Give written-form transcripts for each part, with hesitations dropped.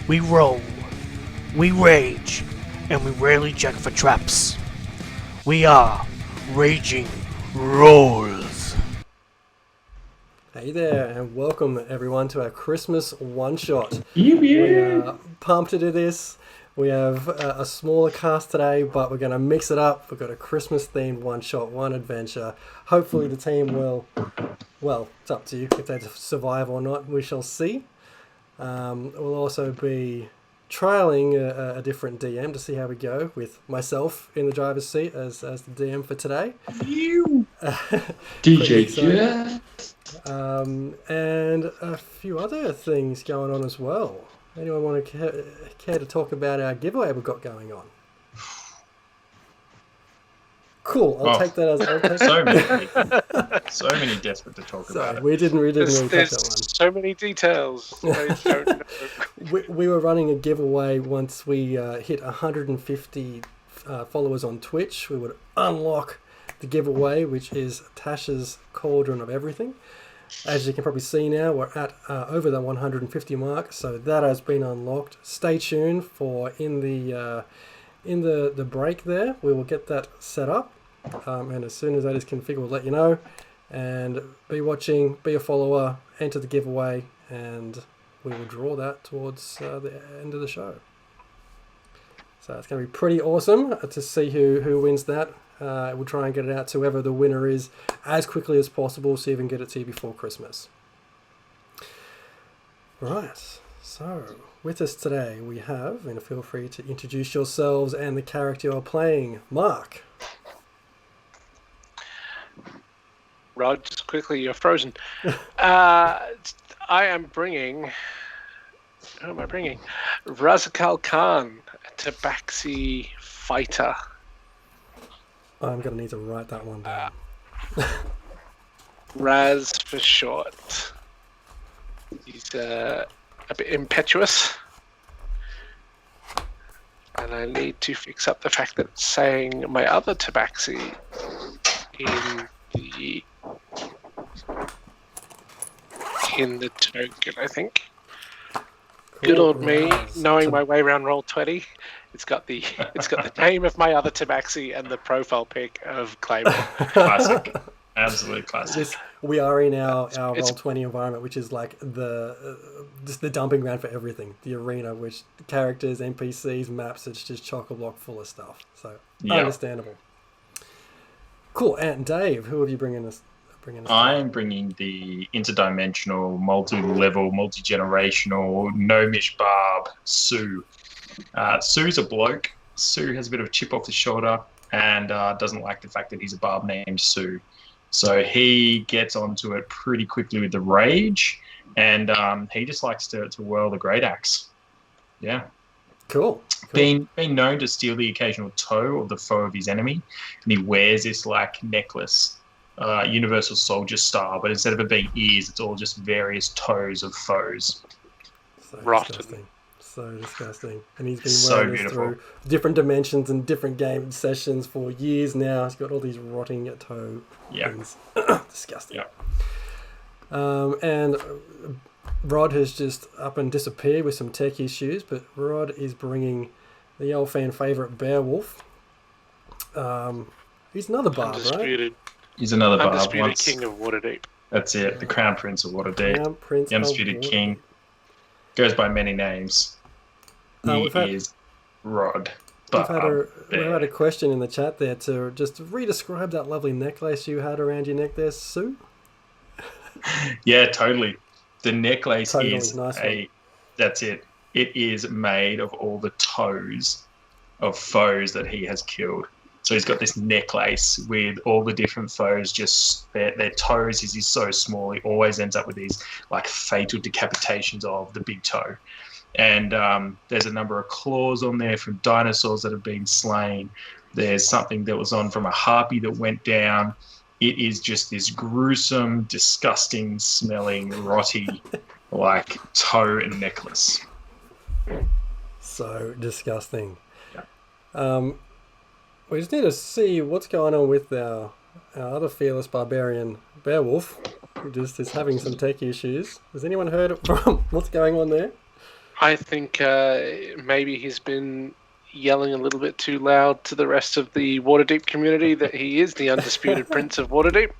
We roll, we rage, and we rarely check for traps. We are Raging Rolls. Hey there, and welcome everyone to our Christmas one-shot. Yeah. We are pumped to do this. We have a smaller cast today, but we're going to mix it up. We've got a Christmas-themed one-shot, one adventure. Hopefully the team will, well, it's up to you if they survive or not. We shall see. We'll also be trialing a different DM to see how we go with myself in the driver's seat as the DM for today. You DJ Jeff. And a few other things going on as well. Anyone want to care to talk about our giveaway we've got going on? Cool. I'll take that as so many desperate to talk about it. We didn't really catch that one. So many details. I don't know. We were running a giveaway once we hit 150 followers on Twitch. We would unlock the giveaway, which is Tasha's Cauldron of Everything. As you can probably see now, we're at over the 150 mark, so that has been unlocked. Stay tuned for in the break there. We will get that set up, and as soon as that is configured, we'll let you know. And be watching, be a follower, enter the giveaway, and we will draw that towards the end of the show. So it's going to be pretty awesome to see who wins that. We'll try and get it out to whoever the winner is as quickly as possible, so you can get it to you before Christmas. Right, so with us today we have, and feel free to introduce yourselves and the character you're playing. Mark. Rod, just quickly, you're frozen. I am bringing... Who am I bringing? Razakal Khan, a Tabaxi fighter. I'm going to need to write that one down. Raz for short. He's a bit impetuous. And I need to fix up the fact that it's saying my other Tabaxi in the token, I think. Cool. Good old me, Raz. knowing my way around Roll20. It's got the name of my other Tabaxi and the profile pic of Claymore. Classic. Absolute classic. We are in our Roll20 environment, which is like just the dumping ground for everything. The arena, which characters, NPCs, maps, it's just chock-a-block full of stuff. So understandable. Cool. And Dave, who have you bringing us? I'm bringing the interdimensional, multi-level, multi-generational, gnomish barb, Sue. Sue's a bloke. Sue has a bit of a chip off his shoulder and doesn't like the fact that he's a barb named Sue. So he gets onto it pretty quickly with the rage, and he just likes to whirl the great axe. Yeah. Cool. Being known to steal the occasional toe of the foe of his enemy, and he wears this like necklace, universal soldier style, but instead of it being ears, it's all just various toes of foes. So Rotten. disgusting. So disgusting. And he's been So wearing this beautiful. through different dimensions and different game sessions for years now. He's got all these rotting toe things. Disgusting. Yeah. And Rod has just up and disappeared with some tech issues, but Rod is bringing the old fan favourite Beowulf. He's another barb, right? Undisputed, He's another barb. undisputed king of Waterdeep. That's it. The Crown Prince of Waterdeep. Crown Prince The undisputed of king. Goes by many names. He we've had- is Rod. We've had a question in the chat there to just re-describe that lovely necklace you had around your neck there, Sue. Yeah, totally. The necklace is nice one. That's it. It is made of all the toes of foes that he has killed. So he's got this necklace with all the different foes, just their toes. He's so small, he always ends up with these like fatal decapitations of the big toe. And there's a number of claws on there from dinosaurs that have been slain. There's something that was on from a harpy that went down. It is just this gruesome, disgusting smelling, rotty, like toe and necklace. So disgusting. Yeah. We just need to see what's going on with our other fearless barbarian, Beowulf, who just is having some tech issues. Has anyone heard from what's going on there? I think maybe he's been yelling a little bit too loud to the rest of the Waterdeep community that he is the undisputed prince of Waterdeep.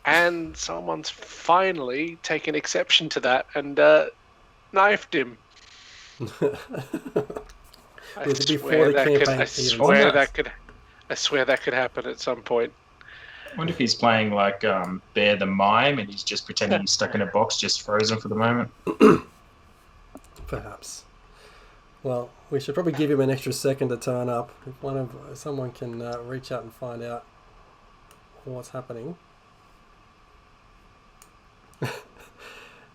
And someone's finally taken exception to that and knifed him. I It'd be swear before the that could. campaign I even swear starts. that could. I swear that could happen at some point. I wonder if he's playing like Bear the Mime and he's just pretending he's stuck in a box, just frozen for the moment. Perhaps. Well, we should probably give him an extra second to turn up. If someone can reach out and find out what's happening.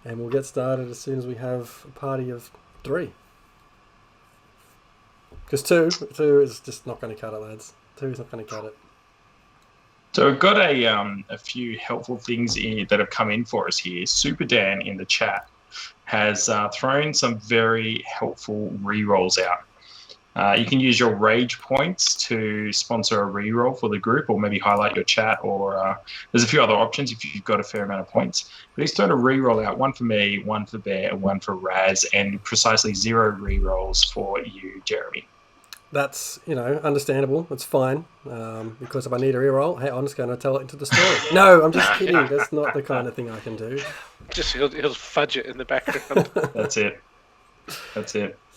And we'll get started as soon as we have a party of 3. Because two is just not going to cut it, lads. 2 is not going to cut it. So we've got a few helpful things that have come in for us here. Super Dan in the chat has thrown some very helpful rerolls out. You can use your rage points to sponsor a reroll for the group, or maybe highlight your chat, or there's a few other options if you've got a fair amount of points. But he's thrown a reroll out, one for me, one for Bear, and one for Raz, and precisely 0 rerolls for you, Jeremy. That's, understandable. It's fine. Because if I need a reroll, hey, I'm just going to tell it into the story. No, I'm just kidding. That's not the kind of thing I can do. Just he'll fudge it in the background. That's it.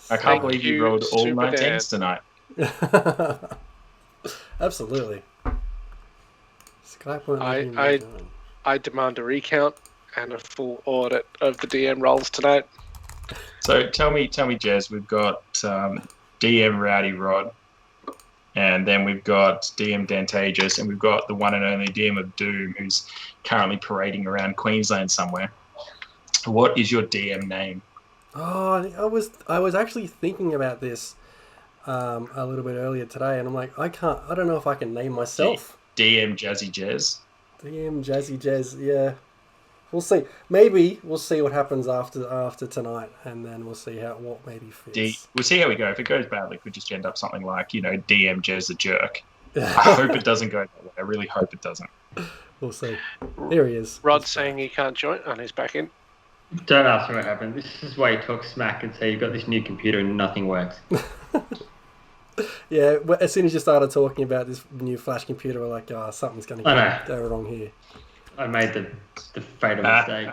I can't believe you rolled all Super 19s tonight. Absolutely. Skype won't let me I- move on. I demand a recount and a full audit of the DM rolls tonight. So tell me, Jez, we've got DM Rowdy Rod, and then we've got DM Dantageous, and we've got the one and only DM of Doom, who's currently parading around Queensland somewhere. What is your DM name? Oh, I was actually thinking about this a little bit earlier today, and I'm like, I don't know if I can name myself. DM Jazzy Jez. DM Jazzy Jazz, yeah. We'll see. Maybe we'll see what happens after tonight, and then we'll see what maybe fits. We'll see how we go. If it goes badly, it could just end up something like, DM Jez the Jerk. I hope it doesn't go that way. I really hope it doesn't. We'll see. There he is. Rod's saying he can't join, and he's back in. Don't ask me what happened. This is why you talk smack and say you've got this new computer and nothing works. Yeah, as soon as you started talking about this new flash computer, we're like, something's going to go wrong here. I made the fatal mistake.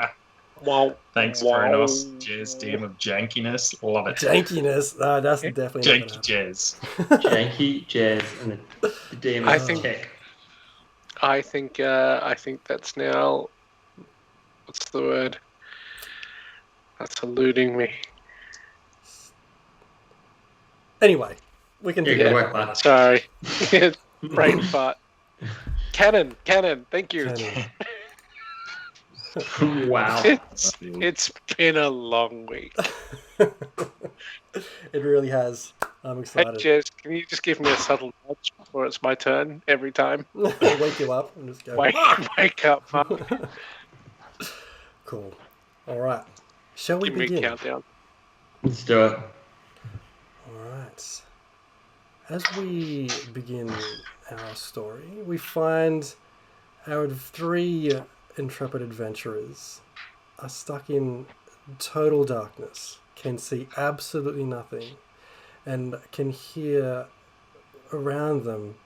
Wow. Thanks, Kronos. Jez, DM of Jankiness. Love it. Jankiness. That's definitely not Janky gonna Jez. Janky, Jazz, and the DM I of think- Tech. I think that's now. What's the word? That's eluding me. Anyway, we can do Yeah, good that. work, bud. Sorry. Brain fart. Canon. Thank you. Canon. Wow. It's been a long week. It really has. I'm Hey, excited. Jez, can you just give me a subtle nudge before it's my turn every time? I'll wake you up and just go. Wake up, Mark. Cool. All right. Shall we Give me a begin? countdown. Let's do it. All right. As we begin our story, we find our 3 intrepid adventurers are stuck in total darkness, can see absolutely nothing, and can hear around them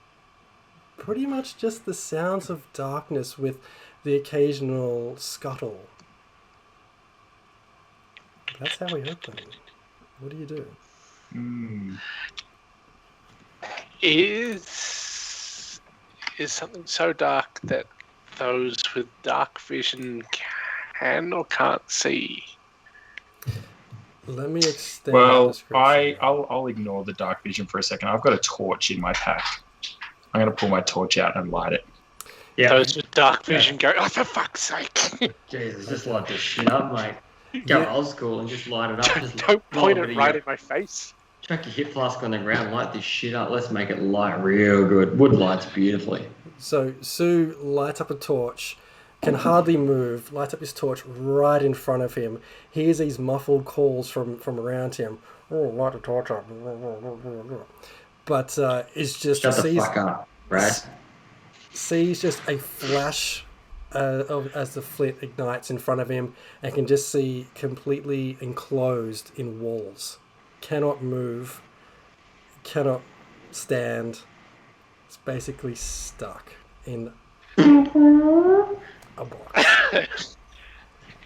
pretty much just the sounds of darkness with the occasional scuttle. That's how we open. What do you do? Is something so dark that those with dark vision can or can't see? Let me extend that Well, description. I'll ignore the dark vision for a second. I've got a torch in my pack. I'm going to pull my torch out and light it. Yeah. Those with dark vision go, oh, for fuck's sake! Jesus, just light this shit up, mate. Go Yeah. old school and just light it up. Just Don't point roll it of right your- in my face. Chuck your hip flask on the ground, light this shit up. Let's make it light real good. Wood lights beautifully. So Sue lights up a torch, can hardly move, lights up his torch right in front of him, hears these muffled calls from around him. Oh, light the torch up. But it's just Shut the sees, fuck up, Brad. sees just a flash as the flit ignites in front of him, and can just see completely enclosed in walls. Cannot move, cannot stand. It's basically stuck in a box.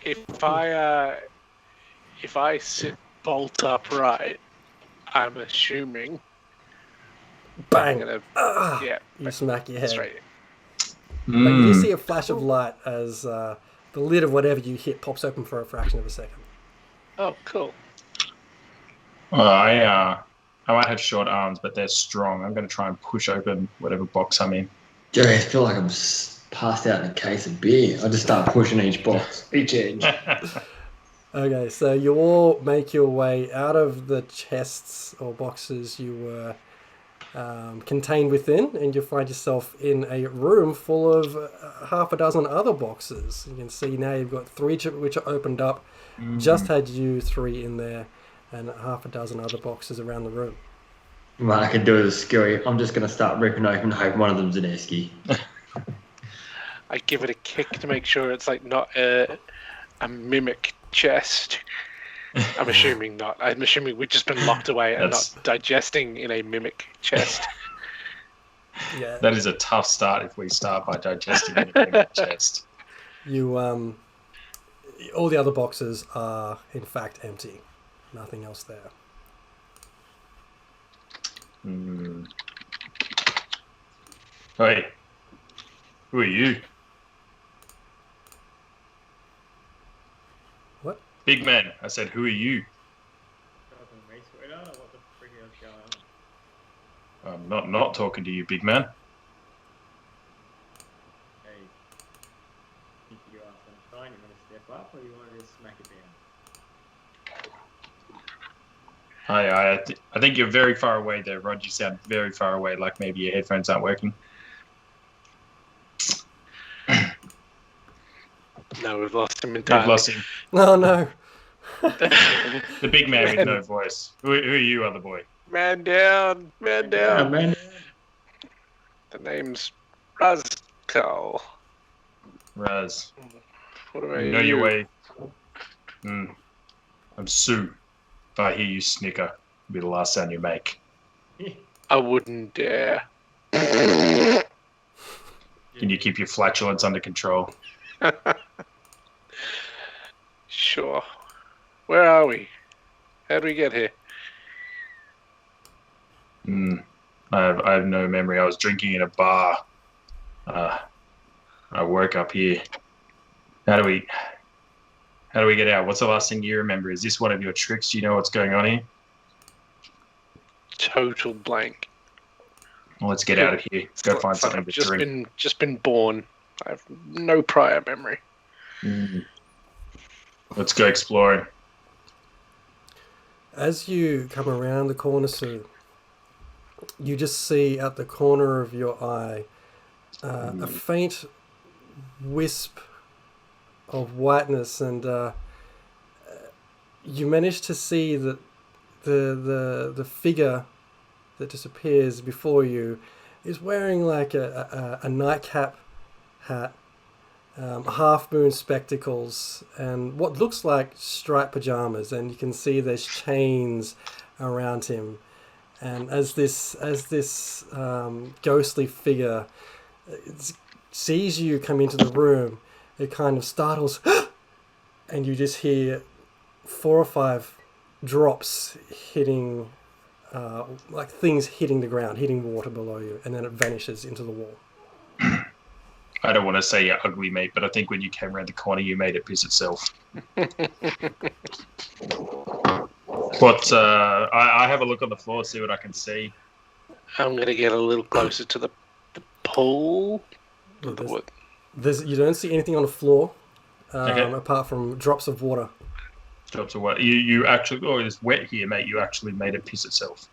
If I sit bolt upright, I'm assuming Bang! I'm gonna yeah You smack your head. straight. But you do see a flash of light as the lid of whatever you hit pops open for a fraction of a second. Oh, cool. Well, I might have short arms, but they're strong. I'm going to try and push open whatever box I'm in. Jerry, I feel like I'm passed out in a case of beer. I just start pushing each box, each edge. Okay, so you all make your way out of the chests or boxes you were contained within, and you find yourself in a room full of half a dozen other boxes. You can see now you've got 3 which are opened up, just had you 3 in there, and half a dozen other boxes around the room. Well, I can do it as scary. I'm just going to start ripping open, hope one of them's an esky. I give it a kick to make sure it's like not a mimic chest. I'm assuming not. I'm assuming we've just been locked away and not digesting in a mimic chest. Yeah. That is a tough start if we start by digesting in the chest. You all the other boxes are in fact empty. Nothing else there. Hey, who are you? What? Big man. I said, who are you? I'm not talking to you, big man. Hey, think you are sunshine? You want to step up, or you want to just smack it down? I think you're very far away there, Rod. You sound very far away, like maybe your headphones aren't working. No, we've lost him entirely. We've lost him. No. The big man with no voice. Who are you, other boy? Man down, man down. man. The name's Razkal. Raz. What about You know your way. I'm Sue. If I hear you snicker, it'll be the last sound you make. I wouldn't dare. Can you keep your flatulence under control? Sure. Where are we? How do we get here? I have no memory. I was drinking in a bar. I work up here. How do we get out? What's the last thing you remember? Is this one of your tricks? Do you know what's going on here? Total blank. Well, let's get out of here. Go find something to drink. Just been born. I have no prior memory. Let's go exploring. As you come around the corner, Sue, you just see at the corner of your eye a faint wisp of whiteness, and you manage to see that the figure that disappears before you is wearing like a nightcap hat, half moon spectacles, and what looks like striped pajamas, and you can see there's chains around him. And as this ghostly figure sees you come into the room, it kind of startles, and you just hear 4 or 5 drops hitting, like things hitting the ground, hitting water below you, and then it vanishes into the wall. I don't want to say you're ugly, mate, but I think when you came around the corner, you made it piss itself. But I have a look on the floor, see what I can see. I'm going to get a little closer to the pool. You don't see anything on the floor, Okay. apart from drops of water. Drops of what? You actually... Oh, it's wet here, mate. You actually made it piss itself.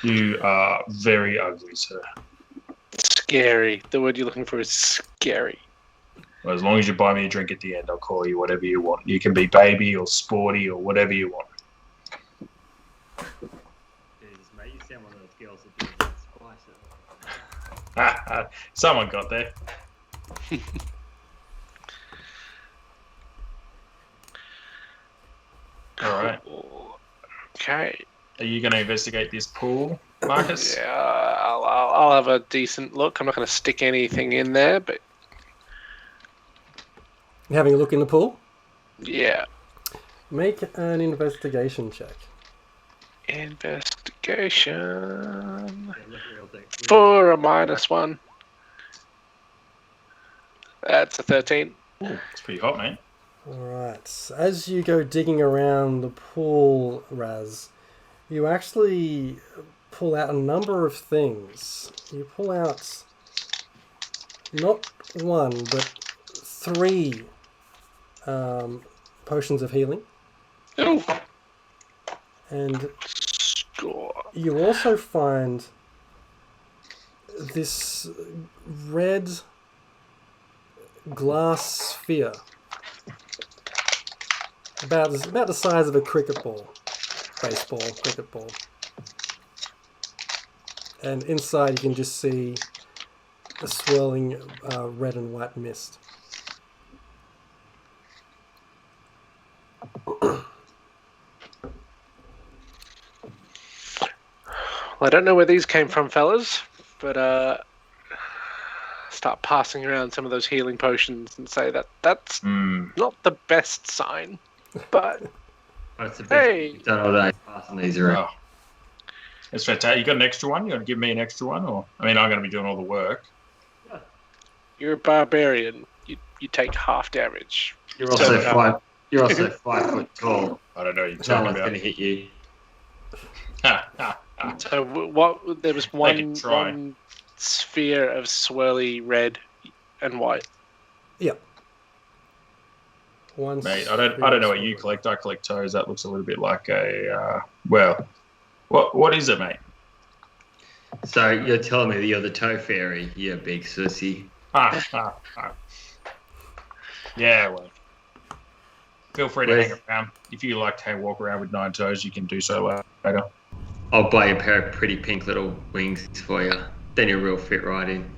You are very ugly, sir. Scary. The word you're looking for is scary. Well, as long as you buy me a drink at the end, I'll call you whatever you want. You can be baby or sporty or whatever you want. Jesus, mate, you sound one of those girls that do that spice. Someone got there. All right. Okay. Are you going to investigate this pool, Marcus? Yeah, I'll have a decent look. I'm not going to stick anything in there, but You having a look in the pool? yeah. Make an investigation check. Investigation for a -1. That's a 13. Ooh, it's pretty hot, mate. Alright, as you go digging around the pool, Raz, you actually pull out a number of things. You pull out not one, but 3 potions of healing. Ooh. And Score. you also find this red glass sphere. About the size of a cricket ball. Baseball, cricket ball. And inside you can just see a swirling red and white mist. Well, I don't know where these came from, fellas, but start passing around some of those healing potions and say that's not the best sign. But That's the best. hey, You've done all day passing these around. Oh. That's fantastic. You got an extra one? You want to give me an extra one? Or I mean, I'm going to be doing all the work. you're a barbarian. You take half damage. You're also So, 5. You're also 5 foot tall. I don't know what you're No talking one's about. going to hit you. Ha, ha, ha. So what? There was can try. one sphere of swirly red and white. Yep. One Mate, I don't know what you collect. I collect toes. That looks a little bit like a well. What is it, mate? So you're telling me that you're the toe fairy, you big sissy. Yeah, well. Feel free to Where's- hang around. If you like to walk around with 9 toes, you can do so later. I'll buy you a pair of pretty pink little wings for you. Then you'll real fit right in.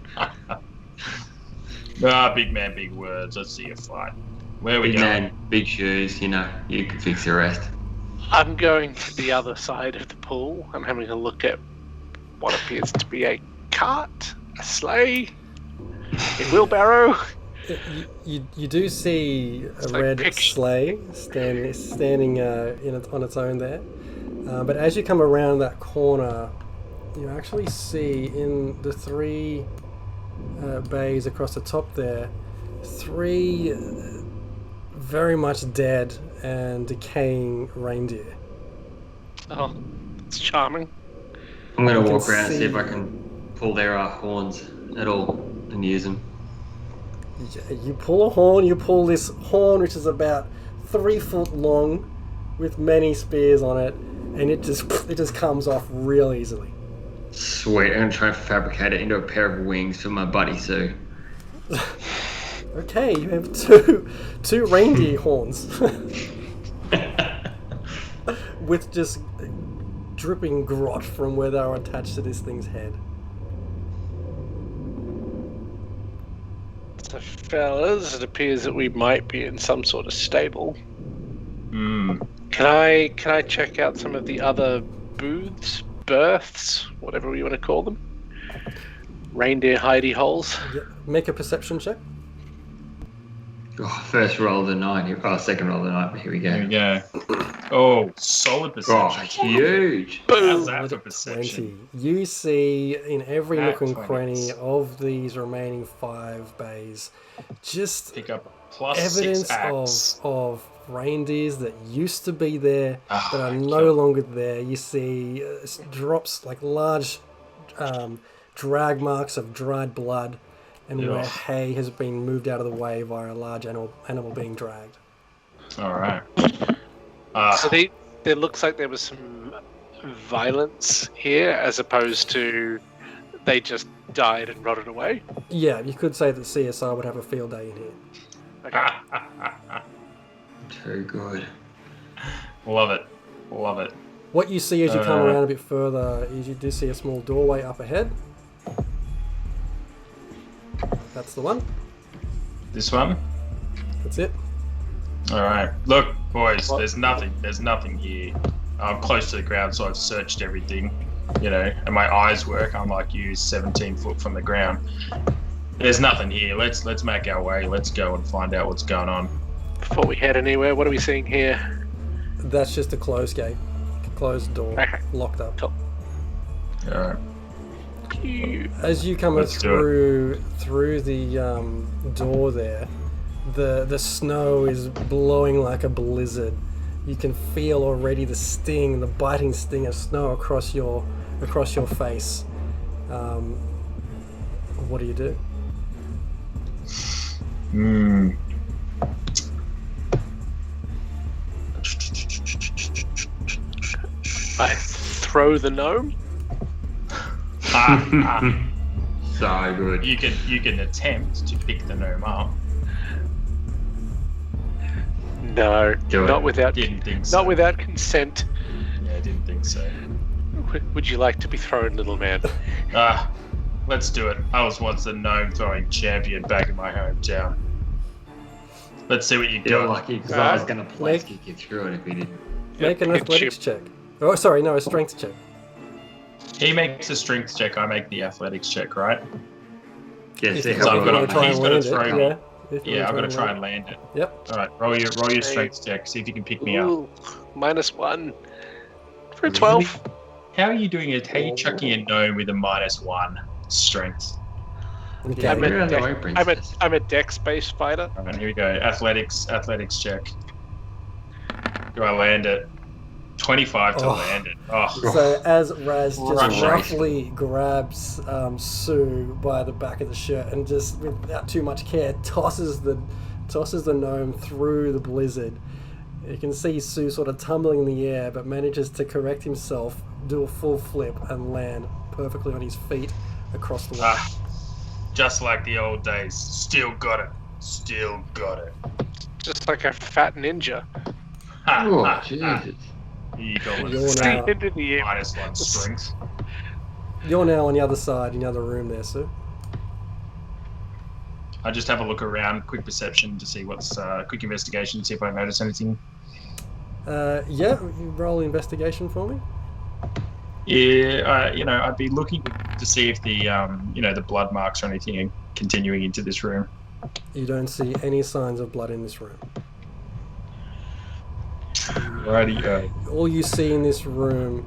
Big man, big words. Let's see you fight. Where we Big go? man, big shoes, you know, you can fix the rest. I'm going to the other side of the pool. I'm having a look at what appears to be a cart, a sleigh, a wheelbarrow. You do see a It's like red picture. sleigh standing on its own there. But as you come around that corner, you actually see in the 3 bays across the top there, 3 very much dead and decaying reindeer. Oh, it's charming. I'm going You to can walk around and see if I see- can pull their horns at all and use them. You pull a horn, you pull this horn which is about 3 foot long with many spears on it, and it just comes off real easily. Sweet, I'm going to try and fabricate it into a pair of wings for my buddy Sue. Okay, you have two reindeer horns with just dripping grot from where they are attached to this thing's head. So, fellas, it appears that we might be in some sort of stable. Mm. Can I check out some of the other booths, berths, whatever you want to call them? Reindeer hidey holes. Yeah, make a perception check. Oh, first roll of the night. Oh, second roll of the night. Here we There we go. go. Oh, solid Oh, perception. huge. How's that With for a perception? 20. You see in every Nat nook and 20s. cranny of these remaining 5 bays just Pick up +6 evidence axe. of reindeers that used to be there Oh, that are my no God. longer there. You see drops like large drag marks of dried blood, and where Ugh. hay has been moved out of the way via a large animal being dragged. All right. So there looks like there was some violence here, as opposed to they just died and rotted away. Yeah, you could say that CSI would have a field day in here. Okay. Too good. Love it. Love it. What you see as you come Uh, around a bit further is you do see a small doorway up ahead. That's the one. This one? That's it. All right. Look, boys, there's nothing here. I'm close to the ground, so I've searched everything, and my eyes work. I'm like you, 17 foot from the ground. There's nothing here. Let's make our way. Let's go and find out what's going on. Before we head anywhere, what are we seeing here? That's just a closed gate. Closed door. Okay. Locked up. Cool. All right. As you come through the door there, the snow is blowing like a blizzard. You can feel already the sting, the biting sting of snow across your face. What do you do? I throw the gnome. So good. You can attempt to pick the gnome up. No, Do it. not without Didn't think so. not without consent. Yeah, I didn't think so. Would you like to be thrown, little man? Let's do it. I was once the gnome throwing champion back in my hometown. Let's see what you You're got. lucky because I was going to place kick you through it if you didn't. Make an Good athletics chip. check. Oh, sorry, no, a strength check. He makes a strength check. I make the athletics check, right? Yeah, If see you So how I've we got got to- it. he's gotta throw me. Yeah. If you Yeah, I've got to wanna try and land it. Yep. All right, roll your strength check. See if you can pick me up. Ooh, -1 for a 12. How are you doing it? How are you chucking a gnome with a -1 strength? Okay. I'm You're a, on the dex, way, princess. I'm a dex-based fighter. All right, here we go. Athletics check. Do I land it? 25 to Oh. land it. Oh, So as Raz just Right. roughly grabs Sue by the back of the shirt and just without too much care tosses the gnome through the blizzard, you can see Sue sort of tumbling in the air, but manages to correct himself, do a full flip, and land perfectly on his feet across the way. just like the old days. Still got it. Still got it. Just like a fat ninja. Ha, Oh, ha, ha. Jesus. You got one You're of now- the Into the air. -1 strength. You're now on the other side, in the other room there, Sue. I just have a look around, quick perception to see what's quick investigation, see if I notice anything. Yeah, you roll investigation for me. Yeah, I'd be looking to see if the the blood marks or anything are continuing into this room. You don't see any signs of blood in this room. Righty-o. All you see in this room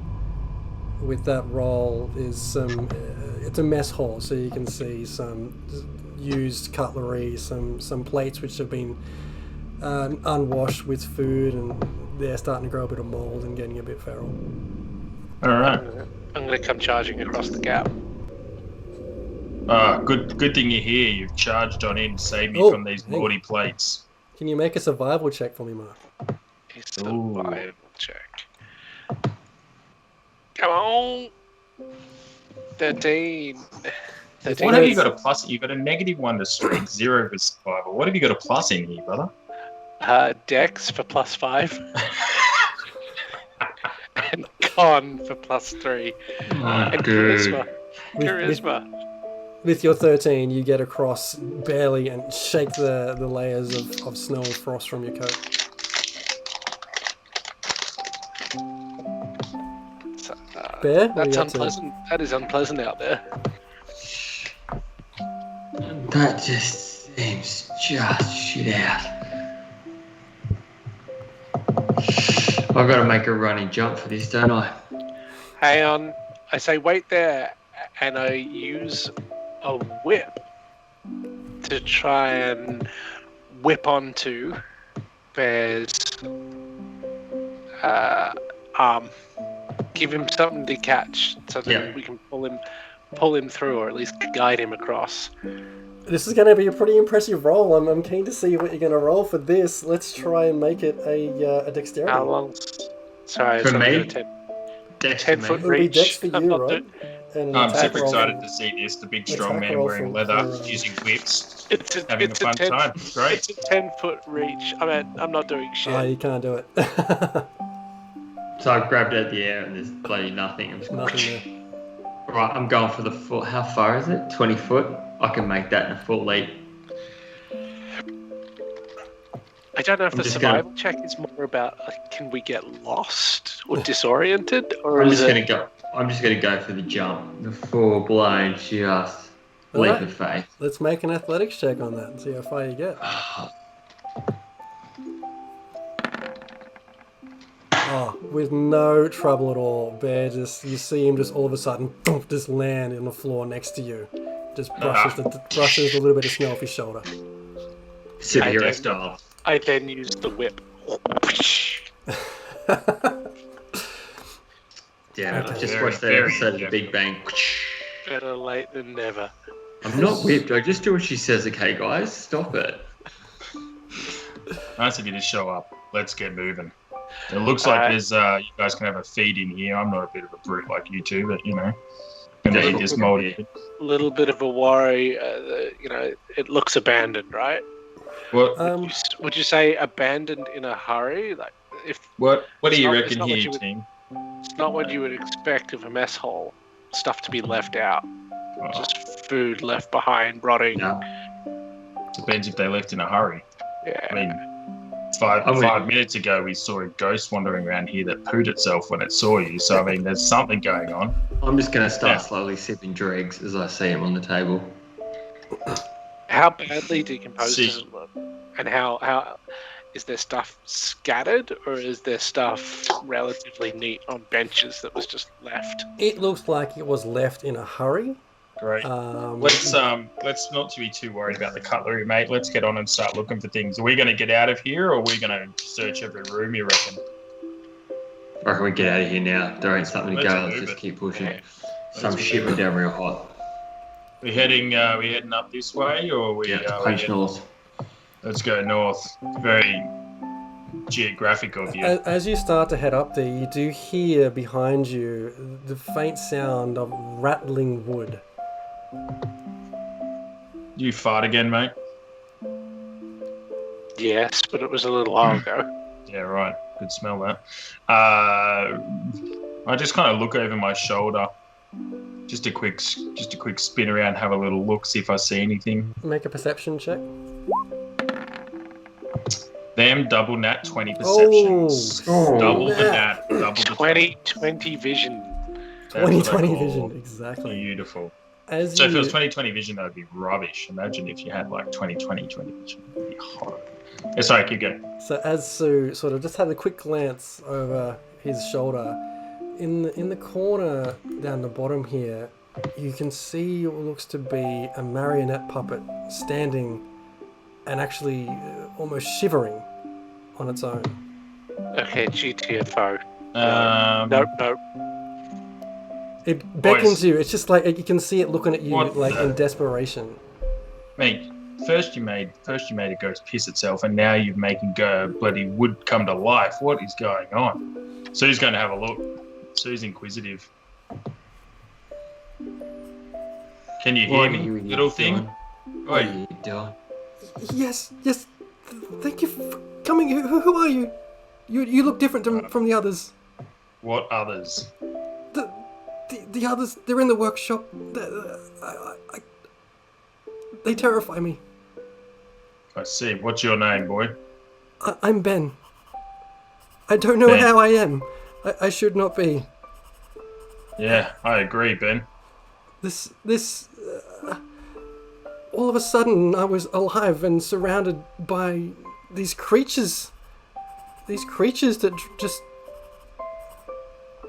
with that roll is some it's a mess hall, so you can see some used cutlery, some plates which have been unwashed with food, and they're starting to grow a bit of mold and getting a bit feral. All right. I'm going to come charging across the gap. Good thing you're here. You've charged on in, saved me Oh, from these hang on. naughty plates. Can you make a survival check for me, Mark? It's a survival check. Come on. 13. What have you got a plus? You've got a -1 to strength, 0 for survival. What have you got a plus in here, brother? Dex for +5. And con for +3. Oh, And dude. charisma. With- Charisma. With your 13, you get across barely and shake the layers of snow and frost from your coat. Bear, what are That's you up to? unpleasant. That is unpleasant out there. That just seems just shit out. I've got to make a running jump for this, don't I? Hang on. I say wait there, and I use a whip to try and whip onto Bear's arm. Give him something to catch so that Yeah. we can pull him through, or at least guide him across. This is going to be a pretty impressive roll. I'm keen to see what you're going to roll for this. Let's try and make it a dexterity. How long? Sorry, For it's only me? a 10, Dex 10 for foot me. It'll be reach. dex for I'm you, not right? do- And an I'm attack super roll excited for- to see this. The big Attack strong man roll wearing for- leather, for, using whips, It's a, having a it's fun a 10, time. It's great. It's a 10-foot reach. I mean, I'm not doing shit. Oh, you can't do it. So I grabbed it at the air and there's bloody nothing. I'm just Nothing Right, I'm going for the full. How far is it? 20 foot? I can make that in a full leap. I don't know if I'm the just survival check is more about can we get lost or disoriented, or I'm is just it? gonna go. I'm just gonna go for the jump. The full blown just leap Alright. of faith. Let's make an athletics check on that and see how far you get. Oh, with no trouble at all. Bear just, you see him just all of a sudden, boom, just land on the floor next to you. Just brushes the little bit of snow off his shoulder. Superhero I style. I then use the whip. Damn it! Okay. Just Very, watched that very episode of The different. Big Bang. Better late than never. I'm not whipped. I just do what she says. Okay, guys, stop it. Nice of you to show up. Let's get moving. It looks like there's you guys can have a feed in here. I'm not a bit of a brute like you two, but you know, gonna Just eat this look moldy. at Little bit of a worry. It looks abandoned, right? What Would you say abandoned in a hurry? Like if what do it's you not- reckon it's not what here, you would- team? it's not what you would expect of a mess hall. Stuff to be left out. Well, Just food left behind, rotting. No. depends if they left in a hurry. Yeah. I mean, I'm with five you. minutes ago we saw a ghost wandering around here that pooed itself when it saw you. So I mean, there's something going on. I'm just gonna start Yeah. slowly sipping dregs as I see him on the table. How badly decomposed See. does it look? And how is there stuff scattered, or is there stuff relatively neat on benches that was just left? It looks like it was left in a hurry. Great. Um, Let's not to be too worried about the cutlery, mate. Let's get on and start looking for things. Are we going to get out of here, or are we going to search every room? You reckon? I reckon we get out of here now. There ain't something to Let's go. Let's move just it. keep pushing. Yeah. Some Let's shit move went down real hot. We heading up this way, or we? Yeah, we punch heading- north. Let's go north. Very geographic of you. As you start to head up there, you do hear behind you the faint sound of rattling wood. You fart again, mate? Yes, but it was a little while ago. Yeah, right. Could smell that. I just kind of look over my shoulder. Just a quick spin around, have a little look, see if I see anything. Make a perception check. Them double nat 20 perceptions. Oh. Double the Yeah. nat. Double the 20/20 vision. That's what I 20/20 call vision, exactly. Beautiful. As So if it you, was 20/20 vision, that would be rubbish. Imagine if you had like 20/20 vision. It would be horrible. Yeah, sorry, keep going. so as Sue sort of just had a quick glance over his shoulder, in the corner down the bottom here, you can see what looks to be a marionette puppet standing and actually almost shivering on its own. Okay, GTFO. Um, Nope. It beckons Boys. you. It's just like you can see it looking at you What like the- in desperation. Mate, first you made a ghost piss itself, and now you're making bloody wood come to life. What is going on? Sue's going to have a look. Sue's inquisitive. Can you hear What are me, you little thing? doing? What Oi, are you doing? Yes. Thank you for coming. Who are you? You look different from the others. what others? The others, they're in the workshop. They terrify me. I see. What's your name, boy? I'm Ben. I don't know Ben. how I am. I should not be. Yeah, I agree, Ben. This. All of a sudden, I was alive and surrounded by these creatures. These creatures that just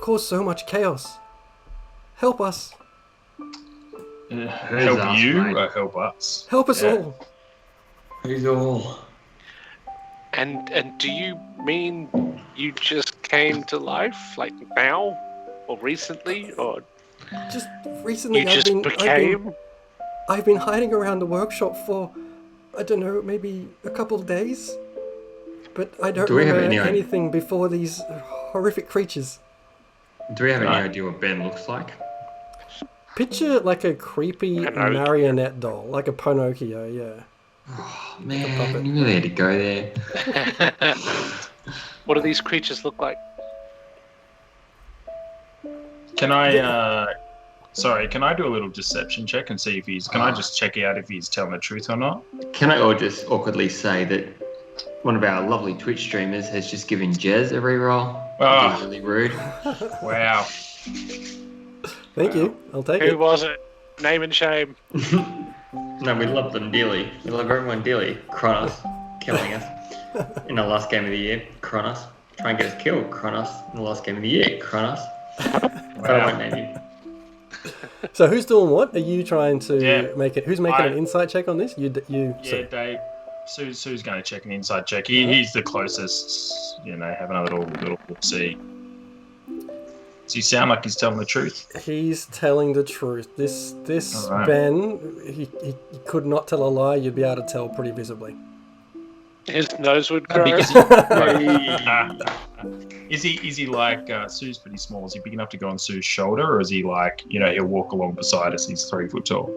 cause so much chaos. Help us. Help us, you mate? or help us? Help us Yeah. all. Who's all? And do you mean you just came to life, like now, or recently, or Just recently, you just became? I've been hiding around the workshop for, I don't know, maybe a couple of days. But I don't Do we have remember any idea? anything before these horrific creatures. Do we have any Right. idea what Ben looks like? Picture like a creepy Pinocchio. marionette doll, like a Pinocchio, yeah. Oh, puppet. man, you really had to go there. What do these creatures look like? Can I, can I do a little deception check and see if can I just check out if he's telling the truth or not? Can I all just awkwardly say that one of our lovely Twitch streamers has just given Jez a reroll. Oh. Which is really rude. Wow. Thank you. I'll take Who it. was it? Name and shame. No, we love them dearly. We love everyone dearly. Kronos killing us in the last game of the year. Kronos. Try and get us killed. Kronos in the last game of the year. Kronos. But I won't name you. So who's doing what? Are you trying to Yeah. make it? Who's making an insight check on this? You. Yeah, So, Dave. Sue's going to check an inside check. He's the closest. Have another little see. Does he sound like he's telling the truth? he's telling the truth. This All right. Ben, he could not tell a lie. You'd be able to tell pretty visibly. His nose would grow. Because is he like Sue's pretty small? Is he big enough to go on Sue's shoulder, or is he like he'll walk along beside us? He's 3 foot tall.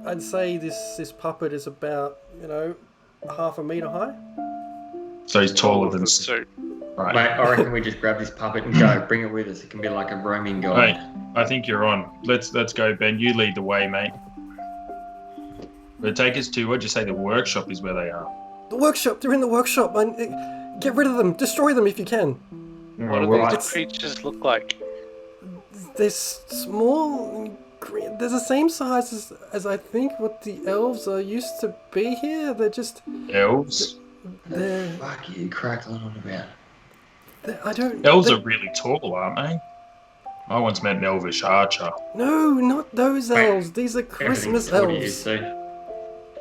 I'd say this puppet is about half a meter high. So he's taller than Sue. Sue. Right. Mate, I reckon we just grab this puppet and go. Bring it with us. It can be like a roaming guide. Hey, I think you're on. Let's go, Ben. You lead the way, mate. But take us to, what'd you say, the workshop is where they are? The workshop. They're in the workshop. Get rid of them. Destroy them if you can. What do Well, these creatures look like? They're small. And green. They're the same size as I think what the elves are used to be here. They're just. elves? They're. Fuck you, crackling on about. I don't. Elves they're- are really tall, aren't they? I once met an elvish archer. No, not those elves. These are Everything's Christmas 40 years, elves. so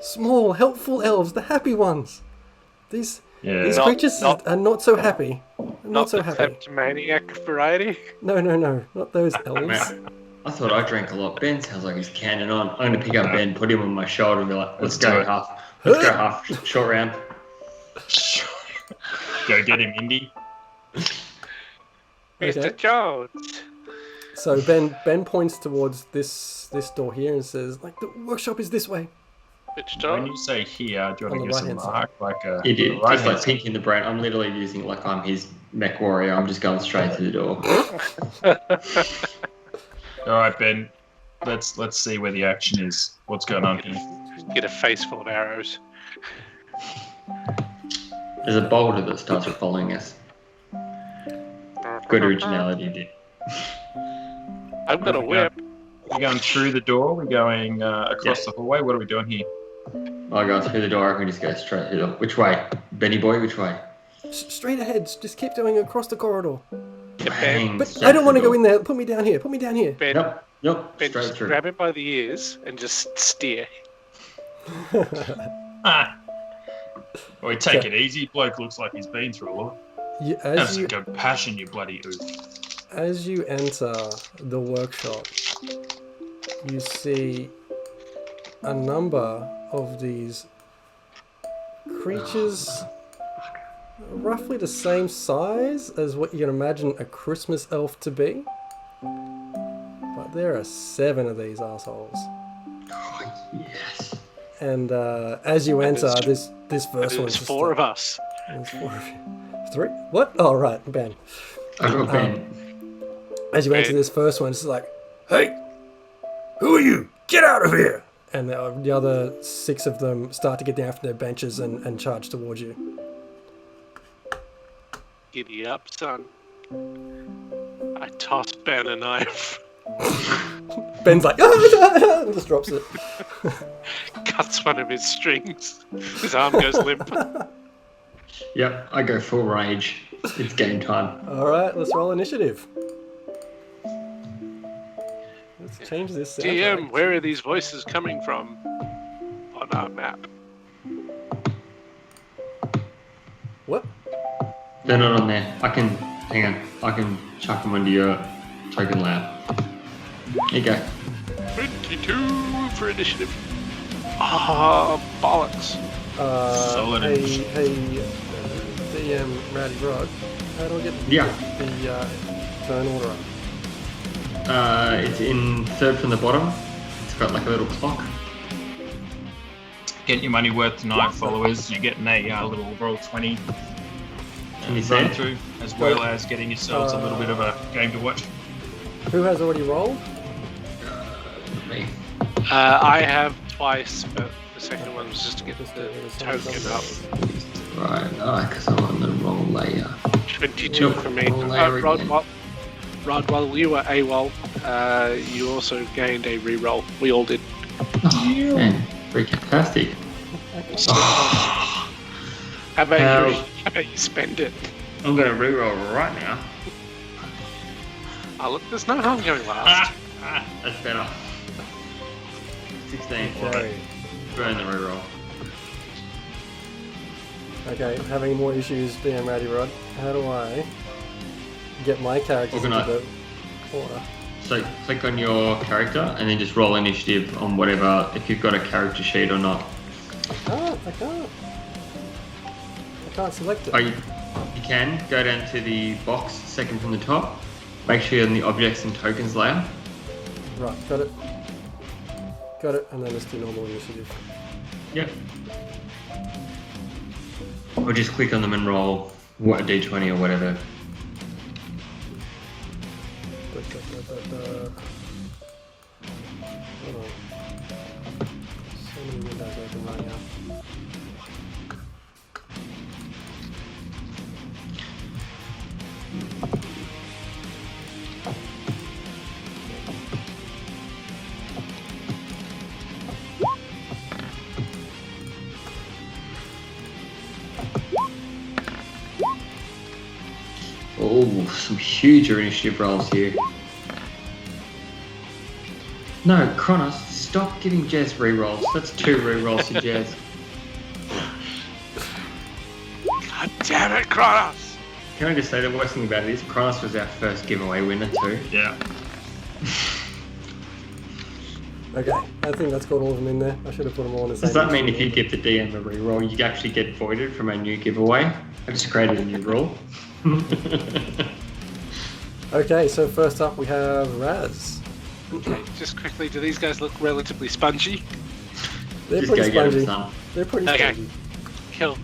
Small, helpful elves, the happy ones. These Yeah. creatures not- are not so happy. Not so the happy. kleptomaniac variety. No, not those elves. Mate, I thought I drank a lot. Ben sounds like he's canning on. I'm gonna pick up Ben, put him on my shoulder, and be like, Let's "Let's do go it. half. Let's go half. Short round." Go get him, Indy. Mr. Okay. Jones. So Ben points towards this door here and says, like, the workshop is this way. Which When Jones? you say here, do you On want to the give us a right-hand mark? Like a He did. right Just like Pinky in the brain. I'm literally using it like I'm his mech warrior. I'm just going straight to the door. All right, Ben. Let's see where the action is. What's going on here? Get a face full of arrows. There's a boulder that starts following us. Good originality, dude. I've got a whip. We're going through the door. We're going across the hallway. What are we doing here? I go through the door. I can just go straight through the door. Which way? Benny boy, which way? Straight ahead. Just keep going across the corridor. Bang, But straight I don't through want to the go door. in there. Put me down here. Put me down here. Ben, Nope. Ben, Straight just through. grab him by the ears and just steer. Ah. We take it easy. Bloke looks like he's been through a lot. Have some compassion, you bloody oof. As you enter the workshop, you see a number of these creatures roughly the same size as what you can imagine a Christmas elf to be. But there are 7 of these assholes. Oh, yes. And as you enter, there's- this first one There's 4 of us. There's 4 of you. 3? What? Oh, right, Ben. I got Ben. As you enter this first one, it's like, hey, who are you? Get out of here! And the other 6 of them start to get down from their benches and charge towards you. Giddy up, son. I toss Ben a knife. Ben's like, and just drops it. Cuts one of his strings. His arm goes limp. Yep, I go full rage. It's game time. All right, let's roll initiative. Let's change this. DM, where are these voices coming from on our map? What? They're not on there. Hang on. I can chuck them under your token lab. Here you go. 22 for initiative. Ah, bollocks. Solid Hey, DM Rowdy Rod, how do I get Yeah. the turn order up? It's in third from the bottom. It's got like a little clock. Getting your money worth tonight, followers. You're getting a little roll 20 Can you see run it? through, as well as getting yourselves a little bit of a game to watch. Who has already rolled? Me. I have twice, but The second one was just to get Just the get the token up. Right, because I'm on the wrong layer. 22 for me. Wrong layer again. Rod, while you were AWOL, you also gained a reroll. We all did. Oh, man, fantastic. How about you? How about you spend it? I'm going to reroll right now. Oh, look, there's no harm going last. That's better. 16. Okay. Burn the reroll. Okay, having more issues being Ratty Rod. How do I get my characters into Organise. the order? So click on your character and then just roll initiative on whatever, if you've got a character sheet or not. I can't select it. Oh, you can go down to the box second from the top. Make sure you're in the objects and tokens layer. Right, got it. Got it, and then let's do normal initiative. Yep. Or just click on them and roll what a d20 or whatever. Hold on. So many windows open right now. Oh, some huge initiative rolls here. No, Kronos, stop giving Jez rerolls. That's 2 rerolls to Jez. God damn it, Kronos! Can I just say the worst thing about it is Kronos was our first giveaway winner too. Yeah. Okay, I think that's got all of them in there. I should have put them all in the same. Does that mean if you give the DM a reroll, you actually get voided from our new giveaway? I just created a new rule. Okay, so first up we have Raz. Okay, just quickly, do these guys look relatively spongy? They're Just pretty go get him, spongy. son. They're pretty Okay. spongy. Kill.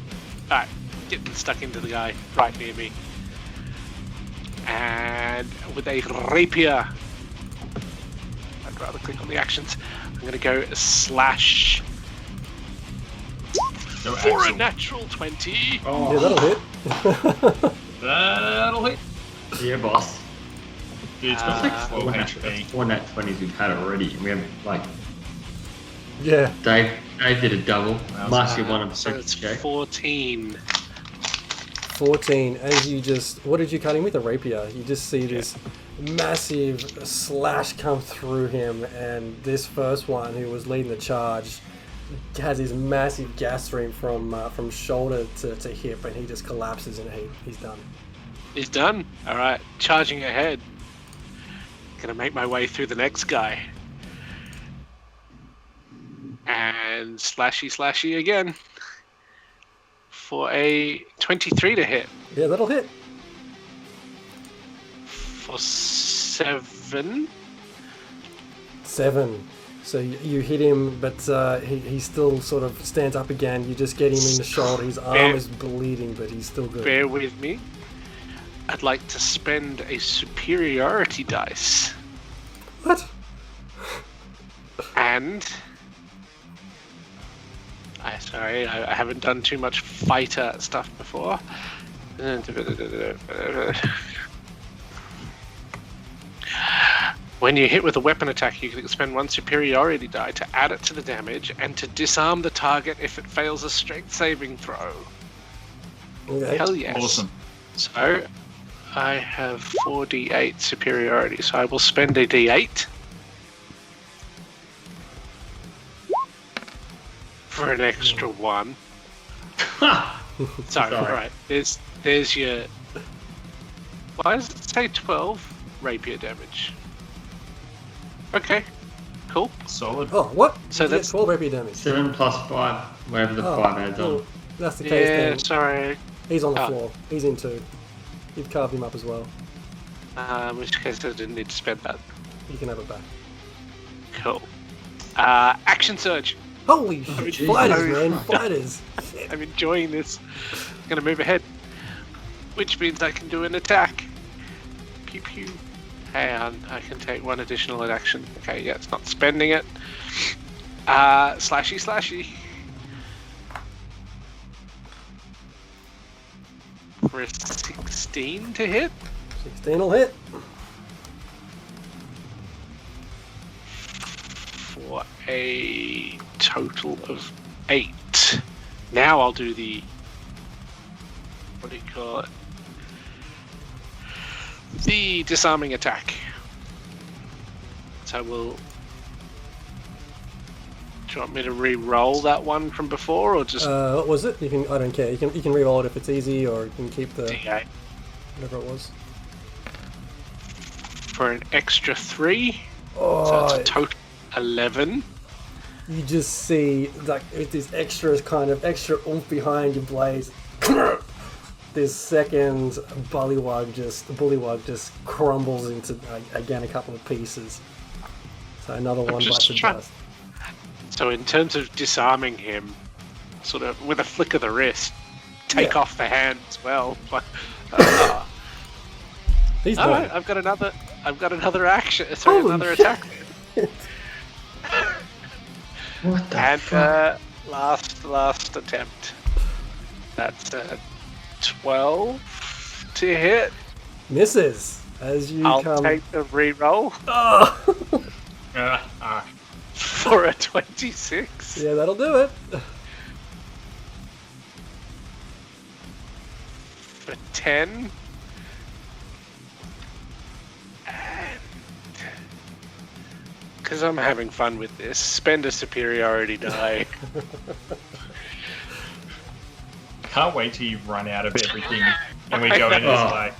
Alright, getting stuck into the guy right near me. And with a rapier, I'd rather click on the actions. I'm going to go slash No for a axle. natural 20. Yeah, Oh, that'll hit. That'll hit. yeah, boss. Dude, it's got like Uh, 4 HP. 4 nat 20s we've had already, and we haven't, like, Yeah. Dave did a double. Marcy won a So second it's check. 14. 14. As you just, what did you cut him with? A rapier. You just see this massive slash come through him, and this first one who was leading the charge has his massive gas stream from shoulder to hip, and he just collapses in a heap. He's done. He's done. Alright, charging ahead. Gonna make my way through the next guy. And slashy again. For a 23 to hit. Yeah, that'll hit. For 7. 7. So you hit him, but he still sort of stands up again. You just get him in the shoulder. His arm is bleeding, but he's still good. Bear with me. I'd like to spend a superiority dice. What? And I haven't done too much fighter stuff before. When you hit with a weapon attack, you can expend 1 superiority die to add it to the damage and to disarm the target if it fails a strength saving throw. Okay. Hell yes. Awesome. So I have 4d8 superiority, so I will spend a d8 for an extra 1. Sorry, right. There's your. Why does it say 12 rapier damage? Okay, cool. Solid. Oh, what? So You get that's- 12 rapier damage. 7 plus 5, whatever the 5 adds well, on. that's the case Yeah, then. sorry. He's on the Ah. floor. He's in 2. You've carved him up as well. In which case I didn't need to spend that. You can have it back. Cool. Action surge. Holy shit. Jesus Fighters, man. Christ. Fighters. I'm enjoying this. Gonna move ahead. Which means I can do an attack. Pew pew. Hang on, I can take 1 additional action. Okay, yeah, it's not spending it. Slashy. For a 16 to hit. 16 will hit. For a total of 8. Now I'll do the... What do you call it? The disarming attack. So we'll... Do you want me to re-roll that one from before, or just What was it? You can. I don't care. You can re-roll it if it's easy, or you can keep the D8 whatever it was. for an extra 3? So Oh, it's a total 11. you just see like with this extra oomph behind your blades. This second bullywug just crumbles into again a couple of pieces. So another one just bites the trying- dust. So in terms of disarming him, sort of with a flick of the wrist, take Yeah. off the hand as well. He's All done. right, I've got another action. Sorry, Holy another shit. attack. What the And fuck? last attempt. That's 12 to hit. Misses as you I'll come. take the re-roll Oh! for a 26. Yeah, that'll do it. For 10. Because I'm having fun with this, spend a superiority die. Can't wait till you run out of everything and we go in and it's Oh. like,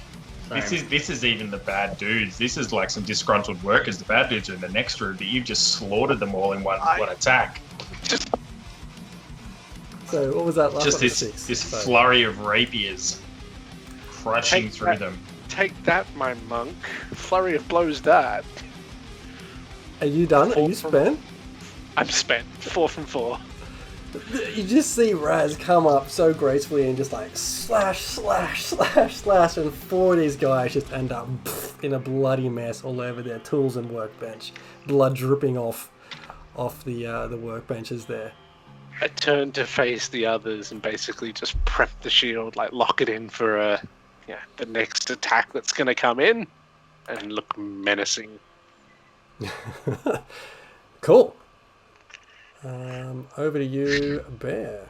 this is even the bad dudes. This is like some disgruntled workers. The bad dudes are in the next room, but you've just slaughtered them all in one attack. Just So what was that last Just one? this 6. So, flurry of rapiers crushing Take through that. them. take that, my monk. Flurry of blows that. Are you done? Are you spent? I'm spent. 4 from 4. You just see Raz come up so gracefully and just like slash, and 4 of these guys just end up in a bloody mess all over their tools and workbench, blood dripping off the workbenches there. I turn to face the others and basically just prep the shield, like lock it in for the next attack that's going to come in, and look menacing. Cool. Over to you, Bear.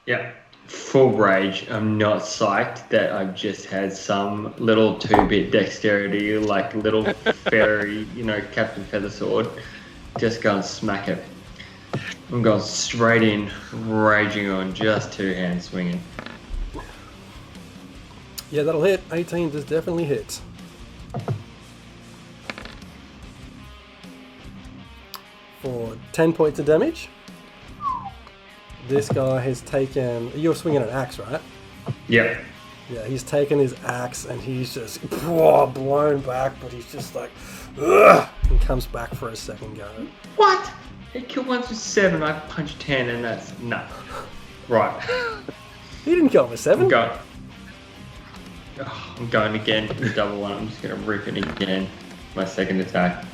Yeah, full rage. I'm not psyched that I've just had some little 2-bit dexterity, like little fairy, Captain Feathersword, just go and smack it. I'm going straight in, raging on, just 2 hands swinging. Yeah, that'll hit. 18 does definitely hit. For 10 points of damage. This guy has taken... You're swinging an axe, right? Yep. Yeah, he's taken his axe and he's just blown back, but he's just like... Ugh, and comes back for a second go. What? He killed one for 7, I punched 10, and that's... No. Right. He didn't kill him with 7. I'm going. I'm going again for the double one. I'm just going to rip it again. My second attack.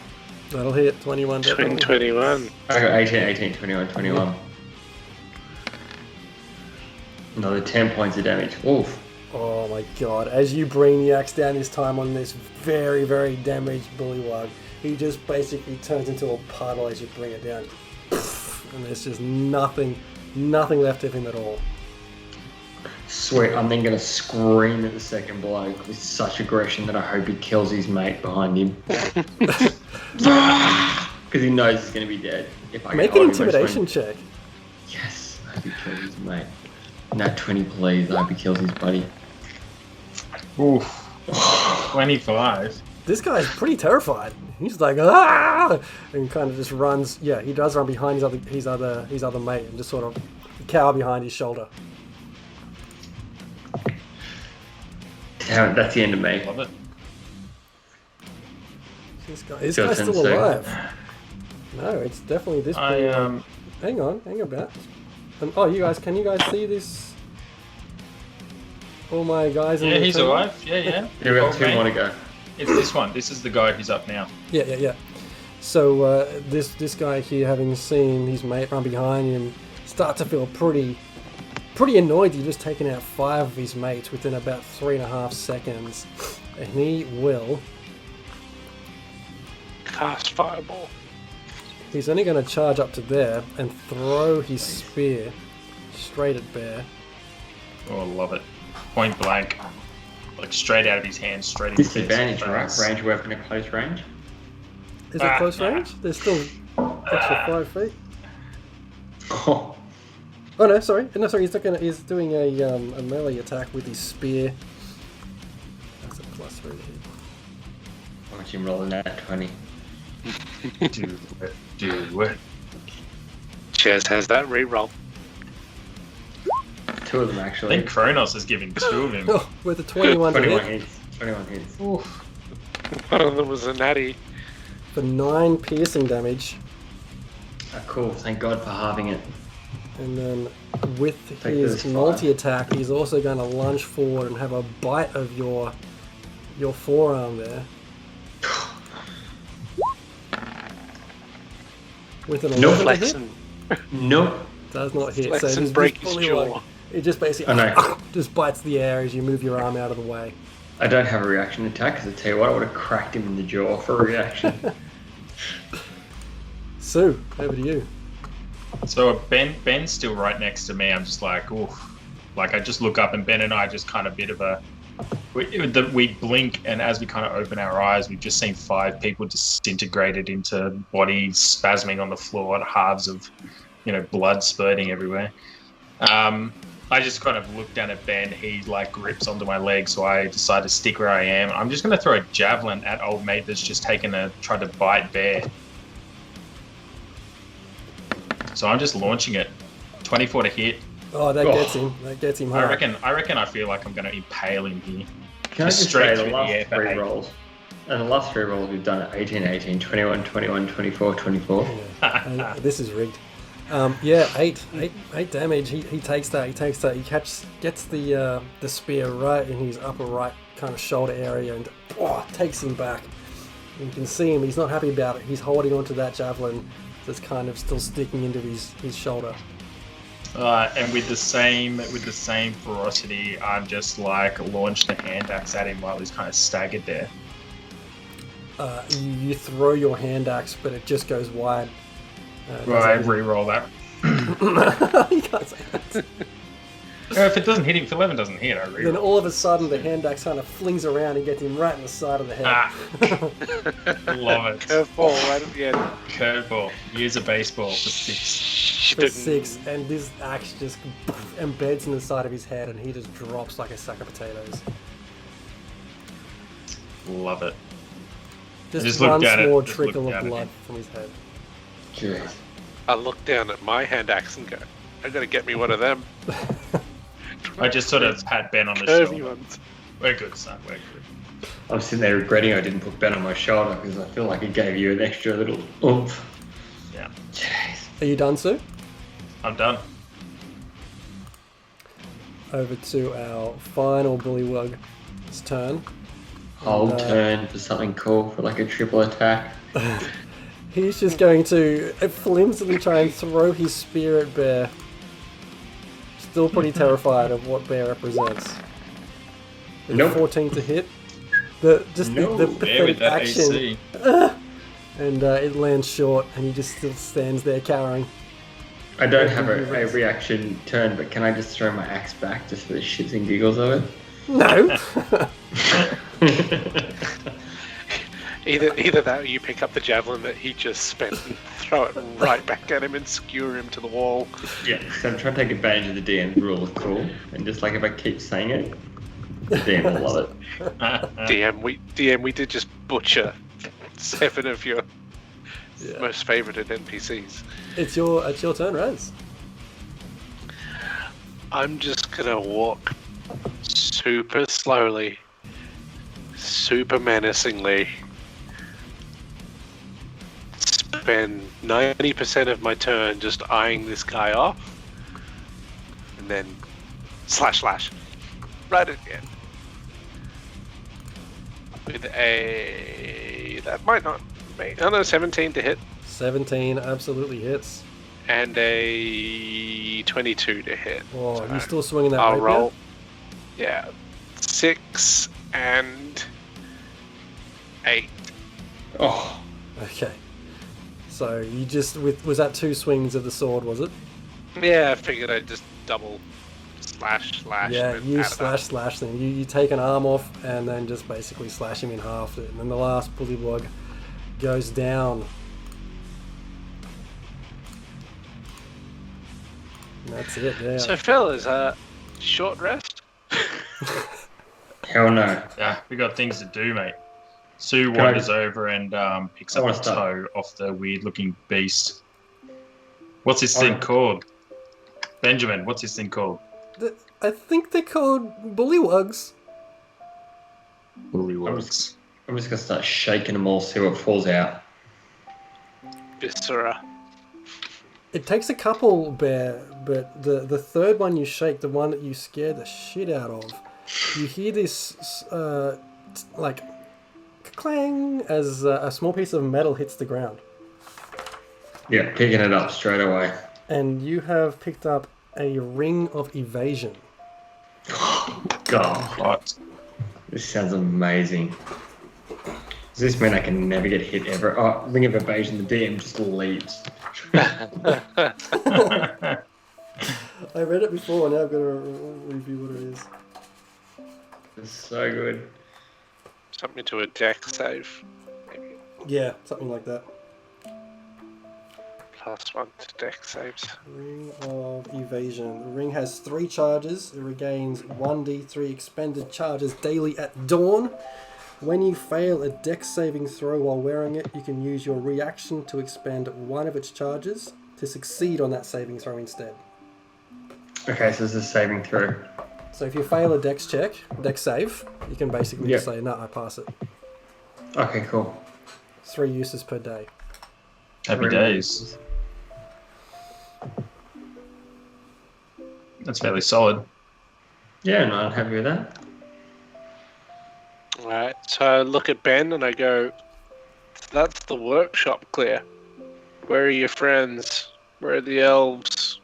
That'll hit. 21 definitely. 21. I got 18, 21, 21. Another 10 points of damage. Oof. Oh my god. As you bring the axe down this time on this very, very damaged bullywug, he just basically turns into a puddle as you bring it down. And there's just nothing left of him at all. Sweet. I'm then going to scream at the second bloke with such aggression that I hope he kills his mate behind him. Because he knows he's going to be dead. If I Make can an hold him by intimidation swing. check. Yes. I hope he kills his mate. Nat 20, please. I hope he kills his buddy. Oof. 25. This guy's pretty terrified. He's like, ah, and kind of just runs. Yeah, he does run behind his other mate and just sort of cower behind his shoulder. Damn it, that's the end of me. Love it. This Still guy's still sensei. alive. No, it's definitely this. Hang on about. Can you guys see this? All my guys in Yeah, the he's tournament? alive. Yeah. We've got Oh, 2 mate. more to go. It's this one. This is the guy who's up now. Yeah. So this guy here, having seen his mate run behind him, start to feel pretty annoyed. He's just taken out 5 of his mates within about 3.5 seconds, and he will Cast fireball. He's only going to charge up to there and throw his spear straight at Bear. Oh, I love it. Point blank. Like straight out of his hand, straight into his Disadvantage, right? face. Range weapon at close range. Is it close range? There's still extra 5 feet. Oh, Oh no, sorry. No, sorry. He's doing a melee attack with his spear. That's a +3 hit. watch him roll that 20. Do it. Chaz has that reroll. 2 of them I actually. think Kronos is giving 2 of him. Oh, with a 21 to 21 hit hits. 21 hits. Oof. One of them was a natty. for 9 piercing damage, Cool. Thank God for halving it. and then with Take his those 5. multi-attack, he's also going to lunge forward and have a bite of your forearm there. With an No 11 to hit. Flex and, Nope. Does not hit. flex So and this break his fully jaw. it just basically I know. just bites the air as you move your arm out of the way. I don't have a reaction attack because I tell you what, I would have cracked him in the jaw for a reaction. Sue, over to you. So Ben's still right next to me. I'm just like, oof. Like I just look up and Ben and I just kind of bit of a. We blink, and as we kind of open our eyes, we've just seen 5 people disintegrated into bodies spasming on the floor, and halves of, blood spurting everywhere. I just kind of look down at Ben. He like grips onto my leg, so I decide to stick where I am. I'm just going to throw a javelin at old mate that's just tried to bite Bear. So I'm just launching it. 24 to hit. Oh, that Oh. gets him. That gets him I hard. reckon I feel like I'm going to impale him here. Can I Just just straight say through the the air last for 3 8. rolls, and the last 3 rolls we've done at 18, 18, 21, 21, 24, 24. And this is rigged. Yeah, 8 damage. He takes that. He gets the spear right in his upper right kind of shoulder area and takes him back. You can see him. He's not happy about it. He's holding onto that javelin that's kind of still sticking into his shoulder. And with the same ferocity, I'm just like launched a hand axe at him while he's kind of staggered there. You throw your hand axe, but it just goes wide. Right, re-roll that. You can't say that. If it doesn't hit him, if 11 doesn't hit, I Then re-roll. all of a sudden, the hand axe kind of flings around and gets him right in the side of the head. Love it. Curveball right at the end. Curveball. Use a baseball for 6. For 6, and this axe just embeds in the side of his head, and he just drops like a sack of potatoes. Love it. Just looked one at it, small just trickle looked of at it. blood from his head. Jeez. I look down at my hand axe and go, I gotta get me one of them. I just sort of pat Ben on the Curvy shoulder. ones. We're good, son. We're good. I'm sitting there regretting I didn't put Ben on my shoulder because I feel like it gave you an extra little oomph. Yeah. Jeez. Are you done, Sue? I'm done. Over to our final bullywug's turn. Hold turn for something cool for like a triple attack. He's just going to flimsily try and throw his spear at Bear. Still pretty terrified of what Bear represents. With a Nope. 14 to hit. The Yeah, pathetic with that action. AC. And it lands short, and he just still stands there cowering. I don't have a reaction turn, but can I just throw my axe back just for the shits and giggles of it? No! Either that or you pick up the javelin that he just spent and throw it right back at him and skewer him to the wall. Yeah, so I'm trying to take advantage of the DM's rule of cool, and just like if I keep saying it, the DM will love it. DM, we did just butcher 7 of your Yeah. most favorited NPCs. It's your turn, Raz. I'm just gonna walk super slowly, super menacingly, spend 90% of my turn just eyeing this guy off, and then slash right at the end. With a... that might not mate. Oh no, 17 to hit. 17 absolutely hits. And a 22 to hit. Oh, So you still swinging that I'll rapier? roll. Yeah. 6 and 8. Oh, Okay. So you just was that 2 swings of the sword, was it? Yeah, I figured I'd just double slash. Yeah, and you add it up. slash then. You take an arm off and then just basically slash him in half. And then the last bullywug goes down. And that's it, yeah. So, fellas, short rest? hell no. Yeah, we got things to do, mate. Sue Can I wanders just- over and picks I up wanna a start. toe off the weird-looking beast. What's this Oh. thing called? Benjamin, what's this thing called? I think they're called bullywugs. Bullywugs. I'm just gonna start shaking them all, see what falls out. Viscera. It takes a couple, Bear, but the third one you shake, the one that you scared the shit out of, you hear this like clang as a small piece of metal hits the ground, Yeah, picking it up straight away. and you have picked up a ring of evasion. God, Hot. this sounds amazing. Does this mean I can never get hit ever? Oh, ring of evasion, the DM just leaves. I read it before, now I've got to review what it is. It's so good. Something to a deck save. Maybe Yeah, something like that. +1 to deck saves. Ring of evasion. The ring has 3 charges. It regains 1d3 expended charges daily at dawn. When you fail a dex saving throw while wearing it, you can use your reaction to expend 1 of its charges to succeed on that saving throw instead. Okay, so this is saving through. So if you fail a dex save, you can basically just Yep. say, no, I pass it. Okay, cool. 3 uses per day. Happy days. That's fairly solid. Yeah, no, I'm happy with that. Alright, so I look at Ben and I go, that's the workshop clear. Where are your friends? Where are the elves?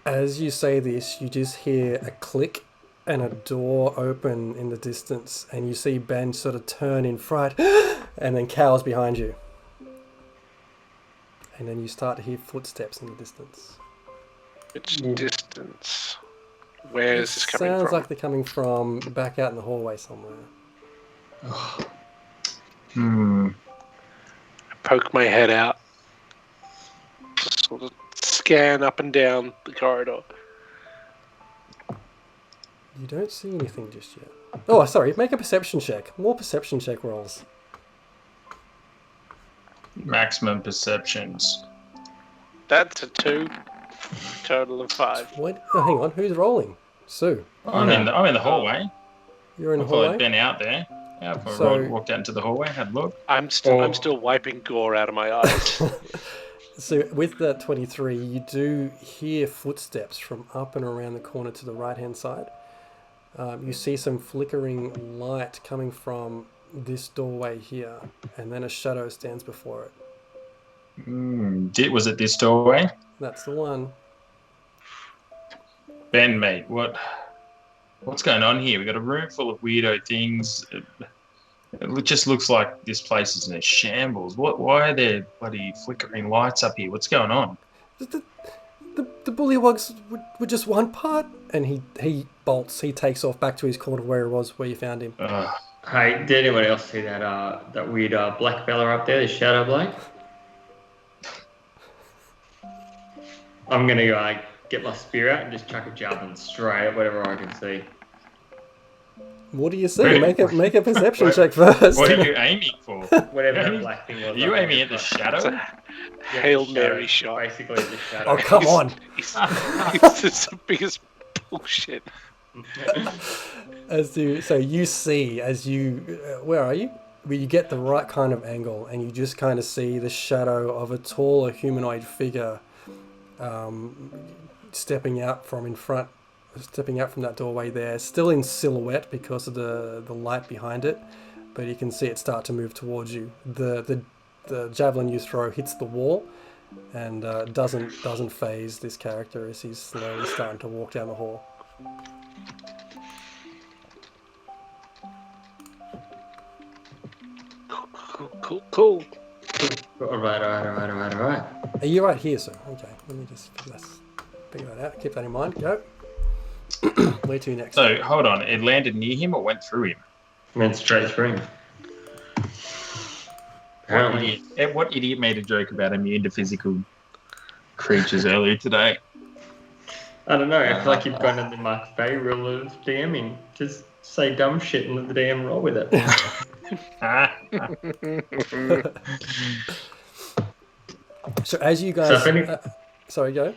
As you say this, you just hear a click and a door open in the distance, and you see Ben sort of turn in fright and then cowers behind you. And then you start to hear footsteps in the distance. Which distance? Where is this coming Sounds from? like they're coming from back out in the hallway somewhere. Hmm. I poke my head out. Just sort of scan up and down the corridor. You don't see anything just yet. Oh, sorry, make a perception check. More perception check rolls. Maximum perceptions. That's a 2. Total of 5. What? Oh, hang on, who's rolling? Sue. I'm in the hallway. You're in the I followed hallway? Ben out there. Yeah, I So- walked out into the hallway, had a look. I'm still wiping gore out of my eyes. So with that 23, you do hear footsteps from up and around the corner to the right-hand side. You see some flickering light coming from this doorway here, and then a shadow stands before it. Was it this doorway? That's the one. Ben, mate, what's going on here? We got a room full of weirdo things. It just looks like this place is in a shambles. Why are there bloody flickering lights up here? What's going on? The bullywugs were just one part, and he bolts. He takes off back to his corner where he was, where you found him. Hey, did anyone else see that weird black fella up there, the shadow bloke? I'm gonna go get my spear out and just chuck a javelin straight at whatever I can see. What do you see? Wait. Make a perception check first. What are you aiming for? Whatever that black thing was. Are you aiming at the shadow? Yeah, Hail the Mary shadow, shot. Basically, the shadow. Oh, come on. He's just the biggest bullshit. So you see as you where are you? Where you get the right kind of angle, and you just kind of see the shadow of a taller humanoid figure stepping out from that doorway there, still in silhouette because of the light behind it, but you can see it start to move towards you. The javelin you throw hits the wall, and doesn't phase this character as he's slowly starting to walk down the hall. Cool. All right. Are you right here, sir? Okay, let me just figure that out. Keep that in mind. Go. Where to next? So hold on, it landed near him or went through him? Went straight through him. Apparently. What idiot made a joke about immune to physical creatures earlier today? I don't know. I feel like you've gone in the Mark Bay rule of DMing. Just say dumb shit and let the DM roll with it. So as you guys, So sorry, go.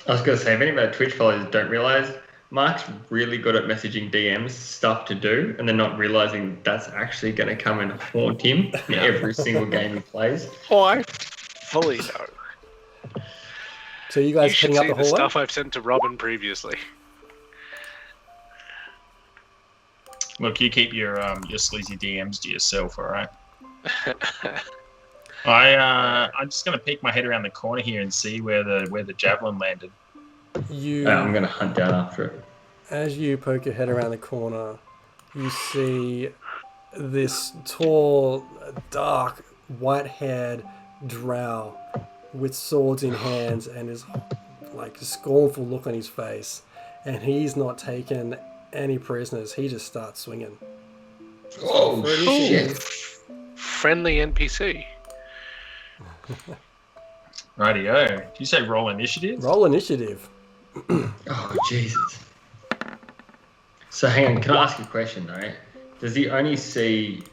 I was going to say, if any of our Twitch followers don't realise, Mark's really good at messaging DMs stuff to do, and they're not realising that's actually going to come and haunt him in every single game he plays. Oh, I fully know. So you guys You should heading up see the the hallway? stuff I've sent to Robin previously. Look, you keep your sleazy DMs to yourself, all right? I'm just gonna peek my head around the corner here and see where the javelin landed. I'm going to hunt down after it. As you poke your head around the corner, you see this tall, dark, white-haired drow with swords in hands and his like scornful look on his face, and he's not taken any prisoners. He just starts swinging. Oh, For shit. initiative, Friendly NPC. Rightio. Did you say roll initiative? roll initiative. Oh, Jesus. So hang on, can I ask you a question, right? Does he only see...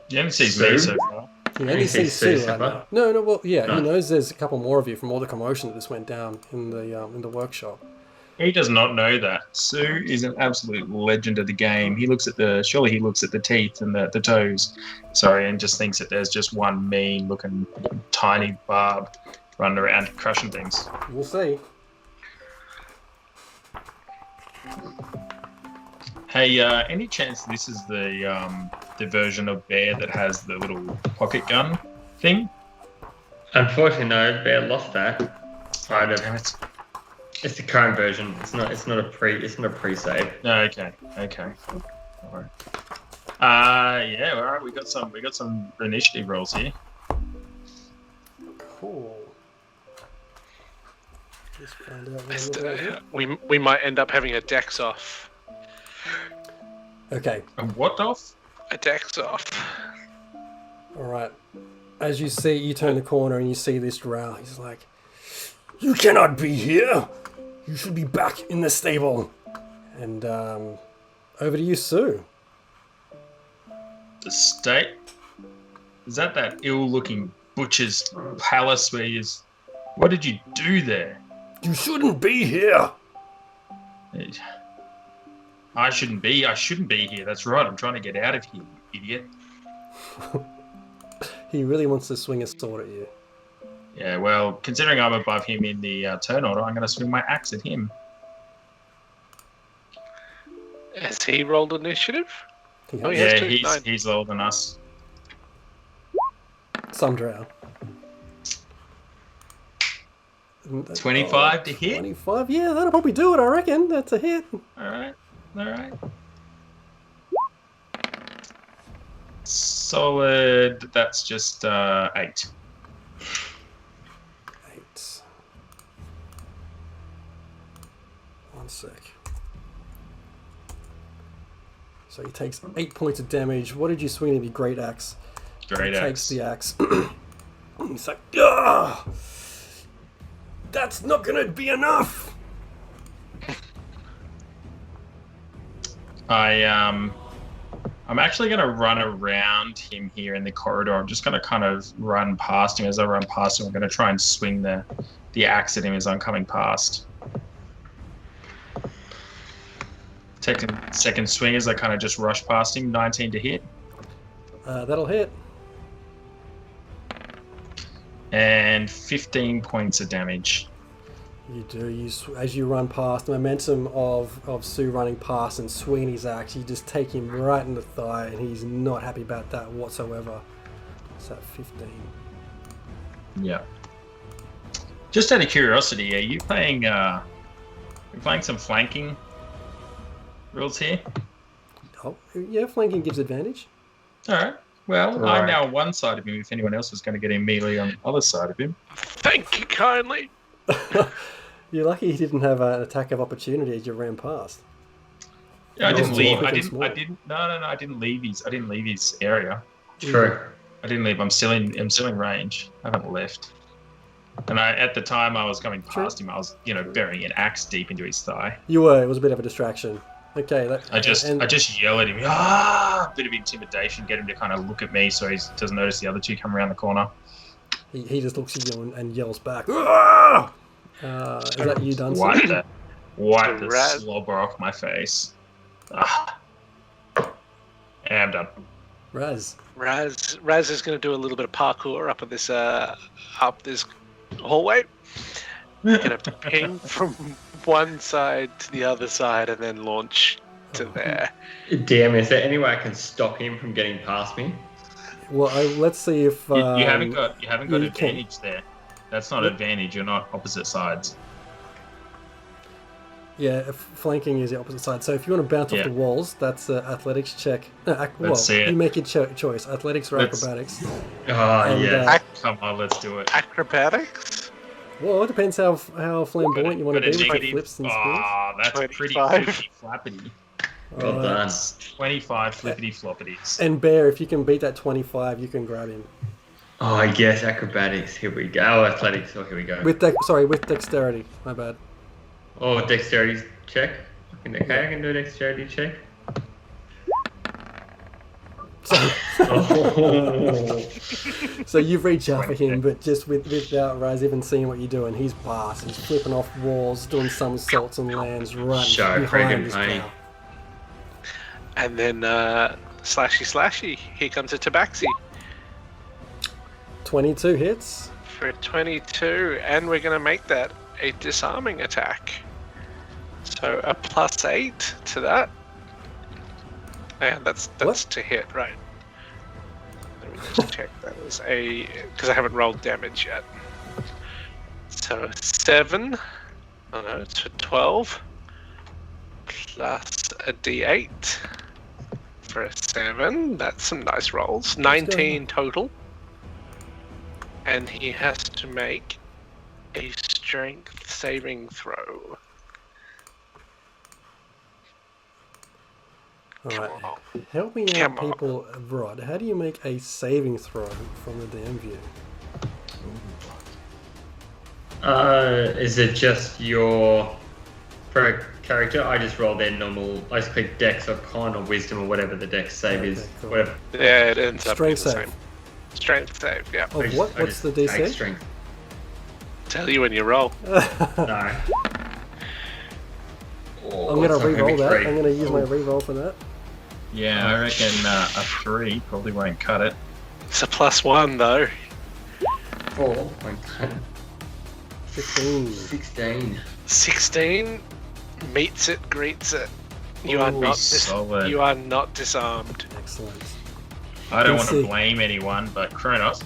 You haven't seen me so far. He only sees Sue Sue right Seppa? now. No, well, yeah, No. he knows there's a couple more of you from all the commotion that just went down in the workshop. He does not know that. Sue is an absolute legend of the game. Surely he looks at the teeth and the toes, and just thinks that there's just one mean looking tiny barb running around crushing things. We'll see. Hey, any chance this is the version of Bear that has the little pocket gun thing? Unfortunately, no. Bear lost that. Damn it. It's the current version. It's not a pre-save. No, okay. All right. Yeah, all right. We got some initiative rolls here. Cool. Just find out what I'm looking at. We might end up having a dex off. Okay, And what off? A dex off. all right. As you turn the corner and you see this drow. He's like, "You cannot be here. You should be back in the stable." And over to you, Sue. The state? Is that ill-looking butcher's palace where you? What did you do there? You shouldn't be here. I shouldn't be here. That's right. I'm trying to get out of here, you idiot. He really wants to swing a sword at you. Yeah, well, considering I'm above him in the turn order, I'm going to swing my axe at him. Has he rolled initiative? He Oh, has yeah. Yeah, two, he's 9. he's older than us. some drow. 25 to hit. 25? Yeah, that'll probably do it, I reckon. That's a hit. All right. Solid. That's just 8. 8. One sec. So he takes 8 points of damage. What did you swing at your great axe? Great He axe. takes the axe. He's like, "Ugh! That's not gonna be enough!" I'm actually going to run around him here in the corridor. I'm just going to kind of run past him. As I run past him, I'm going to try and swing the axe at him as I'm coming past. Taking second swing as I kind of just rush past him. 19 to hit. That'll hit. And 15 points of damage. You do. As you run past, the momentum of Sue running past and swinging his axe, you just take him right in the thigh, and he's not happy about that whatsoever. It's at 15. Yeah. Just out of curiosity, are you playing some flanking rules here? Oh, yeah, flanking gives advantage. All right. Well, Right. I'm now on one side of him. If anyone else was going to get immediately on the other side of him. Thank you kindly. You're lucky he didn't have an attack of opportunity as you ran past. Yeah, I No, didn't it's leave. all I quick and didn't. small. I didn't. No. I didn't leave his area. True. I didn't leave. I'm still in range. I haven't left. And at the time I was coming past him, I was, burying an axe deep into his thigh. You were. It was a bit of a distraction. Okay. I just yell at him, bit of intimidation, get him to kind of look at me so he doesn't notice the other two come around the corner. He just looks at you and yells back. Ah! Is that you done? Wipe the slobber off my face. Ah. Yeah, I'm done. Raz. Raz is going to do a little bit of parkour up this hallway. Going to ping from one side to the other side and then launch to there. Damn, is there any way I can stop him from getting past me? Well, let's see if You haven't got you advantage there. That's not advantage. You're not opposite sides. Yeah, flanking is the opposite side. So if you want to bounce off the walls, that's an athletics check. No, Let's see it. You make your choice: athletics or acrobatics. Oh, And, yeah. Come on, let's do it. Acrobatics? Well, it depends how flamboyant you want to be with your flips and spins. Oh, that's 25. pretty flippity flappity. Well done. 25 flippity floppities. And Bear, if you can beat that 25, you can grab him. Oh, yes, acrobatics. Here we go. Oh, athletics. Oh, here we go. With dexterity. My bad. Oh, dexterity check. I can do a dexterity check. Oh. So you've reached out for him, but just without Raz even seeing what you're doing, he's past. He's flipping off walls, doing somersaults and lands right Show behind friggin' his pain. pal. And then slashy. Here comes a tabaxi 22 hits. for 22, and we're going to make that a disarming attack. So a +8 to that. And that's What? to hit, right? Let me just check that as because I haven't rolled damage yet. So 7. Oh no, it's for 12. Plus a d8 for a 7. That's some nice rolls. 19 total. And he has to make a strength saving throw. Alright, help me out, Come on. people. Rod, how do you make a saving throw from the DM view? Is it just your per character? I just roll their normal. I just click Dex or Con or Wisdom or whatever the Dex save Okay, is. cool. Whatever. Yeah, it ends up being Strength the save. same. Strength save, yeah. Oh, I just- what? I What's the just take DC? Strength. Tell you when you roll. No. I'm gonna It's not be re-roll that. great. I'm gonna use my re-roll for that. Yeah, I reckon a 3 probably won't cut it. It's a +1 though. 4. 15. 16. 16 meets it, greets it. You are Ooh, not solid. you are not disarmed. Excellent. I don't Let's want to see. blame anyone, but Kronos.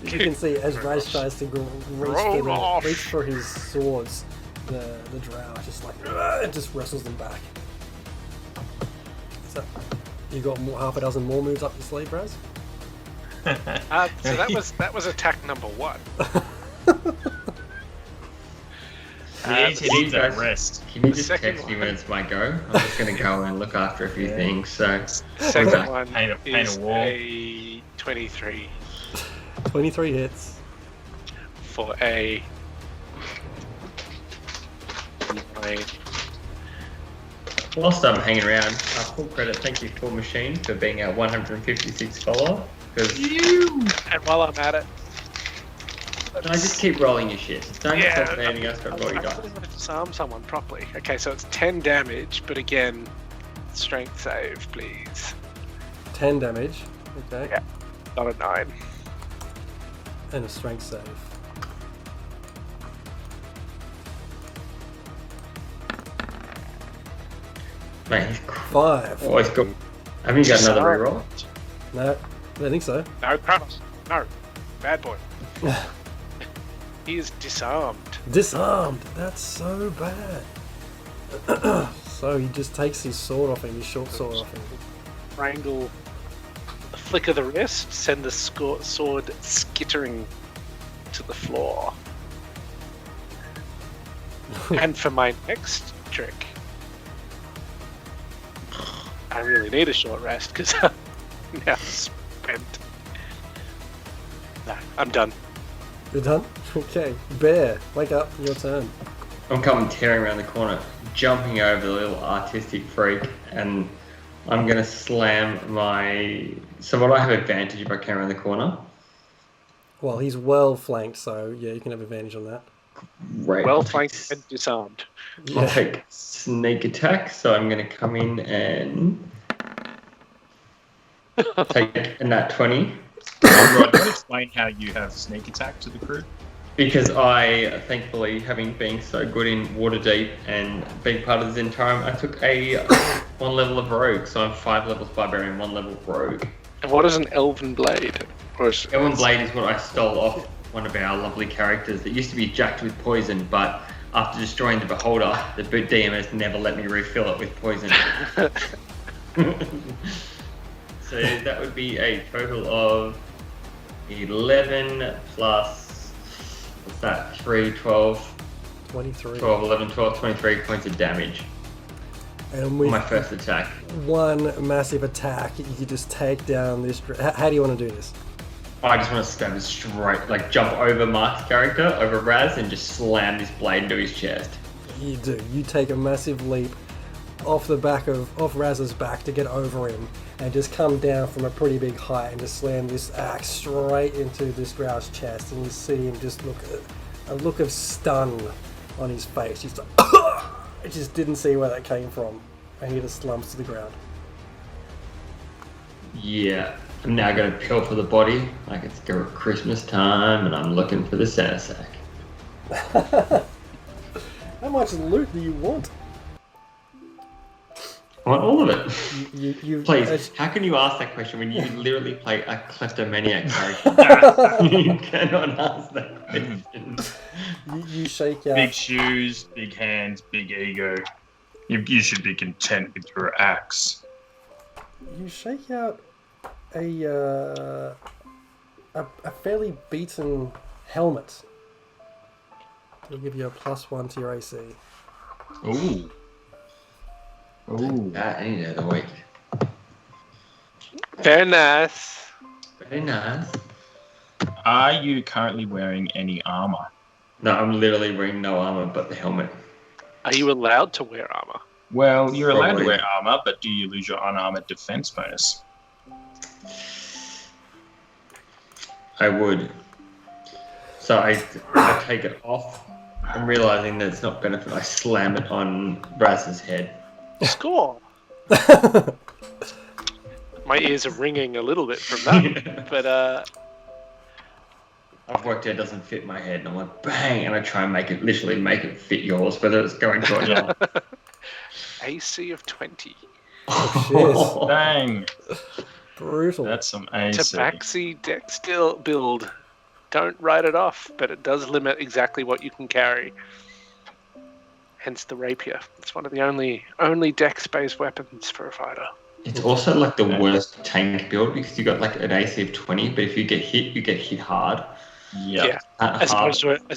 You can see as Raz tries to Roll off. reach for his swords, the drow just like it just wrestles them back. So you got half a dozen more moves up your sleeve, Raz? So that was attack number 1. He needs a rest. Can you just second text me one. when it's my go? I'm just gonna go and look after a few things. So Second Okay. one Paint a is wall. a 23 23 hits. for a 9. whilst I'm hanging around, full credit. Thank you, Full Machine, for being our 156 follower. Because And while I'm at it, no, just keep rolling your shit. Don't Yeah, stop anything else but roll your I dice. really want to disarm someone properly. Okay, so it's 10 damage, but again, strength save, please. 10 damage. Okay. Yeah. Not a 9. And a strength save. Mate, he's 5. oh, he's got. Haven't you got another reroll? No, I don't think so. No, Kronos. No. Bad boy. He is disarmed. Disarmed. That's so bad. So he just takes his sword off him, his short sword off him. Wrangle, a flick of the wrist, send the sword skittering to the floor. And for my next trick, I really need a short rest because I'm now spent. No, I'm done. You're done? Okay. Bear, wake up. Your turn. I'm coming tearing around the corner, jumping over the little artistic freak, and I'm gonna slam my. So will I have advantage if I came around the corner? Well, he's well flanked, so yeah, you can have advantage on that. Right. Well flanked and disarmed. I'll Yeah. take sneak attack, so I'm gonna come in and take a nat 20. Rod, can you explain how you have sneak attack to the crew? Because I, thankfully, having been so good in Waterdeep and being part of this entire, I took a 1 level of rogue, so I'm 5 levels barbarian, 1 level rogue. And what is an elven blade? Or is Elven blade is what I stole off one of our lovely characters that used to be jacked with poison, but after destroying the beholder, the DM has never let me refill it with poison. So that would be a total of 11 plus, what's that, 3, 12, 23. 12, 11, 12, 23 points of damage And on with my first attack. one massive attack, you can just take down this. How do you want to do this? I just want to stab it straight, like jump over Mark's character, over Raz, and just slam this blade into his chest. You do. You take a massive leap off Raz's back to get over him, and just come down from a pretty big height and just slam this axe straight into this Grow's chest, and you see him just a look of stun on his face. He's like, I just didn't see where that came from, and he just slumps to the ground. Yeah, I'm now going to pilfer the body like it's Christmas time, and I'm looking for the Santa sack. How much loot do you want? I want all of it. You Please, how can you ask that question when you literally play a kleptomaniac character? You cannot ask that question. you shake out. Big shoes, big hands, big ego. You should be content with your axe. You shake out a fairly beaten helmet. It'll give you a +1 to your AC. Ooh. Ooh. That any day of the week. very nice. Very nice. Are you currently wearing any armor? No, I'm literally wearing no armor but the helmet. Are you allowed to wear armor? Well, you're allowed to Probably. wear armor, but do you lose your unarmored defense bonus? I would. So I take it off. I'm realizing that it's not benefit. I slam it on Raz's head. Score. My ears are ringing a little bit from that, but I've worked out it doesn't fit my head, and I'm like, bang, and I try and literally make it fit yours, whether it's going to or not. AC of 20. Oh, Dang, Brutal. that's some AC. Tabaxi deck still build. Don't write it off, but it does limit exactly what you can carry. Hence the rapier. It's one of the only dex-based weapons for a fighter. It's also like the worst tank build because you got like an AC of 20, but if you get hit, you get hit hard. Yep. Yeah, as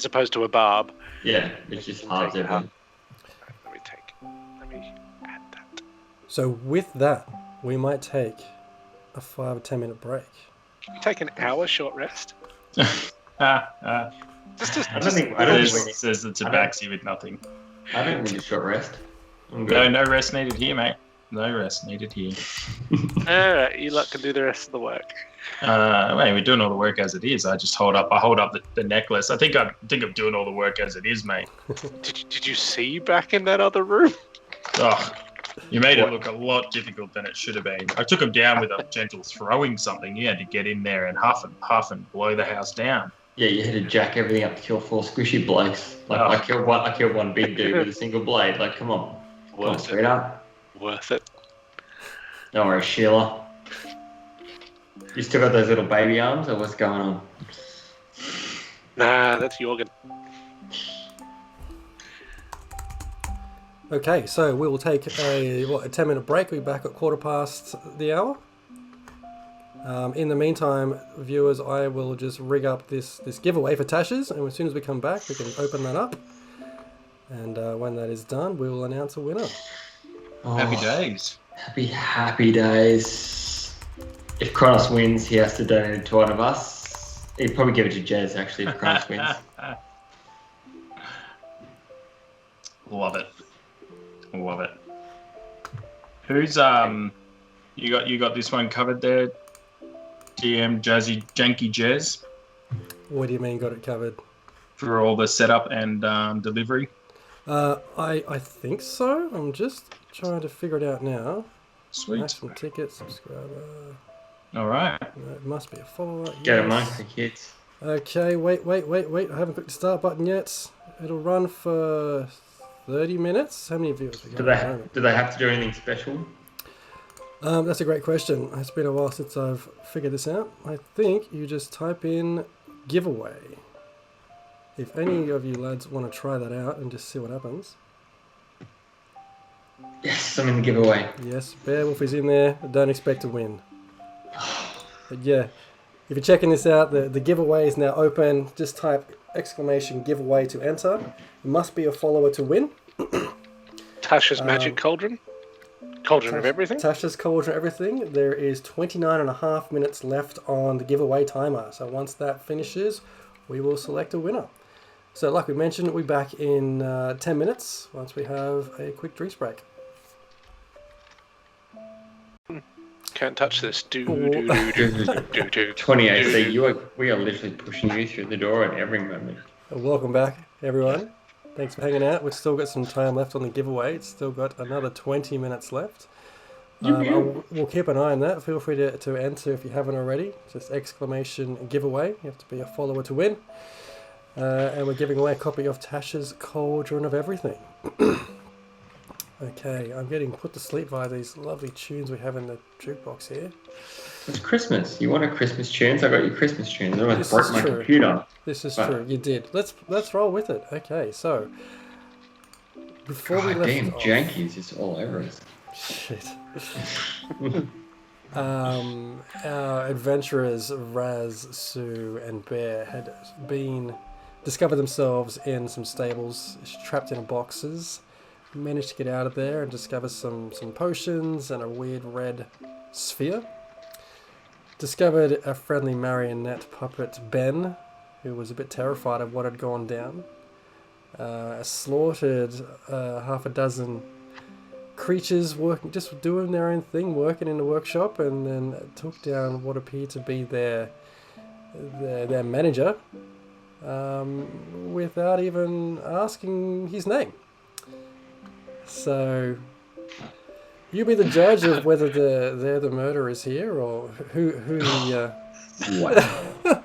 opposed to a barb. Yeah, it's just hard Take it everything. Let me add that. So with that, we might take a 5 or 10 minute break. Can we take an hour short rest? Just I don't think Says the tabaxi with nothing. I don't need a short rest. I'm No, good. no rest needed here, mate. No rest needed here. Alright, you lot can do the rest of the work. Wait, we're doing all the work as it is. I hold up the necklace. I think I'm doing all the work as it is, mate. Did you see back in that other room? Oh, you made it look a lot difficult than it should have been. I took him down with a gentle throwing something. You had to get in there and huff and puff and blow the house down. Yeah, you had to jack everything up to kill 4 squishy blokes. Like Oh. I killed one big dude with a single blade. Like, come on, work straight up. Worth it. Don't worry, Sheila. You still got those little baby arms, or what's going on? Nah, that's Jorgen. Okay, so we will take a 10-minute break. We'll be back at 1:15 the hour. In the meantime, viewers, I will just rig up this giveaway for Tasha's, and as soon as we come back, we can open that up. And when that is done, we will announce a winner. Oh, Happy days. Happy days. If Kronos wins, he has to donate it to one of us. He'd probably give it to Jez, actually, if Kronos wins. Love it. Love it. Who's you got this one covered there, GM Jazzy Janky Jez, What do you mean got it covered? for all the setup and delivery? I think so. I'm just trying to figure it out now. Sweet. Maximum ticket, subscriber. All right. No, it must be a follower. Get it, yes. Mike, for kids. Okay, wait. I haven't clicked the start button yet. It'll run for 30 minutes. How many viewers we got? Do they have to do anything special? That's a great question. It's been a while since I've figured this out. I think you just type in giveaway. If any of you lads want to try that out and just see what happens. Yes, I'm in the giveaway. Yes, Beowulf is in there. Don't expect to win. But yeah, if you're checking this out, the giveaway is now open. Just type exclamation giveaway to enter. You must be a follower to win. Tasha's Magic Cauldron. Cauldron of everything. Tasha's Cauldron of everything. There is 29.5 minutes left on the giveaway timer. So once that finishes, we will select a winner. So like we mentioned, we'll be back in 10 minutes once we have a quick drinks break. Can't touch this. Do. 28, so we are literally pushing you through the door at every moment. Welcome back, everyone. Thanks for hanging out. We've still got some time left on the giveaway. It's still got another 20 minutes left. We'll keep an eye on that. Feel free to enter if you haven't already. Just exclamation giveaway. You have to be a follower to win. And we're giving away a copy of Tasha's Cauldron of Everything. Okay, I'm getting put to sleep by these lovely tunes we have in the jukebox here. It's Christmas. You wanted Christmas tunes? I got you Christmas tunes. I almost This broke is my true. computer. This is true. You did. Let's roll with it. Okay, so before we God left damn, off, Janky's is all over us. shit. Our adventurers Raz, Sue, and Bear had discovered themselves in some stables, trapped in boxes. Managed to get out of there and discover some potions and a weird red sphere. Discovered a friendly marionette puppet, Ben, who was a bit terrified of what had gone down. Slaughtered half a dozen creatures just doing their own thing, working in the workshop, and then took down what appeared to be their manager without even asking his name. So you be the judge of whether they're the murderers here or who the. Wow.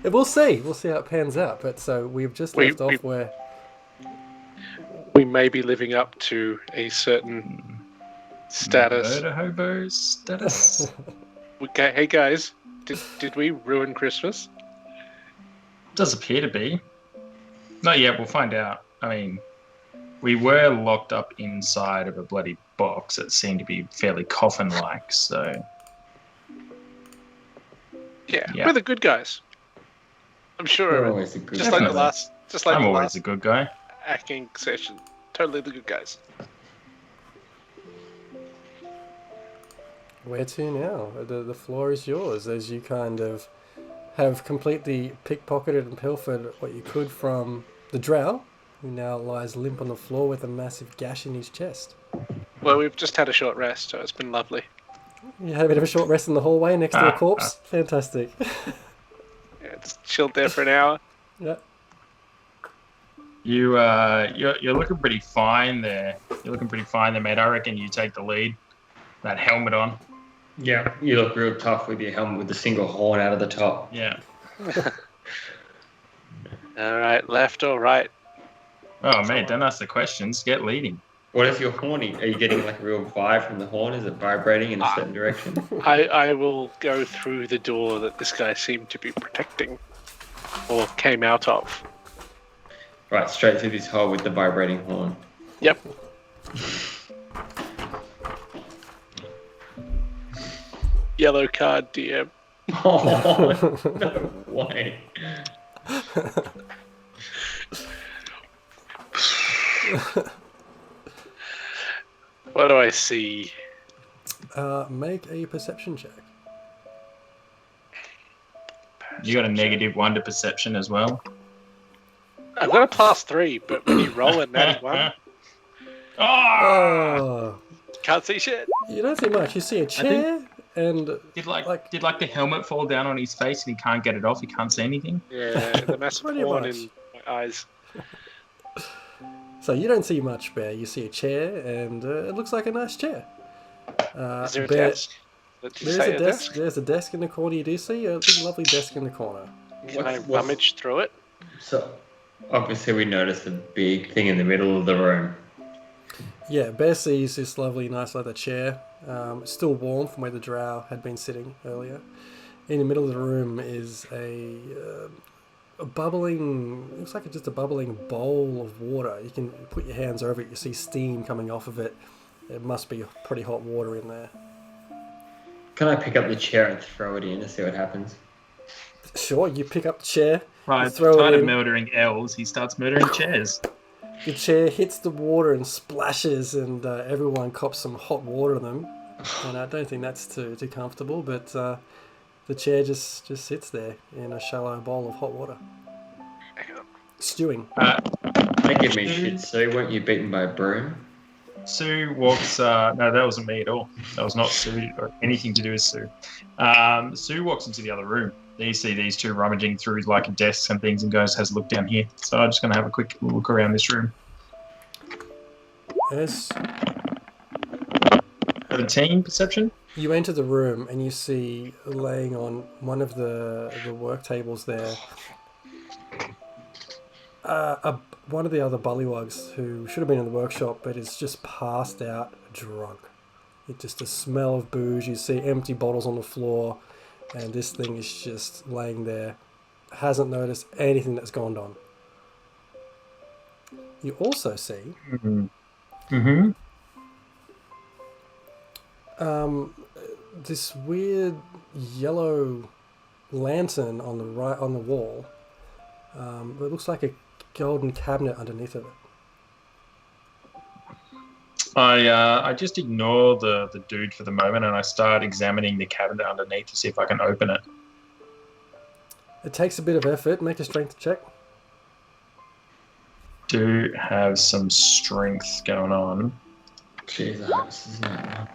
We'll see. We'll see how it pans out. But so we've just left off where We may be living up to a certain status. Murder hobo status. Okay, hey guys, did we ruin Christmas? Does appear to be. Not yet. We'll find out. I mean, we were locked up inside of a bloody box that seemed to be fairly coffin-like. So Yeah, Yeah. we're the good guys. I'm sure. We're always a good Just like the Definitely. last, just like I'm the always last a good guy. hacking session. Totally the good guys. where to now? The floor is yours as you kind of have completely pickpocketed and pilfered what you could from the drow, who now lies limp on the floor with a massive gash in his chest. Well, we've just had a short rest, so it's been lovely. You had a bit of a short rest in the hallway next to a corpse. Fantastic. Yeah, just chilled there for an hour. Yeah. You're looking pretty fine there. You're looking pretty fine there, mate. I reckon you take the lead. That helmet on. Yeah, you look real tough with your helmet with the single horn out of the top. Yeah. All right, left or right? Oh, mate, don't ask the questions. Get leading. What if you're horny? Are you getting like a real vibe from the horn? Is it vibrating in a certain direction? I will go through the door that this guy seemed to be protecting, or came out of. Right, straight through this hole with the vibrating horn. Yep. Yellow card, DM. Oh, no way. What do I see? Make a perception check. You got a -1 to perception as well. I've got a +3, but when you roll a natty one, Oh! Oh, can't see shit. you don't see much. You see a chair and Did the helmet fall down on his face and he can't get it off? He can't see anything. Yeah, the massive Pretty horn much. in my eyes. so you don't see much, Bear. You see a chair and it looks like a nice chair. Is there a Bear, desk? Did you there's say a desk. There's a desk in the corner. You do see a big, lovely desk in the corner. Can I What's- rummage through it? So, obviously, we noticed a big thing in the middle of the room. Yeah, Bear sees this lovely, nice leather chair, still warm from where the drow had been sitting earlier. In the middle of the room is a bubbling, looks like it's just a bubbling bowl of water. You can put your hands over it, you see steam coming off of it. It must be pretty hot water in there. Can I pick up the chair and throw it in to see what happens? Sure, you pick up the chair, Right, you throw tired it of in. murdering elves, he starts murdering chairs. The chair hits the water and splashes, and everyone cops some hot water to them. And I don't think that's too comfortable, but the chair just sits there in a shallow bowl of hot water, stewing. Don't give me shit, Sue. Weren't you beaten by a broom? Sue walks. No, that wasn't me at all. That was not Sue or anything to do with Sue. Sue walks into the other room. You see these two rummaging through like desks and things, and goes, "Has a look down here." So I'm just going to have a quick look around this room. As 17 perception. you enter the room and you see laying on one of the work tables there, one of the other bullywugs who should have been in the workshop but is just passed out drunk. It's just a smell of booze. You see empty bottles on the floor, and this thing is just laying there. Hasn't noticed anything that's gone on. You also see Mm-hmm. this weird yellow lantern on the wall. It looks like a golden cabinet underneath of it. I just ignore the dude for the moment, and I start examining the cabinet underneath to see if I can open it. It takes a bit of effort. Make a strength check. Do have some strength going on. Jeez, I hope this is not.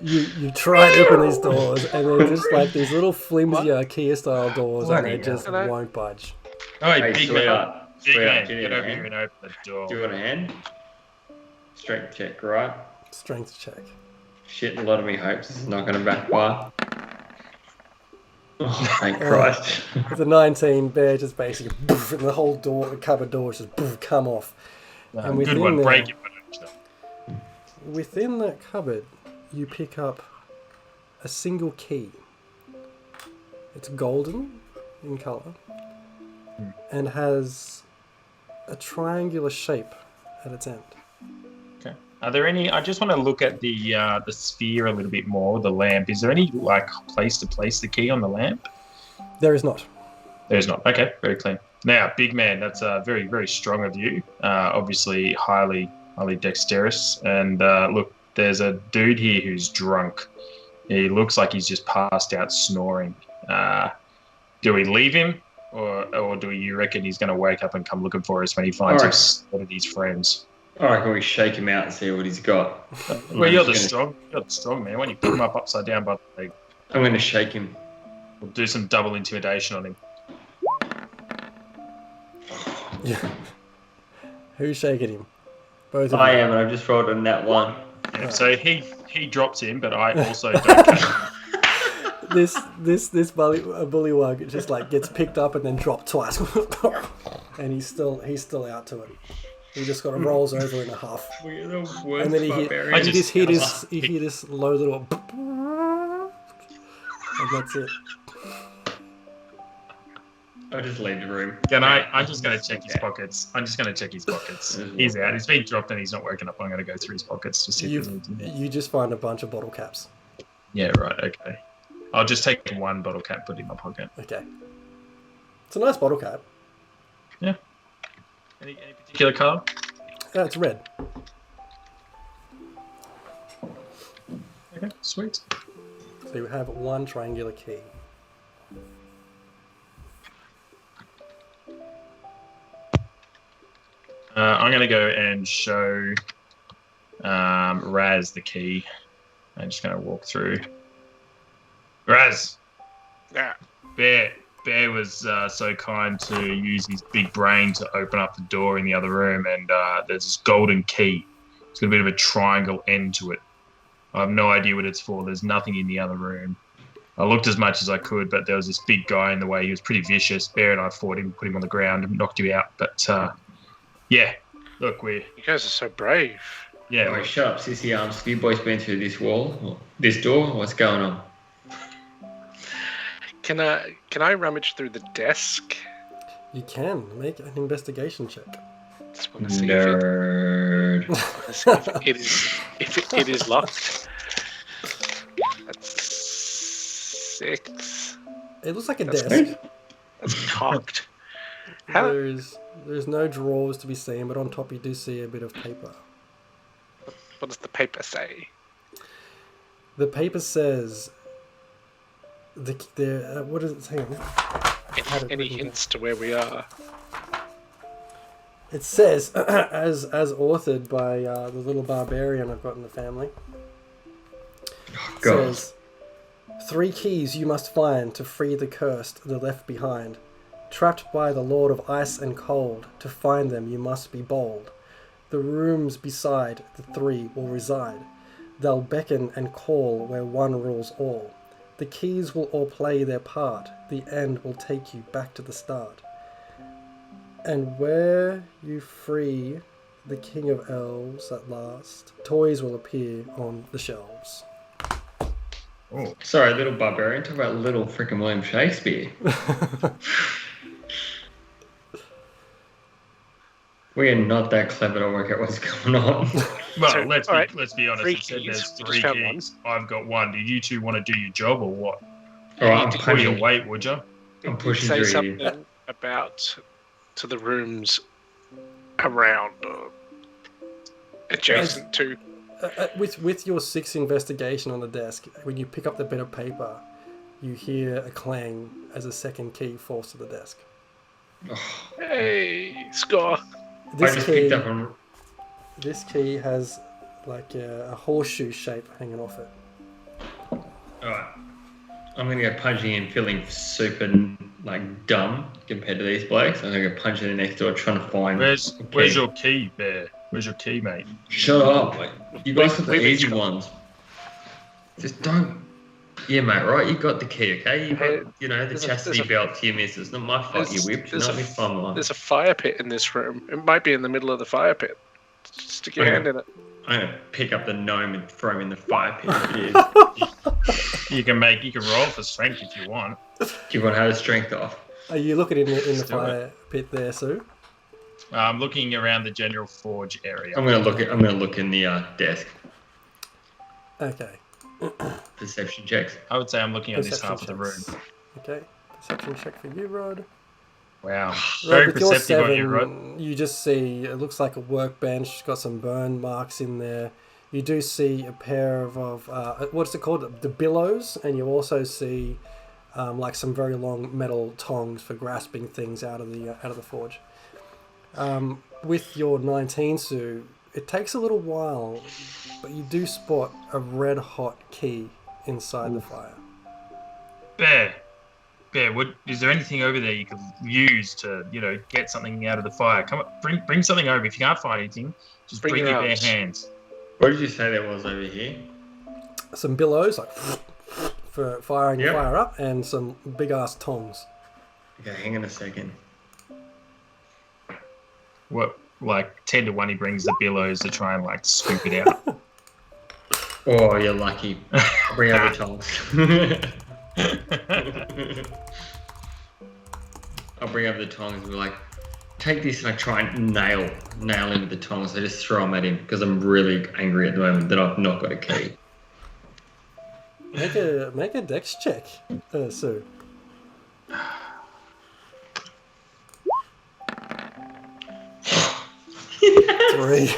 You try to open these doors, and they're just like these little flimsy IKEA-style doors, and they Bloody just hell. won't budge. Oh, Hey, big man. sweetheart. Big Sweetheart, man, do you get need a over here hand? and open the door. Do you want a hand? Strength check, right? Strength check. Shit, a lot of me hopes this is not going to backfire. Oh, thank Christ. With a 19, Bear just basically poof, and the whole door, the cupboard door, just poof, come off. And Good within one, there- break it. Within that cupboard, you pick up a single key. It's golden in colour and has a triangular shape at its end. Okay. Are there any? I just want to look at the sphere a little bit more. The lamp. Is there any like place to place the key on the lamp? There is not. There's not. Okay, very clean. Now, big man, that's very, very strong of you. Obviously, highly dexterous. And look, there's a dude here who's drunk. He looks like he's just passed out snoring. Do we leave him, or do you reckon he's going to wake up and come looking for us when he finds Alright. us one of his friends? I reckon we shake him out and see what he's got. Well, you're I'm the just strong man. Why don't you pick him up upside down by the leg? I'm going to shake him. We'll do some double intimidation on him. Yeah. Who's shaking him? Both of I you. am, and I've just rolled on that one. Yeah, so he drops him, but I also don't. This bullywug just like gets picked up and then dropped twice. and he's still out to it. He just got rolls over in a huff, We're the worst and then he barbarians. just hear this low little, and that's it. I'll just leave the room. I'm just going to check his pockets. He's out. He's been dropped and he's not woken up. I'm going to go through his pockets to see if there's anything there. You just find a bunch of bottle caps. Yeah, right. Okay. I'll just take one bottle cap, put it in my pocket. Okay. It's a nice bottle cap. Yeah. Any particular colour? It's red. Okay, sweet. So you have one triangular key. I'm going to go and show Raz the key. I'm just going to walk through. Raz! Yeah. Bear was so kind to use his big brain to open up the door in the other room, and there's this golden key. It's got a bit of a triangle end to it. I have no idea what it's for. There's nothing in the other room. I looked as much as I could, but there was this big guy in the way. He was pretty vicious. Bear and I fought him, put him on the ground, and knocked him out. But yeah, look, You guys are so brave. yeah, Wait, shut up, Sissy Arms. Have you boys been through this wall? This door? What's going on? Can I rummage through the desk? You can make an investigation check. Just want to see Nerd. if it is locked. That's 6. It looks like a That's desk. That's cocked. How? There's no drawers to be seen, but on top you do see a bit of paper. What does the paper say? The paper says what does it say? Any hints to where we are? It says, as authored by the little barbarian I've got in the family. Oh, God. Says, 3 keys you must find to free the cursed, the left behind. Trapped by the Lord of Ice and Cold, to find them you must be bold. The rooms beside the 3 will reside. They'll beckon and call where one rules all. The keys will all play their part. The end will take you back to the start. And where you free the King of Elves at last, toys will appear on the shelves. Oh, Sorry, little barbarian. Talk about little freaking William Shakespeare. We are not that clever to work out what's going on. well, So, let's alright, be honest. 3 It said keys. there's We 3 just found keys. I've got 1. Did you two want to do your job or what? All right, I'm Pull your punching. weight, would you? I'm You pushing say through something you. about to the rooms around, adjacent to. With your 6 investigation on the desk, when you pick up the bit of paper, you hear a clang as a second key falls to the desk. Hey, score! I just picked up on. This key has like a horseshoe shape hanging off it. Alright. I'm gonna go punching and feeling super like dumb compared to these blokes. I'm gonna go punching the next door trying to find. Where's your key, Bear? Where's your key, mate? Shut up, mate. You guys got the We've easy each- ones. Just don't. Yeah, mate, right? You got the key, okay? You Hey, got, the there's chastity a- belt to your missus. Not my fault, you whipped. there's Not me fun one. There's a fire pit in this room. It might be in the middle of the fire pit. Stick your Okay. hand in it. I'm gonna pick up the gnome and throw him in the fire pit if it is. You can roll for strength if you want. Do you want to have the strength off? Are you looking in the do fire pit there, Sue? I'm looking around the general forge area. I'm gonna look in the desk. Okay. Perception checks. I would say I'm looking at this Perception half of the room. checks. Okay. Perception check for you, Rod. Wow. Rod, Very with your perceptive on you, Rod. 7, you just see, it looks like a workbench, got some burn marks in there. You do see a pair of what's it called? The billows, and you also see like some very long metal tongs for grasping things out of the forge. With your 19, Sue, it takes a little while, but you do spot a red hot key inside the fire. Bear, is there anything over there you could use to, get something out of the fire? Come on, bring something over. If you can't find anything, just Bring bring your your bare arms. hands. What did you say there was over here? Some billows, like for firing Yep. fire up, and some big ass tongs. Okay, hang on a second. What, like 10 to 1, he brings the billows to try and like scoop it out. Oh, you're lucky. I'll bring out the tongs. I'll bring up the tongs and be like, take this, and I try and nail him with the tongs. I just throw them at him because I'm really angry at the moment that I've not got a key. Make a dex check, Sue. 3.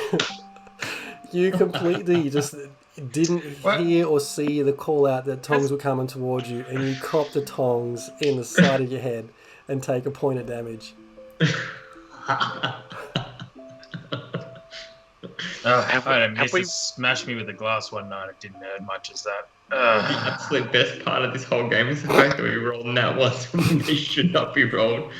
You completely just didn't hear or see the call out that tongs were coming towards you, and you cop the tongs in the side of your head and take a point of damage. I missed to smash me with the glass one night. It didn't hurt much as that. The absolute best part of this whole game is the fact that we rolled that once when they should not be rolled.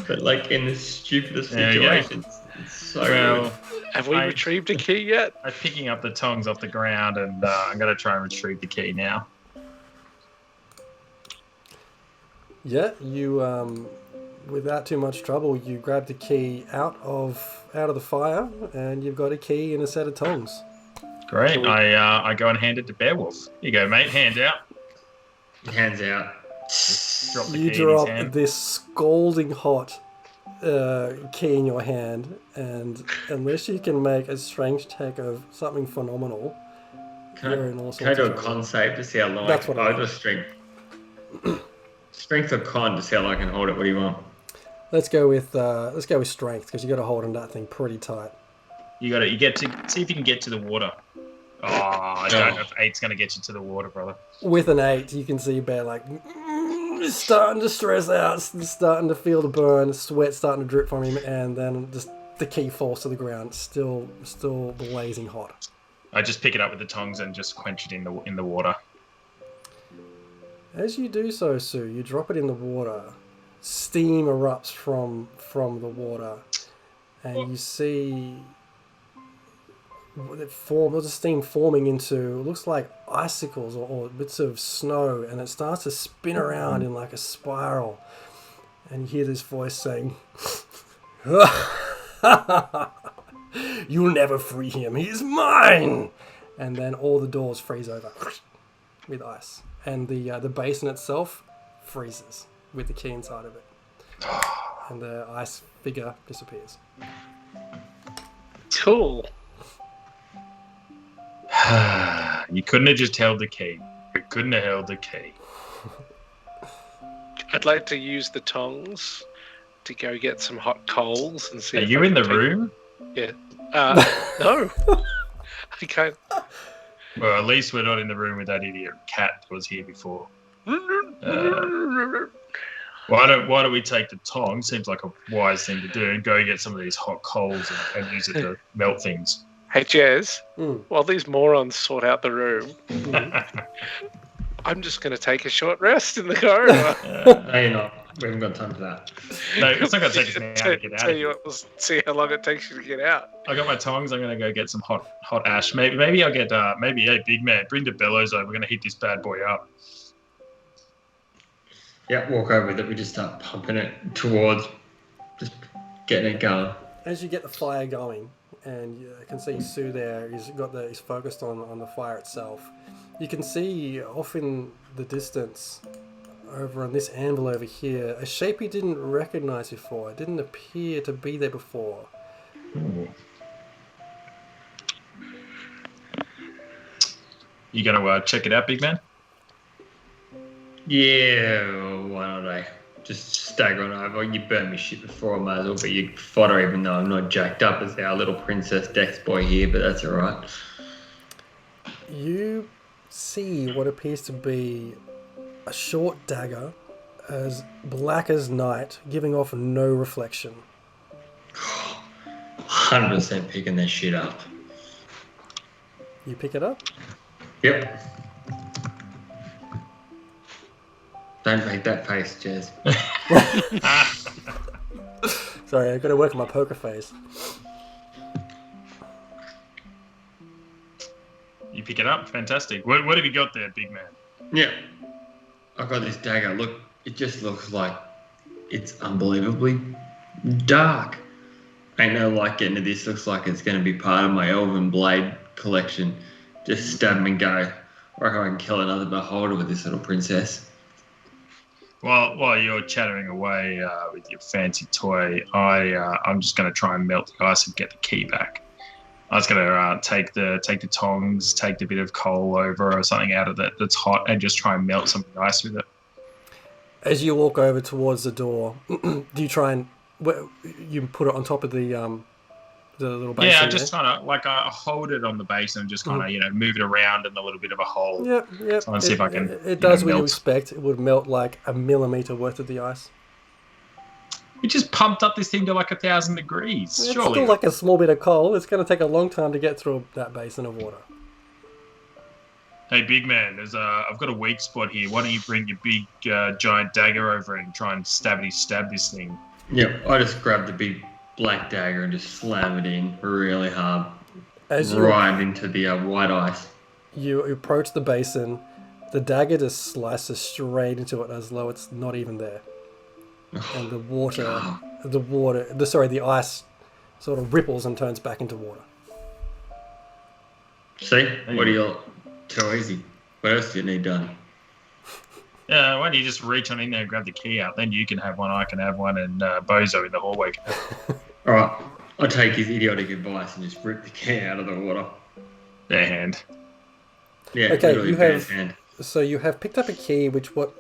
But like in the stupidest situations, it's so good. Have we retrieved a key yet? I'm picking up the tongs off the ground, and I'm going to try and retrieve the key now. Yeah, you without too much trouble, you grab the key out of the fire, and you've got a key and a set of tongs. Great. I go and hand it to Beowulf. Here you go, mate. Hand out. Hands out. Just drop the You key in his drop hand. this scalding hot key in your hand, and unless you can make a strength check of something phenomenal, you're in all Can I sorts do of a trouble. con save to see how long That's I can what I hold it? Strength. Strength or con to see how long I can hold it. What do you want? Let's go with strength, because you got to hold on that thing pretty tight. You get to see if you can get to the water. Oh, I don't know if 8's going to get you to the water, brother. With an 8, you can see Bear like starting to stress out, starting to feel the burn, sweat starting to drip from him, and then just the key falls to the ground, still blazing hot. I just pick it up with the tongs and just quench it in the water. As you do so, Sue, you drop it in the water. Steam erupts from the water, and you see there's a steam forming into, it looks like icicles or bits of snow, and it starts to spin around in like a spiral. And you hear this voice saying, "You'll never free him. He is mine." And then all the doors freeze over with ice, and the basin itself freezes with the key inside of it, and the ice figure disappears. Cool. You couldn't have just held the key. You couldn't have held the key. I'd like to use the tongs to go get some hot coals and see. Are if you I in can the take- room? Yeah. No. I can't. Well, at least we're not in the room with that idiot cat that was here before. Why don't we take the tongs? Seems like a wise thing to do, and go get some of these hot coals and use it to melt things. Hey, Jez, Mm. while these morons sort out the room, I'm just going to take a short rest in the corridor. No, you're not. We haven't got time for that. No, it's not going to take us an hour to get out Tell of you here. what, we'll see how long it takes you to get out. I got my tongs. I'm going to go get some hot ash. Maybe I'll get big man, bring the bellows over. We're going to heat this bad boy up. Yeah, walk over with it. We just start pumping it towards just getting it going. As you get the fire going, and you can see Sue there, he's focused on the fire itself. You can see off in the distance, over on this anvil over here, a shape you didn't recognize before. It didn't appear to be there before. Ooh. You going to check it out, big man? Yeah, why not, eh? Just stagger on over. You burned me shit before, I might as well be your fodder, even though I'm not jacked up as our little princess Dex boy here, but that's alright. You see what appears to be a short dagger, as black as night, giving off no reflection. 100% picking that shit up. You pick it up? Yep. Don't make that face, Jez. Sorry, I've got to work on my poker face. You pick it up? Fantastic. What have you got there, big man? Yeah. I've got this dagger. Look, it just looks like it's unbelievably dark. Ain't no like getting to this. Looks like it's going to be part of my Elven Blade collection. Just stab him and go. I reckon I can kill another beholder with this little princess. While you're chattering away with your fancy toy, I'm just going to try and melt the ice and get the key back. I was going to take the tongs, take the bit of coal over or something out of that's hot, and just try and melt some ice with it. As you walk over towards the door, do you try and you put it on top of the little basin? Yeah, just kind of like I hold it on the base and just kind of move it around in a little bit of a hole. Yep. Try and see if I can. It does what you melt. expect. It would melt like a millimeter worth of the ice. We just pumped up this thing to like 1,000 degrees. It's Surely. still like a small bit of coal. It's going to take a long time to get through that basin of water. Hey, big man, I've got a weak spot here. Why don't you bring your big giant dagger over and try and stab this thing? Yep, I just grab the big black dagger and just slam it in really hard. Right into the white ice. You approach the basin. The dagger just slices straight into it as though it's not even there. And the ice sort of ripples and turns back into water. See? What are you... Too easy. What else do you need done? Yeah, why don't you just reach on in there and grab the key out? Then you can have one, I can have one, and Bozo in the hallway can have one. All right, I'll take his idiotic advice and just rip the key out of the water. Bare hand. Yeah, okay, literally you bare have hand. So you have picked up a key with what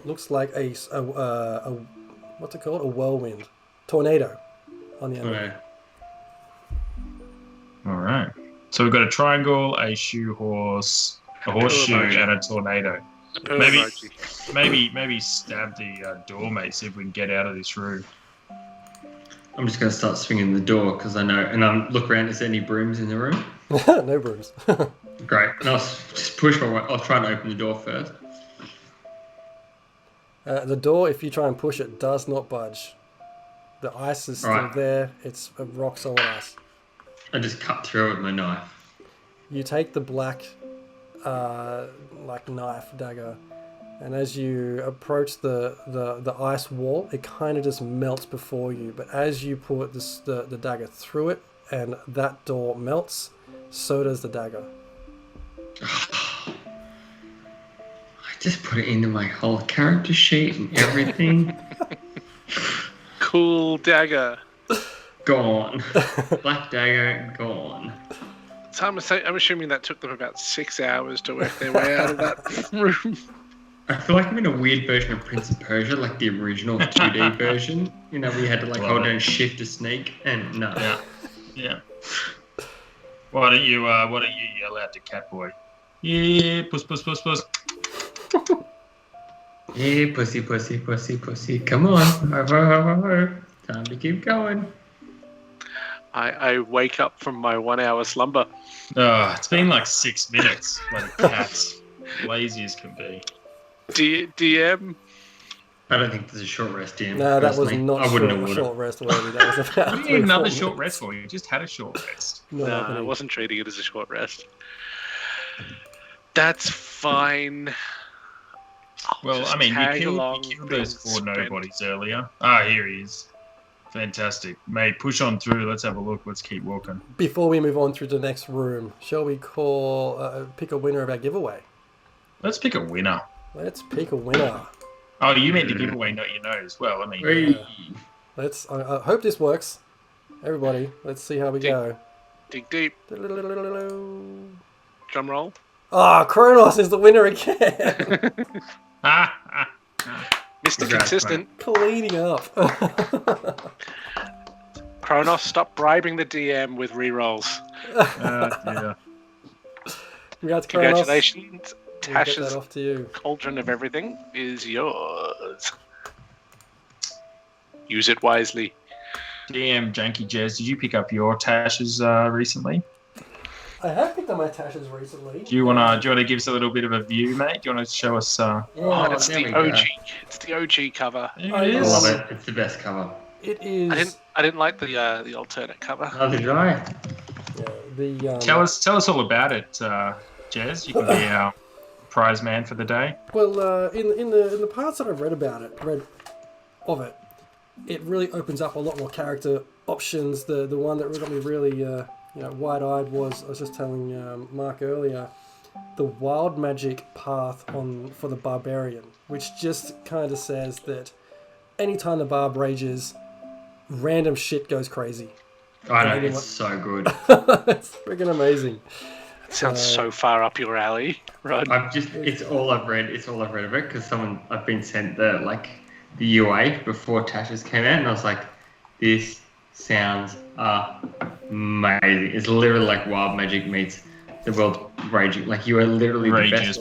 looks like a what's it called? A whirlwind, tornado, on the end. Okay. All right. So we've got a triangle, a shoe horse, a horseshoe, and a tornado. Maybe stab the door, mate. See if we can get out of this room. I'm just going to start swinging the door because I know, and I'm look around. Is there any brooms in the room? No brooms. Great. And I'll just push my way. I'll try and open the door first. The door, if you try and push it, does not budge. The ice is still there. It's a rock solid ice. I just cut through it with my knife. You take the black, knife dagger, and as you approach the ice wall, it kind of just melts before you. But as you put the dagger through it, and that door melts, so does the dagger. I just put it into my whole character sheet and everything. Cool dagger. Gone. Black dagger, gone. So I'm assuming that took them about 6 hours to work their way out of that room. I feel like I'm in a weird version of Prince of Persia, like the original 2D version. You know, we had to hold down shift to sneak, and no. Yeah. Why don't you yell out to Catboy? Yeah, puss. Yeah, pussy. Come on. Time to keep going. I wake up from my 1 hour slumber. Oh, it's been like 6 minutes. Like cats, lazy as can be. DM. I don't think there's a short rest, DM. No, that was personally. not I wouldn't short rest. Whatever that was about. What do you need another short rest for? You just had a short rest. No, I wasn't treating it as a short rest. That's fine. Well, I mean, you killed those 4 nobodies earlier. Here he is. Fantastic. Mate, push on through. Let's have a look. Let's keep walking. Before we move on through the next room, shall we pick a winner of our giveaway? Let's pick a winner. Let's pick a winner. Oh, you meant the giveaway, not your nose. Well, I mean... I hope this works. Everybody, let's see how we go. Dig deep. Drum roll. Kronos is the winner again. Mr. Consistent. Cleaning up. Kronos, stop bribing the DM with rerolls. Yeah. Congratulations. We'll get that Tasha's off to you. cauldron of everything is yours. Use it wisely. DM Janky Jazz, did you pick up your Tashes recently? I have picked up my Tashes recently. Do you wanna give us a little bit of a view, mate? Do you wanna show us? It's the OG. It's the OG cover. I love it. It's the best cover. It is. I didn't like the alternate cover. Neither did I. Yeah, Tell us all about it, Jazz. You can be our prize man for the day. Well, in the parts that I've read of it, it really opens up a lot more character options. The one that got me really wide-eyed was, I was just telling Mark earlier, the wild magic path for the Barbarian, which just kind of says that anytime the Barb rages, random shit goes crazy. I know, it's so good. It's freaking amazing. It sounds so far up your alley, Rod. It's all I've read of it because I've been sent the UA before Tasha's came out, and I was like, this sounds amazing. It's literally like wild magic meets the world raging. Like, you are literally the best.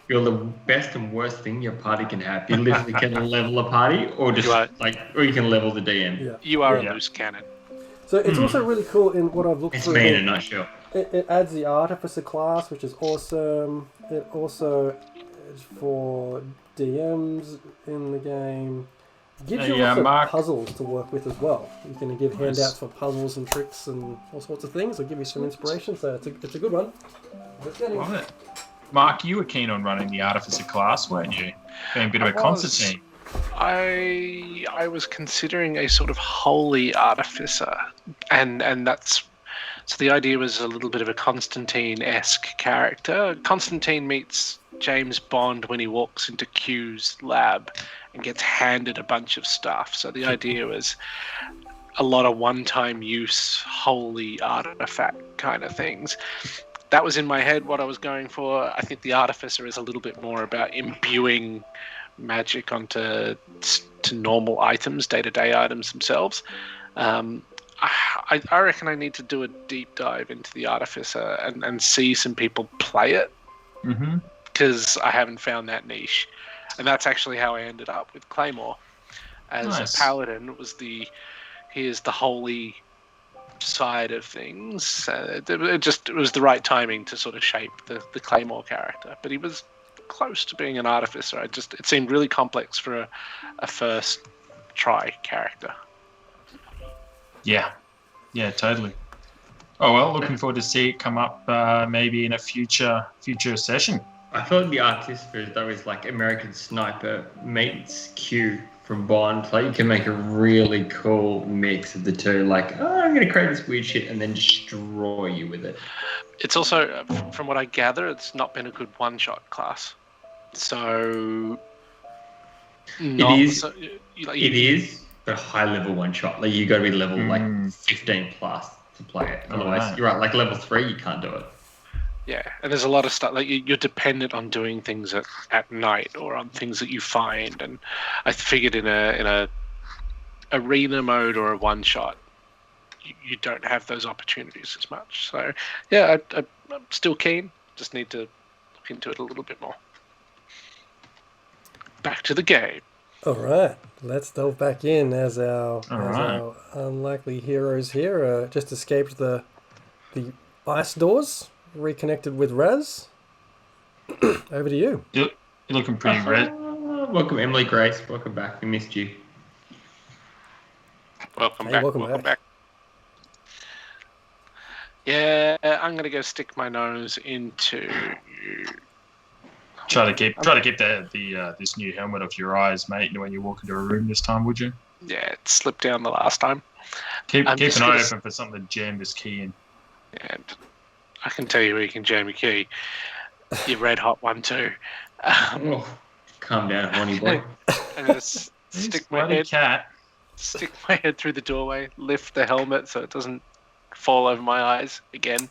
You're the best and worst thing your party can have. You literally can level a party, or just or you can level the DM. Yeah. You are a loose cannon. So it's also really cool in what I've looked It's through. me in a nutshell. It adds the Artificer class, which is awesome. It also is for DMs in the game. Gives you lots of puzzles to work with as well. You can give handouts for puzzles and tricks and all sorts of things. It'll give you some inspiration, so it's a good one. Love it. Mark, you were keen on running the Artificer class, weren't you? Being a bit of a Constantine. I was considering a sort of holy artificer, and that's so the idea was a little bit of a Constantine-esque character. Constantine meets James Bond when he walks into Q's lab and gets handed a bunch of stuff. So the idea was a lot of one-time use, holy artifact kind of things. That was in my head what I was going for. I think the Artificer is a little bit more about imbuing magic onto normal items, day-to-day items themselves. I reckon I need to do a deep dive into the Artificer and see some people play it, because I haven't found that niche. And that's actually how I ended up with Claymore. As a paladin, he is the holy side of things. It was the right timing to sort of shape the Claymore character, but he was close to being an artificer. It seemed really complex for a first try character. Yeah, totally. Oh well, looking forward to see it come up maybe in a future session. I feel like the Artificer though is like American Sniper meets Q from Bond. Like, you can make a really cool mix of the two. Like, I'm going to create this weird shit and then destroy you with it. It's also, from what I gather, it's not been a good one-shot class. So... It is, but high-level one-shot. Like, you got to be level, 15 plus to play it. Otherwise, you're right, like level 3, you can't do it. Yeah, and there's a lot of stuff, like you're dependent on doing things at night or on things that you find, and I figured in a arena mode or a one shot, you don't have those opportunities as much. So yeah, I'm still keen. Just need to look into it a little bit more. Back to the game. All right, let's delve back in as our unlikely heroes here just escaped the ice doors. Reconnected with Raz. Over to you. You're looking pretty red. Welcome, Emily Grace. Welcome back. We missed you. Welcome back. Yeah, I'm gonna go stick my nose into. Try to keep this new helmet off your eyes, mate. When you walk into a room this time, would you? Yeah, it slipped down the last time. Keep an eye open for something to jam this key in. And I can tell you where you can jam a key. Your red hot one too. Calm down, horny boy. I'm gonna stick my head through the doorway, lift the helmet so it doesn't fall over my eyes again.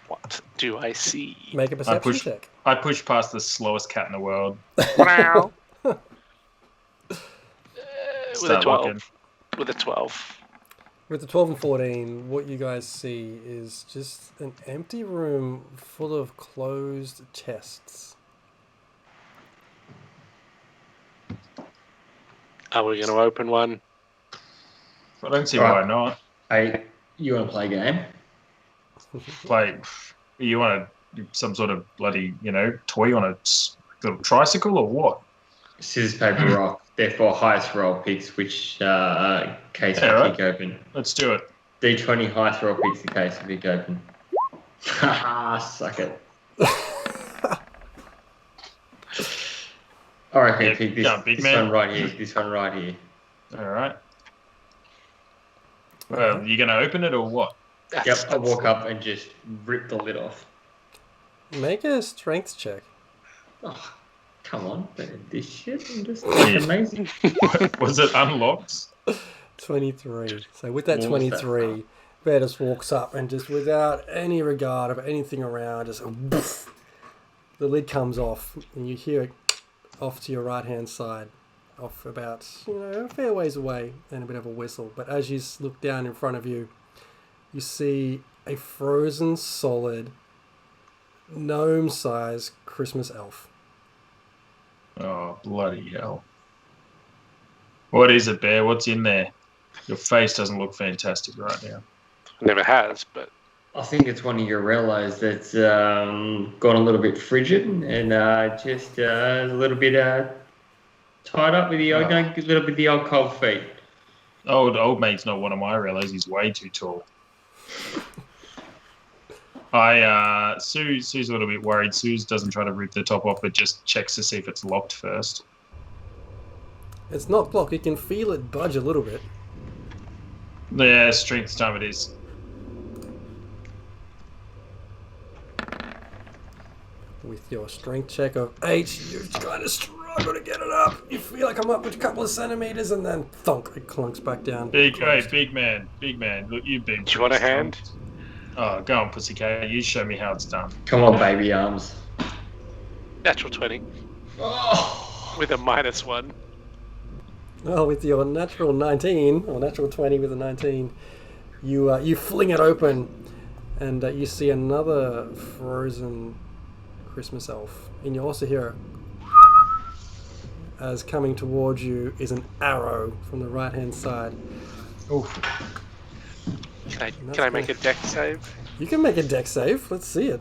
What do I see? Make a perception check. I push past the slowest cat in the world. Wow. With a 12. Looking. With a 12. With the 12 and 14, what you guys see is just an empty room full of closed chests. Are we going to open one? I don't see why not. Hey, you want to play a game? You want some sort of bloody, toy on a little tricycle or what? Scissors, paper, rock. Therefore, highest roll picks which case we pick open. Let's do it. D20 highest roll picks the case we pick open. Haha, suck it. Alright, pick this one right here. This one right here. Alright. Well, you going to open it or what? Yep, I walk up and just rip the lid off. Make a strength check. Oh, come on. This shit, I'm just like amazing. Was it unlocked? 23. So with that What was that 23, Bear just walks up and just without any regard of anything around, just boof, the lid comes off and you hear it off to your right hand side, off about, a fair ways away, and a bit of a whistle. But as you look down in front of you, you see a frozen solid gnome-sized Christmas elf. Oh, bloody hell. What is it, Bear? What's in there? Your face doesn't look fantastic right now. Never has, but I think it's one of your relos that's gone a little bit frigid and just a little bit tied up with the old, a little bit the old cold feet. Old mate's not one of my relos. He's way too tall. Sue's a little bit worried. Suze doesn't try to rip the top off, but just checks to see if it's locked first. It's not locked. You can feel it budge a little bit. Yeah, strength time it is. With your strength check of 8, you kind of struggle to get it up. You feel like I'm up a couple of centimeters, and then thunk, it clunks back down. Big man. Look, you've been. do you want a hand? Oh, go on, pussycat. You show me how it's done. Come on, baby arms. Natural 20 Oh, with a -1. Well, with your natural 19, or natural 20 with a 19, you fling it open, and you see another frozen Christmas elf. And you also hear as coming towards you is an arrow from the right-hand side. Oof. Can I make a deck save? You can make a deck save. Let's see it.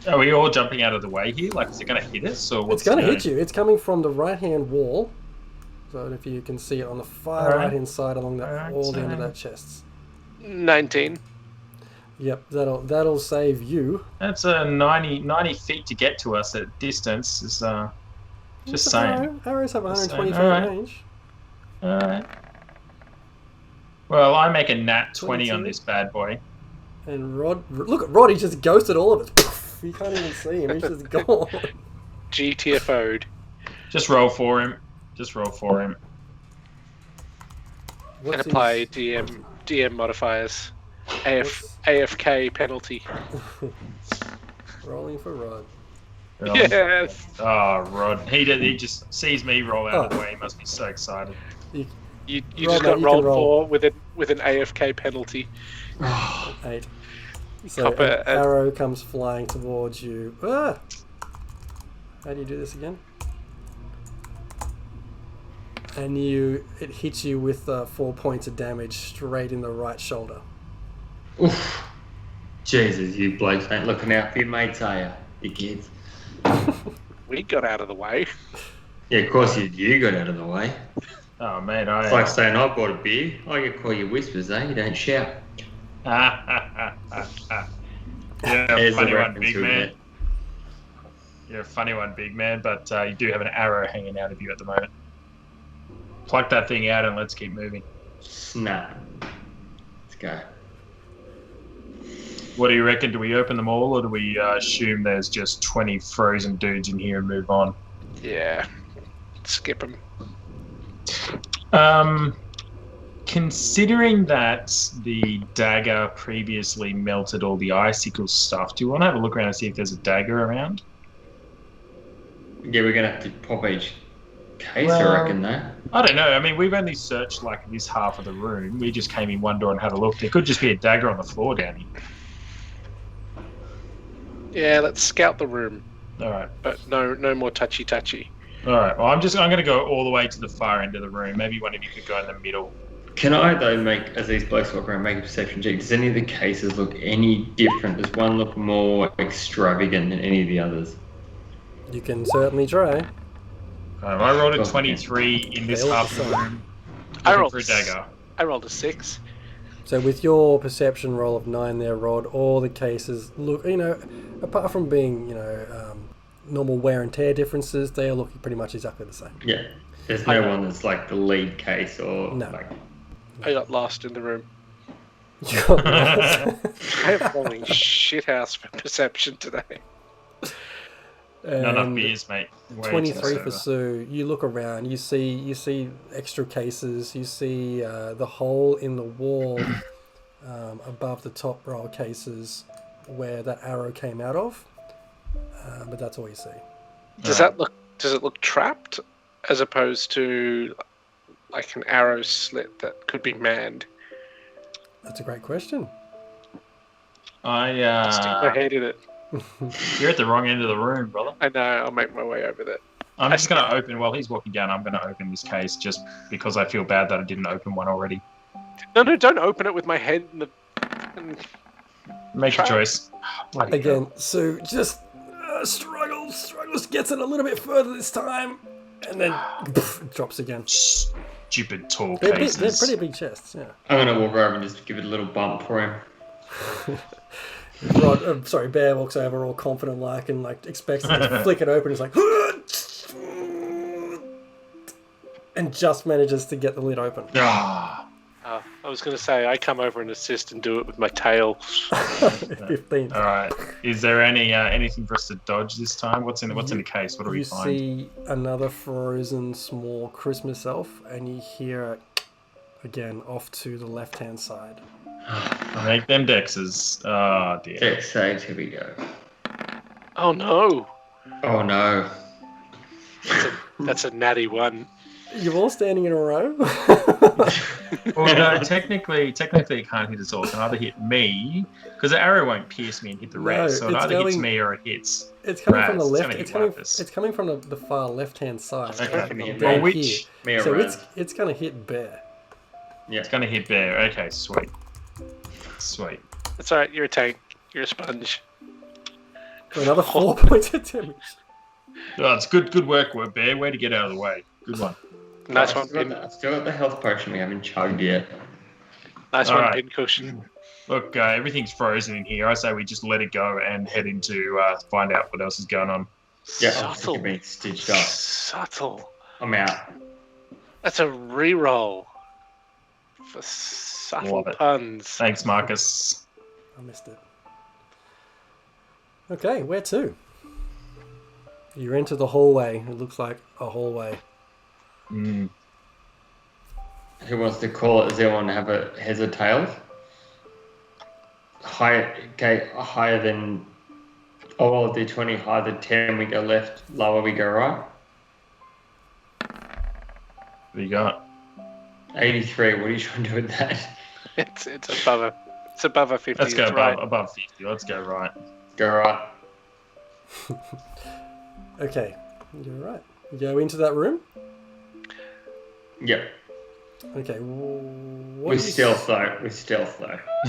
Are we all jumping out of the way here? Like, is it going to hit us, or what's It's going to going hit you. It's coming from the right-hand wall. So if you can see it on the far Alright. right-hand side along that Alright, all the end of so- that chest. 19. Yep, that'll save you. That's 90 feet to get to us at distance. Is just saying. Arrows have Just 120 saying. feet Alright. range. All right. Well, I make a nat 20 on 22. this bad boy. And look at Rod, he just ghosted all of us. You can't even see him, he's just gone. GTFO'd. Just roll for him. What's And his- apply DM modifiers. What's- AFK penalty. Rolling for Rod. Yes. Oh, Rod. He just sees me roll out of the Oh. way. He must be so excited. You Roll, just mate, got you can rolled roll. for with an AFK penalty. 8. So Copper an and- arrow comes flying towards you. Ah! How do you do this again? And it hits you with 4 points of damage straight in the right shoulder. oof. Jesus, you blokes ain't looking out for your mates, are you? You kids. We got out of the way. Yeah, of course you got out of the way. Oh, man. It's like saying I bought a beer. I can call you whispers, eh? You don't shout. Yeah, There's funny the one, reference, big isn't man. it? You're a funny one, big man, but you do have an arrow hanging out of you at the moment. Pluck that thing out and let's keep moving. Snap. Let's go. What do you reckon? Do we open them all, or do we assume there's just 20 frozen dudes in here and move on? Yeah. Skip them. Considering that the dagger previously melted all the icicle stuff, do you want to have a look around and see if there's a dagger around? Yeah, we're gonna have to pop each case, Well- I reckon, though. I don't know. I mean, we've only searched like this half of the room. We just came in one door and had a look. There could just be a dagger on the floor down here. Yeah, let's scout the room, All right. but no more touchy. All right. Well, I'm going to go all the way to the far end of the room. Maybe one of you could go in the middle. Can I, though, as these blokes walk around, make a perception check? Does any of the cases look any different? Does one look more extravagant than any of the others? You can certainly try. I rolled a Oh, 23 in this They all half of the the same. room. I Looking rolled for a dagger. I rolled a 6. So with your perception roll of 9 there, Rod, all the cases look, apart from being, normal wear and tear differences, they all look pretty much exactly the same. Yeah. There's no one that's like the lead case or No. like I got lost in the room. You got lost. I am falling shithouse for perception today. Not enough And beers, mate. Way too 23 for sober. Sue. You look around. You see extra cases. You see the hole in the wall above the top row of cases where that arrow came out of. But that's all you see. Does it look trapped as opposed to like an arrow slit that could be manned? That's a great question. Stick my head in it. You're at the wrong end of the room, brother. I know. I'll make my way over there. I'm just going to open, while he's walking down, I'm going to open this case just because I feel bad that I didn't open one already. No, don't open it with my head in the. Make your choice. Bloody Again, Sue just struggles, gets it a little bit further this time, and then drops again. hell. Stupid tall They're cases. pretty big chests, yeah. I'm gonna walk over and just give it a little bump for him. Bear walks over all confident and expects him to flick it open. He's like, and just manages to get the lid open. Ah, I was going to say I come over and assist and do it with my tail. 15. all right. Is there anything for us to dodge this time? What's in the case? What do we You find? see another frozen small Christmas elf, and you hear it again off to the left-hand side. Make them dexes. Oh dear. Dex saves, here we go. Oh no! Oh no. That's a natty one. You're all standing in a row. Well, no, technically, it can't hit us all. It can either hit me, because the arrow won't pierce me and hit the No, rest. So it it's either hits going- me or it hits. It's coming from the Raz. left. It's gonna hit Lapis. It's coming from the far left-hand side. Okay. From the Down Well, here. Me or So Raz. it's going to hit Bear. Yeah. It's going to hit Bear. Okay, sweet. Sweet. That's alright, you're a tank. You're a sponge. For another 4 points of damage. Oh, it's good work, Bear. Way to get out of the way. Good one. Nice I've one, still got pin. I've still got the health potion we haven't chugged yet. Nice All one, right. pin cushion. Look, everything's frozen in here. I say we just let it go and head into find out what else is going on. Yeah, I'm sick Subtle. of being stitched up. Subtle. I'm out. That's a reroll for subtle Love it. puns. Thanks, Marcus. I missed it. Okay, where to? You enter the hallway. It looks like a hallway. Mm. Who wants to call it? Does anyone have a heads or tails? Higher than. Oh, well, D20, higher than 10, we go left, lower, we go right. What do you got? 83, what are you trying to do with that? It's above a 50. Let's go it's above, right. above 50. Let's go right. Go right. Okay, you're right. You go into that room. Yep. Okay. What With is- stealth, though. With stealth.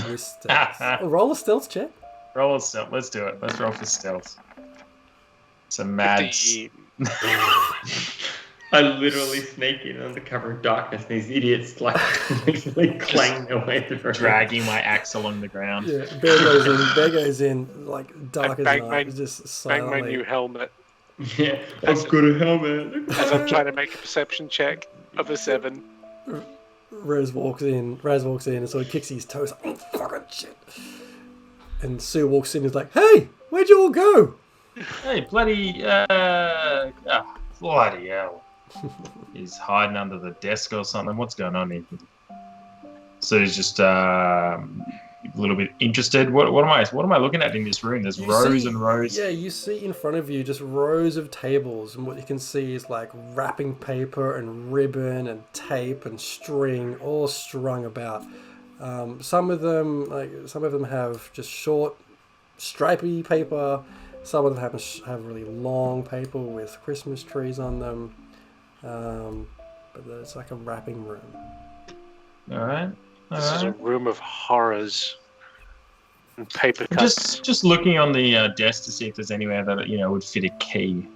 With stealth. Oh, roll a stealth check. Roll a stealth. Let's do it. Let's roll for stealth. It's a mad. 15. I literally sneak in under cover of darkness, and these idiots, literally clang their way through. Dragging my axe along the ground. Yeah, Bear goes in like dark as bang night, my- just Bang my silently. new helmet Yeah, I've got a helmet. as I'm trying to make a perception check of a 7. Raz walks in and sort of kicks his toes. Oh, fucking shit. And Sue walks in and is like, hey, where'd you all go? Hey, bloody bloody hell. He's hiding under the desk or something. What's going on here? So he's just a little bit interested. What am I looking at in this room? There's You rows see- and rows. Yeah, you see in front of you just rows of tables, and what you can see is like wrapping paper and ribbon and tape and string all strung about. Some of them have just short, stripy paper. Some of them have really long paper with Christmas trees on them. But it's like a wrapping room. All right. This is a room of horrors and paper cuts. Just looking on the desk to see if there's anywhere that would fit a key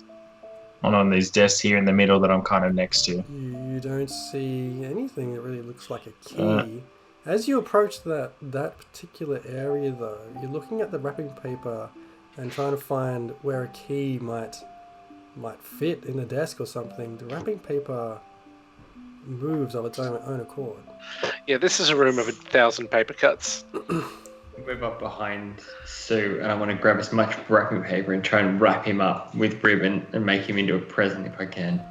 on these desks here in the middle that I'm kind of next to. You don't see anything that really looks like a key. As you approach that particular area, though, you're looking at the wrapping paper and trying to find where a key might fit in the desk or something. The wrapping paper moves of its own accord. Yeah, this is a room of 1,000 paper cuts. Move up behind Sue, and I want to grab as much wrapping paper and try and wrap him up with ribbon and make him into a present if I can.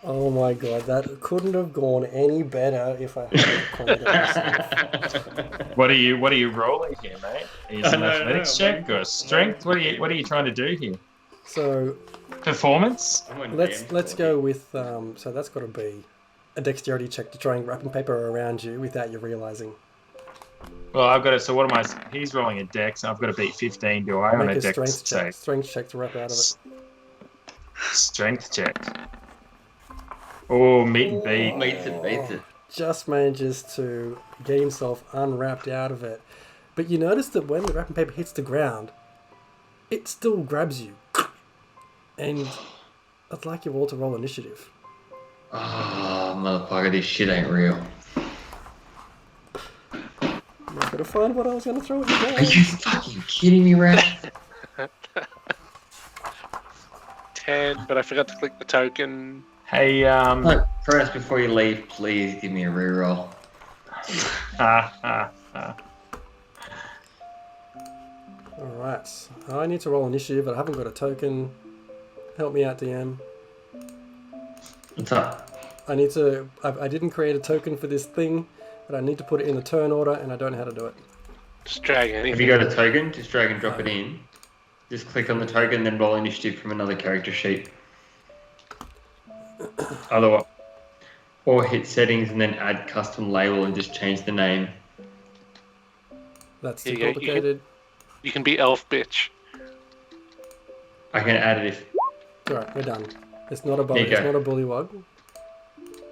Oh my god, that couldn't have gone any better if I hadn't planned it myself. What are you rolling here, mate? Is it an athletics check or strength? What are you trying to do here? So Performance? let's go with so that's got to be a dexterity check to try and wrapping paper around you without you realizing. Well, I've got it. So what am I? He's rolling a dex. I've got to beat 15. Do I? On Make a a dex strength check. check. Strength check to wrap out of it. Strength check. Oh, meet and beat. Beats it. Just manages to get himself unwrapped out of it. But you notice that when the wrapping paper hits the ground, it still grabs you. And I'd like you all to roll initiative. Oh, motherfucker, this shit ain't real. I'm not going to find what I was going to throw at you Are guys. you fucking kidding me, Raph? 10, but I forgot to click the token. Hey, Look, first, before you leave, please give me a reroll. Alright, I need to roll initiative, but I haven't got a token. Help me out, DM. What's up? I didn't create a token for this thing, but I need to put it in the turn order, and I don't know how to do it. Just drag anything. Have you got a token? Just drag and drop it in. Just click on the token, then roll initiative from another character sheet. Otherwise, or hit settings and then add custom label and just change the name. That's Here too you go. complicated. You can be elf bitch. I can add it if, Alright, we're done. It's not a bully. There you It's go. not a bullywug.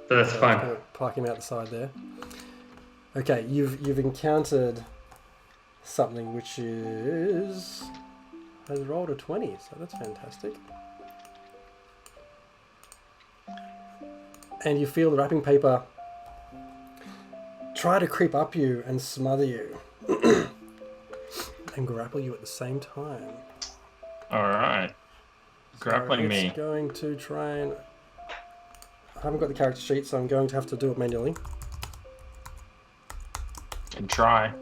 but that's I'm fine. gonna park him out the side there. Okay, you've encountered something which has rolled a 20, so that's fantastic. And you feel the wrapping paper try to creep up you and smother you and grapple you at the same time. all right. Grappling So me. it's going to try and... I haven't got the character sheet, so I'm going to have to do it manually. Can try.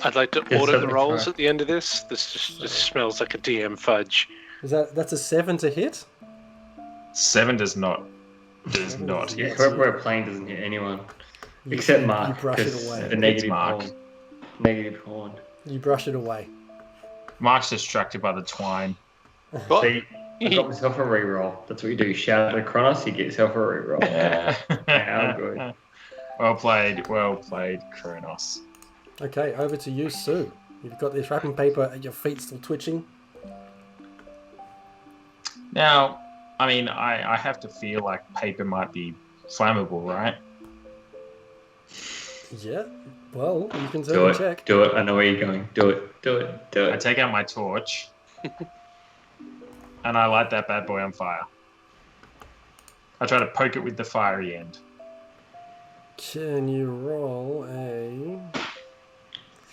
I'd like to Yes, audit the certainly rolls try. at the end of this. This just smells like a DM fudge. That's a 7 to hit? 7 does not. Does not does Yeah, hit. whoever we're playing doesn't hit anyone. Except Mark. You brush it 'cause away. The negative Mark. horn. Negative horn. You brush it away. Mark's distracted by the twine. What? See, I got myself a reroll. That's what you do. Shout at Kronos, you get yourself a reroll. How good. Well played, Kronos. Okay, over to you, Sue. You've got this wrapping paper at your feet still twitching. Now, I mean, I have to feel like paper might be flammable, right? Yeah, well, you can Do certainly it. check. Do it. I know where you're going. Do it. Do it. Do I it. take out my torch and I light that bad boy on fire. I try to poke it with the fiery end. Can you roll a...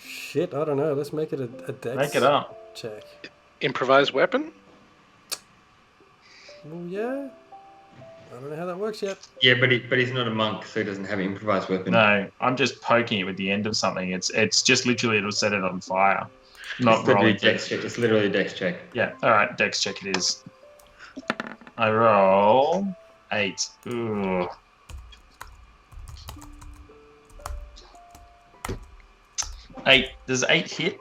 Shit, I don't know. Let's make it a dex Make it up. check. Improvised weapon? Well, yeah. I don't know how that works yet. Yeah, but he's not a monk, so he doesn't have an improvised weapon. No, I'm just poking it with the end of something. It's just literally it'll set it on fire. Not It's literally rolling a dex check. It's literally a dex check. Yeah, alright, dex check it is. I roll 8. Ooh. 8. Does 8 hit?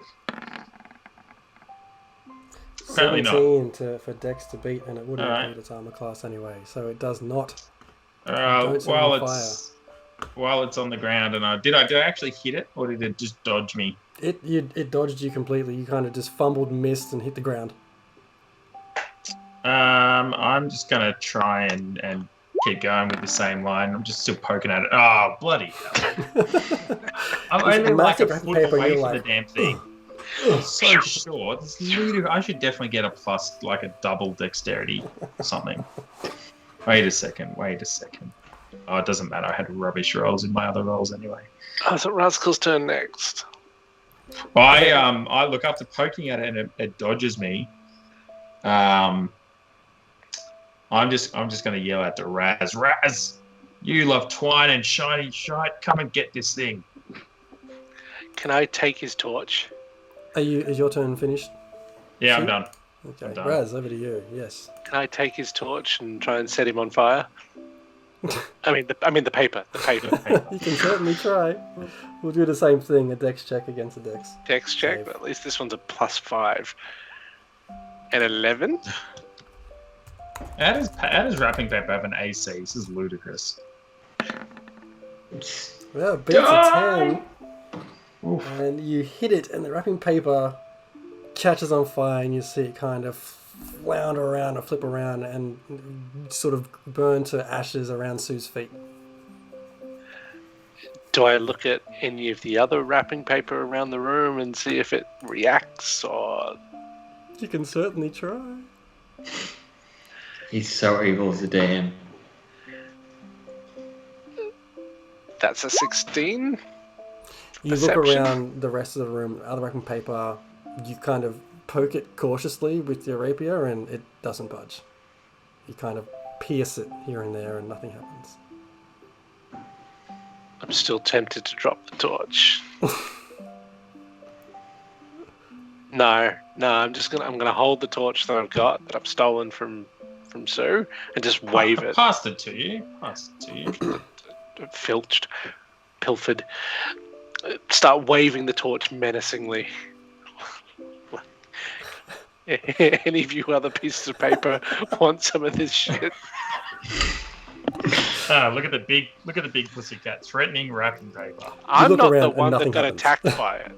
Apparently not. 17 for dex to beat, and it wouldn't Alright. beat its armor class anyway, so it does not. While Don't set it on it's on the ground, and did I actually hit it, or did it just dodge me? It dodged you completely. You kind of just fumbled, missed, and hit the ground. I'm just gonna try and keep going with the same line. I'm just still poking at it. Oh, bloody hell! I'm It's only like a massive foot paper, away you're from like, the damn thing. It's so short. It's literally, I should definitely get a plus, like a double dexterity or something. Wait a second. Oh, it doesn't matter. I had rubbish rolls in my other rolls anyway. Oh, so Rascal's turn next. I look after poking at it and it dodges me. I'm just gonna yell at the Raz, You love twine and shiny shite. Come and get this thing. Can I take his torch? Is your turn finished? Yeah, See? I'm done. Okay, I'm done. Raz, over to you. Yes. Can I take his torch and try and set him on fire? I mean the paper. The paper. You can certainly try. We'll do the same thing, a dex check against a dex. Dex check. Save. At least this one's a +5. An 11. How does wrapping paper have an AC? This is ludicrous. Well, it beats a 10. And you hit it, and the wrapping paper catches on fire, and you see it kind of flounder around and flip around and sort of burn to ashes around Sue's feet. Do I look at any of the other wrapping paper around the room and see if it reacts, or... You can certainly try. He's so evil as a damn. That's a 16? You look Perception. around the rest of the room, other wrapping paper, you kind of poke it cautiously with your rapier and it doesn't budge. You kind of pierce it here and there and nothing happens. I'm still tempted to drop the torch. No, I'm gonna hold the torch that I've got, that I've stolen from Sue, and just wave it. Passed it to you. Filched, pilfered. Start waving the torch menacingly. Any of you other pieces of paper want some of this shit? Look at the big pussycat threatening wrapping paper. I'm look not around the and one that nothing got happens. attacked by it.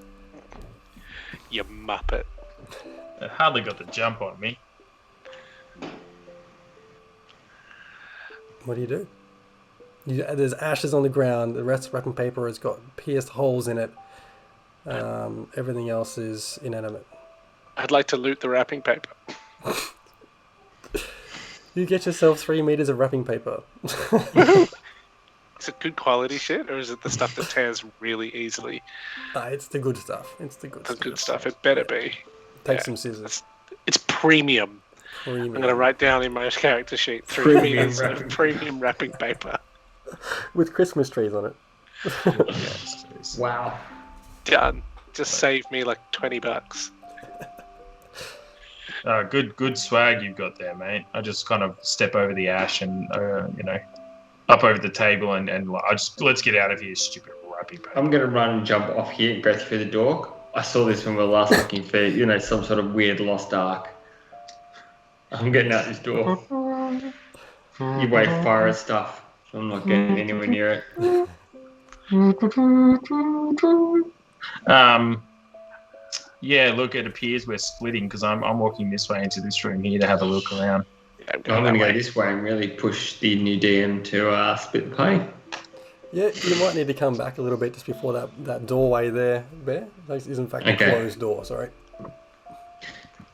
You muppet. It hardly got the jump on me. What do you do? There's ashes on the ground. The rest of the wrapping paper has got pierced holes in it. Everything else is inanimate. I'd like to loot the wrapping paper. You get yourself 3 meters of wrapping paper. Is it good quality shit, or is it the stuff that tears really easily? It's the good stuff. It's the good The stuff. good stuff. It better be. Take yeah. some scissors. It's premium. Premium. I'm going to write down in my character sheet 3 Premium meters of wrapping premium wrapping paper. With Christmas trees on it. Yes. Wow. Done. Just save me like $20. Good swag you've got there, mate. I just kind of step over the ash and up over the table and let's get out of here, stupid wrapping paper. I'm gonna run and jump off here and go through the door. I saw this when we were last looking for, some sort of weird lost ark. I'm getting out this door. You wave fire at stuff, so I'm not getting anywhere near it. Yeah, look, it appears we're splitting because I'm walking this way into this room here to have a look around. Yeah, I'm I'm going gonna that go way. this way and really push the new DM to split the party. Yeah, you might need to come back a little bit just before that doorway there, Bear. That is in fact a closed door, sorry.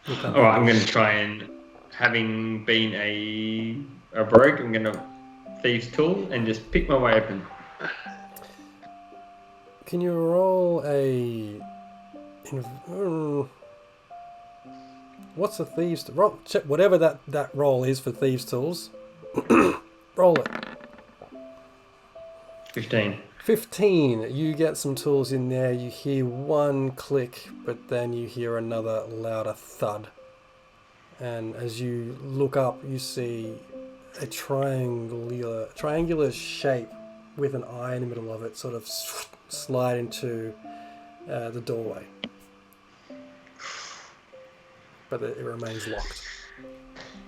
Alright, I'm gonna try and, having been a rogue, I'm gonna thieves tool and just pick my way open. Can you roll a... what's a thieves... Roll, check whatever that roll is for thieves tools. Roll it. 15. 15. You get some tools in there. You hear one click, but then you hear another louder thud. And as you look up, you see a triangular shape with an eye in the middle of it sort of slide into the doorway. But it remains locked.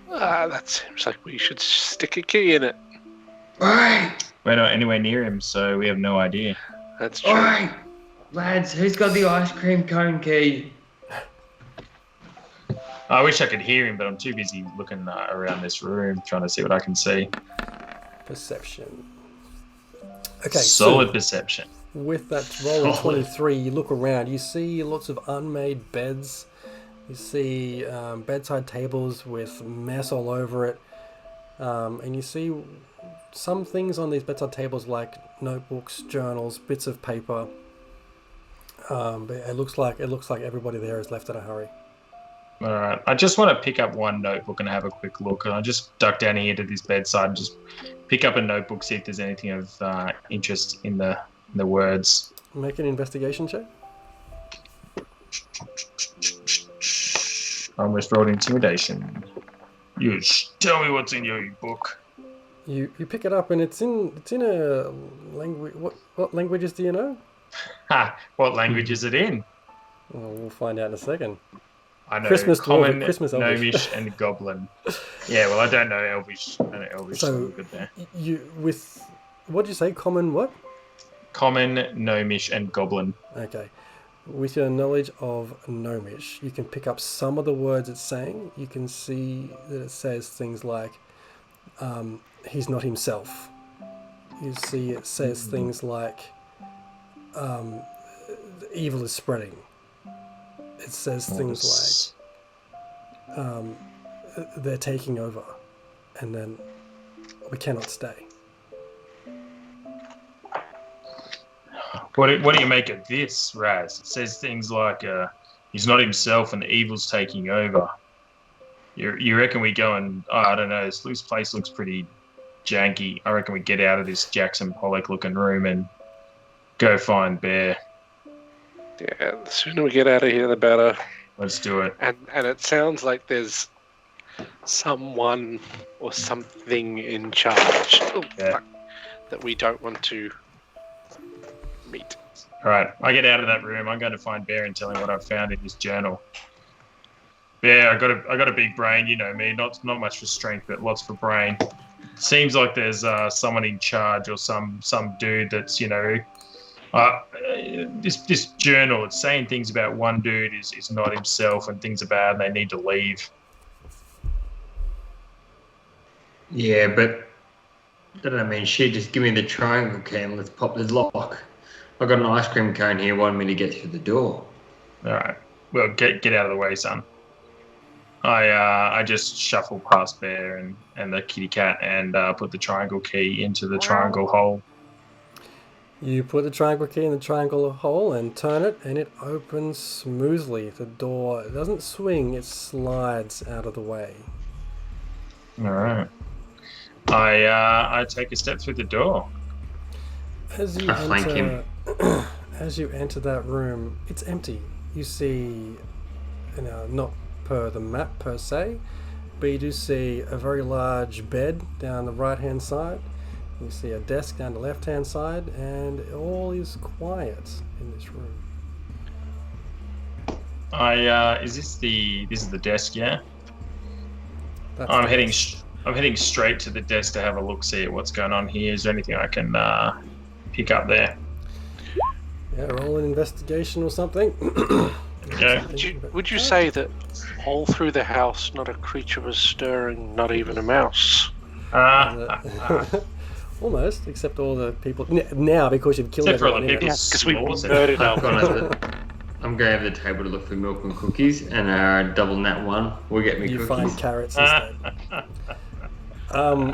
That seems like we should stick a key in it. Alright! We're not anywhere near him, so we have no idea. That's true. Alright! Lads, who's got the ice cream cone key? I wish I could hear him, but I'm too busy looking around this room, trying to see what I can see. Perception. Okay, Solid so perception. with that roll of 23, you look around. You see lots of unmade beds. You see bedside tables with mess all over it. And you see some things on these bedside tables like notebooks, journals, bits of paper. But it looks like everybody there is left in a hurry. All right. I just want to pick up one notebook and have a quick look. I just duck down here to this bedside and just pick up a notebook, see if there's anything of interest in the words. Make an investigation check. I almost rolled intimidation. You tell me what's in your book. You pick it up and it's in a language. What languages do you know? Ha! What language is it in? Well, we'll find out in a second. I know Christmas Common, Dwarvish, Christmas Elvish. Gnomish, and Goblin. Yeah, well, I don't know Elvish. I know Elvish So- is a little good there. What did you say? Common what? Common, Gnomish, and Goblin. Okay. With your knowledge of Gnomish, you can pick up some of the words it's saying. You can see that it says things like, he's not himself. You see it says things like, evil is spreading. It says things like, they're taking over, and then we cannot stay. What do you make of this, Raz? It says things like, he's not himself and the evil's taking over. You reckon we go and, I don't know, this place looks pretty janky. I reckon we get out of this Jackson Pollock looking room and go find Bear. Yeah, the sooner we get out of here, the better. Let's do it. And it sounds like there's someone or something in charge that we don't want to meet. All right, I get out of that room. I'm going to find Bear and tell him what I've found in his journal. Bear, I got a big brain. You know me. Not much for strength, but lots for brain. Seems like there's someone in charge or some dude that's this journal. It's saying things about one dude is not himself and things are bad and they need to leave. Yeah, but I don't know, she just give me the triangle key and let's pop the lock. I've got an ice cream cone here wanting me to get through the door. All right. Well, get out of the way, son. I just shuffle past Bear and the kitty cat and put the triangle key into the triangle hole. You put the triangle key in the triangle hole and turn it, and it opens smoothly. The door doesn't swing, it slides out of the way. All right. I take a step through the door. As you flank him. as you enter that room, it's empty. You see, not per the map per se, but you do see a very large bed down the right-hand side. You see a desk down the left-hand side, and all is quiet in this room. This is the desk, yeah? That's I'm the heading desk. I'm heading straight to the desk to have a look, see at what's going on here. Is there anything I can pick up there? Yeah, roll an investigation or something. Yeah. Would you say that all through the house not a creature was stirring, not even a mouse? Almost, except all the people now because you've killed Except for all everyone. the people Because we slaughtered. murdered I'm going over the table to look for milk and cookies, and double nat one will get me You cookies. find carrots instead.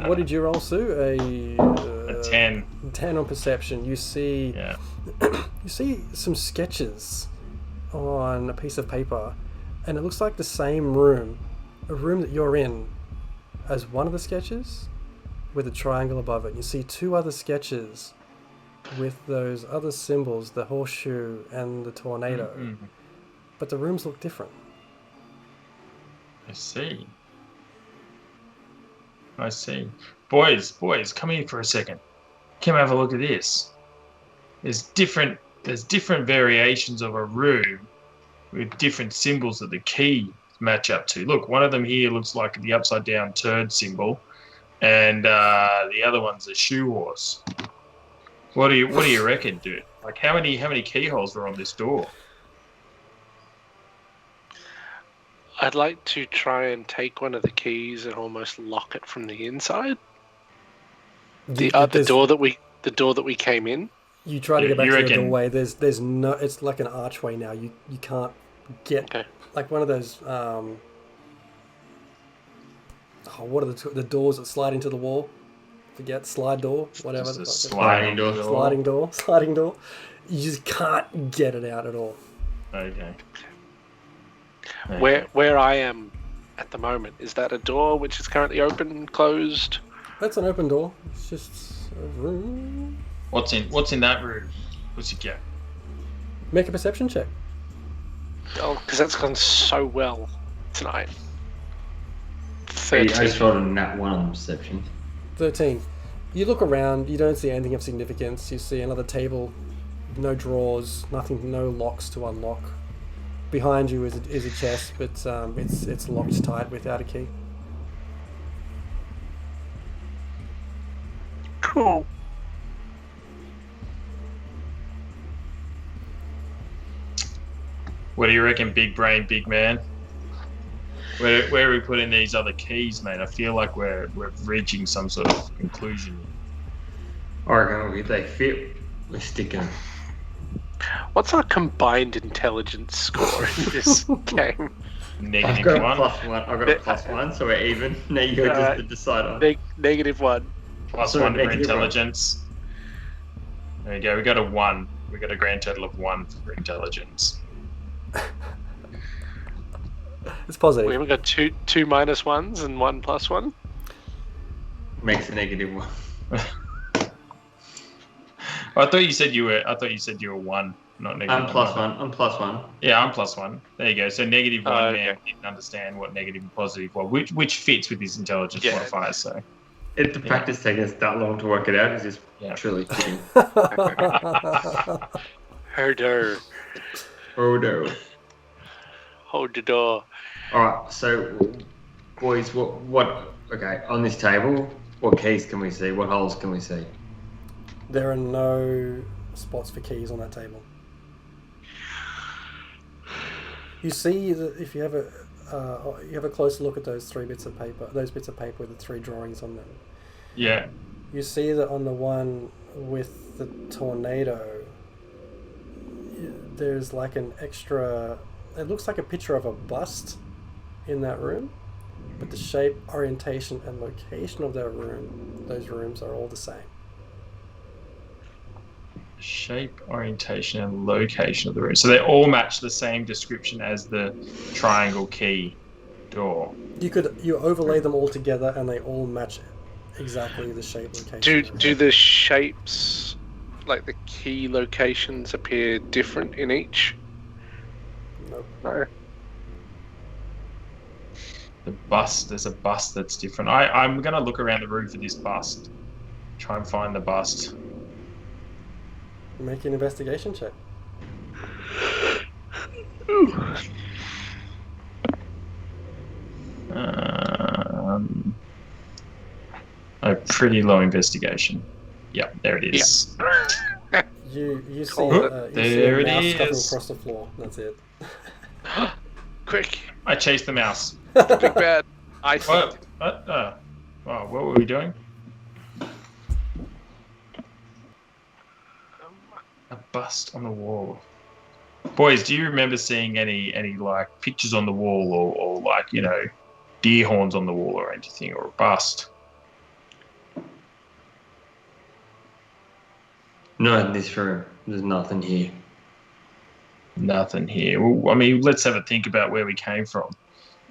What did you roll, Sue? A 10. 10 on perception. You see, Yeah. you see some sketches on a piece of paper, and it looks like the same room, a room that you're in, as one of the sketches, with a triangle above it. You see two other sketches with those other symbols, the horseshoe and the tornado, Mm-hmm. but the rooms look different. I see. Boys, come here for a second. Come have a look at this. There's different variations of a room with different symbols that the key match up to. Look, one of them here looks like the upside down turd symbol, and the other one's a shoe horse. What do you reckon, dude? Like how many keyholes are on this door? I'd like to try and take one of the keys and almost lock it from the inside. The door that we came in. You try to get back you to the reckon- doorway. There's no. It's like an archway now. You can't get Okay. like one of those. What are the doors that slide into the wall? Forget slide door, whatever. Just the a fuck it's sliding door. called. Sliding door. You just can't get it out at all. Okay. Where I am at the moment, is that a door which is currently open, closed? That's an open door. It's just a room. What's in that room? What's it get? Make a perception check. Oh, because that's gone so well tonight. I 13. just rolled a nat 1 on perception. 13. You look around, you don't see anything of significance. You see another table, no drawers, nothing, no locks to unlock. Behind you is a chest, but it's locked tight without a key. Cool. What do you reckon, big brain, big man? Where are we putting these other keys, mate? I feel like we're reaching some sort of conclusion. I reckon if they fit, we're sticking them. What's our combined intelligence score in this game? I've Negative got a one. +1. I've got a +1, so we're even. Now you're just the decider. -1. Plus So 1 for negative intelligence. There you go. We got a 1. We got a grand total of 1 for intelligence. It's positive. We haven't got two -1s and 1 +1. Makes a -1. I thought you said you were 1, not negative. I'm +1. I'm +1. Yeah, I'm +1. There you go. So -1 okay. man didn't understand what negative and positive were, which fits with his intelligence Yeah. modifier. So If the practice taking us that long to work it out is just Yeah. truly kidding. Herder. Oh no. Hold the door. Alright, so boys, what okay, on this table, what keys can we see? What holes can we see? There are no spots for keys on that table. You see that if you have a closer look at those bits of paper with the 3 drawings on them. yeah, You see that on the one with the tornado, there's like an extra. It looks like a picture of a bust in that room, but the shape, orientation, and location of those rooms are all the same. shape, orientation, and location of the room. So they all match the same description as the triangle key door. You overlay them all together, and they all match exactly the shape, location. Do the shapes, like the key locations, appear different in each? Nope. No. There's a bust that's different. I'm going to look around the room for this bust. Try and find the bust. Make an investigation check. A pretty low investigation. Yep, there it is. You see Cool. you see There a it mouse scuttling is. across the floor. That's it. Quick, I chased the mouse. big bad. I What? What were we doing? A bust on the wall. Boys, do you remember seeing any like pictures on the wall or like, deer horns on the wall or anything, or a bust? Not in this room. There's nothing here. Nothing here. Well, I mean, let's have a think about where we came from.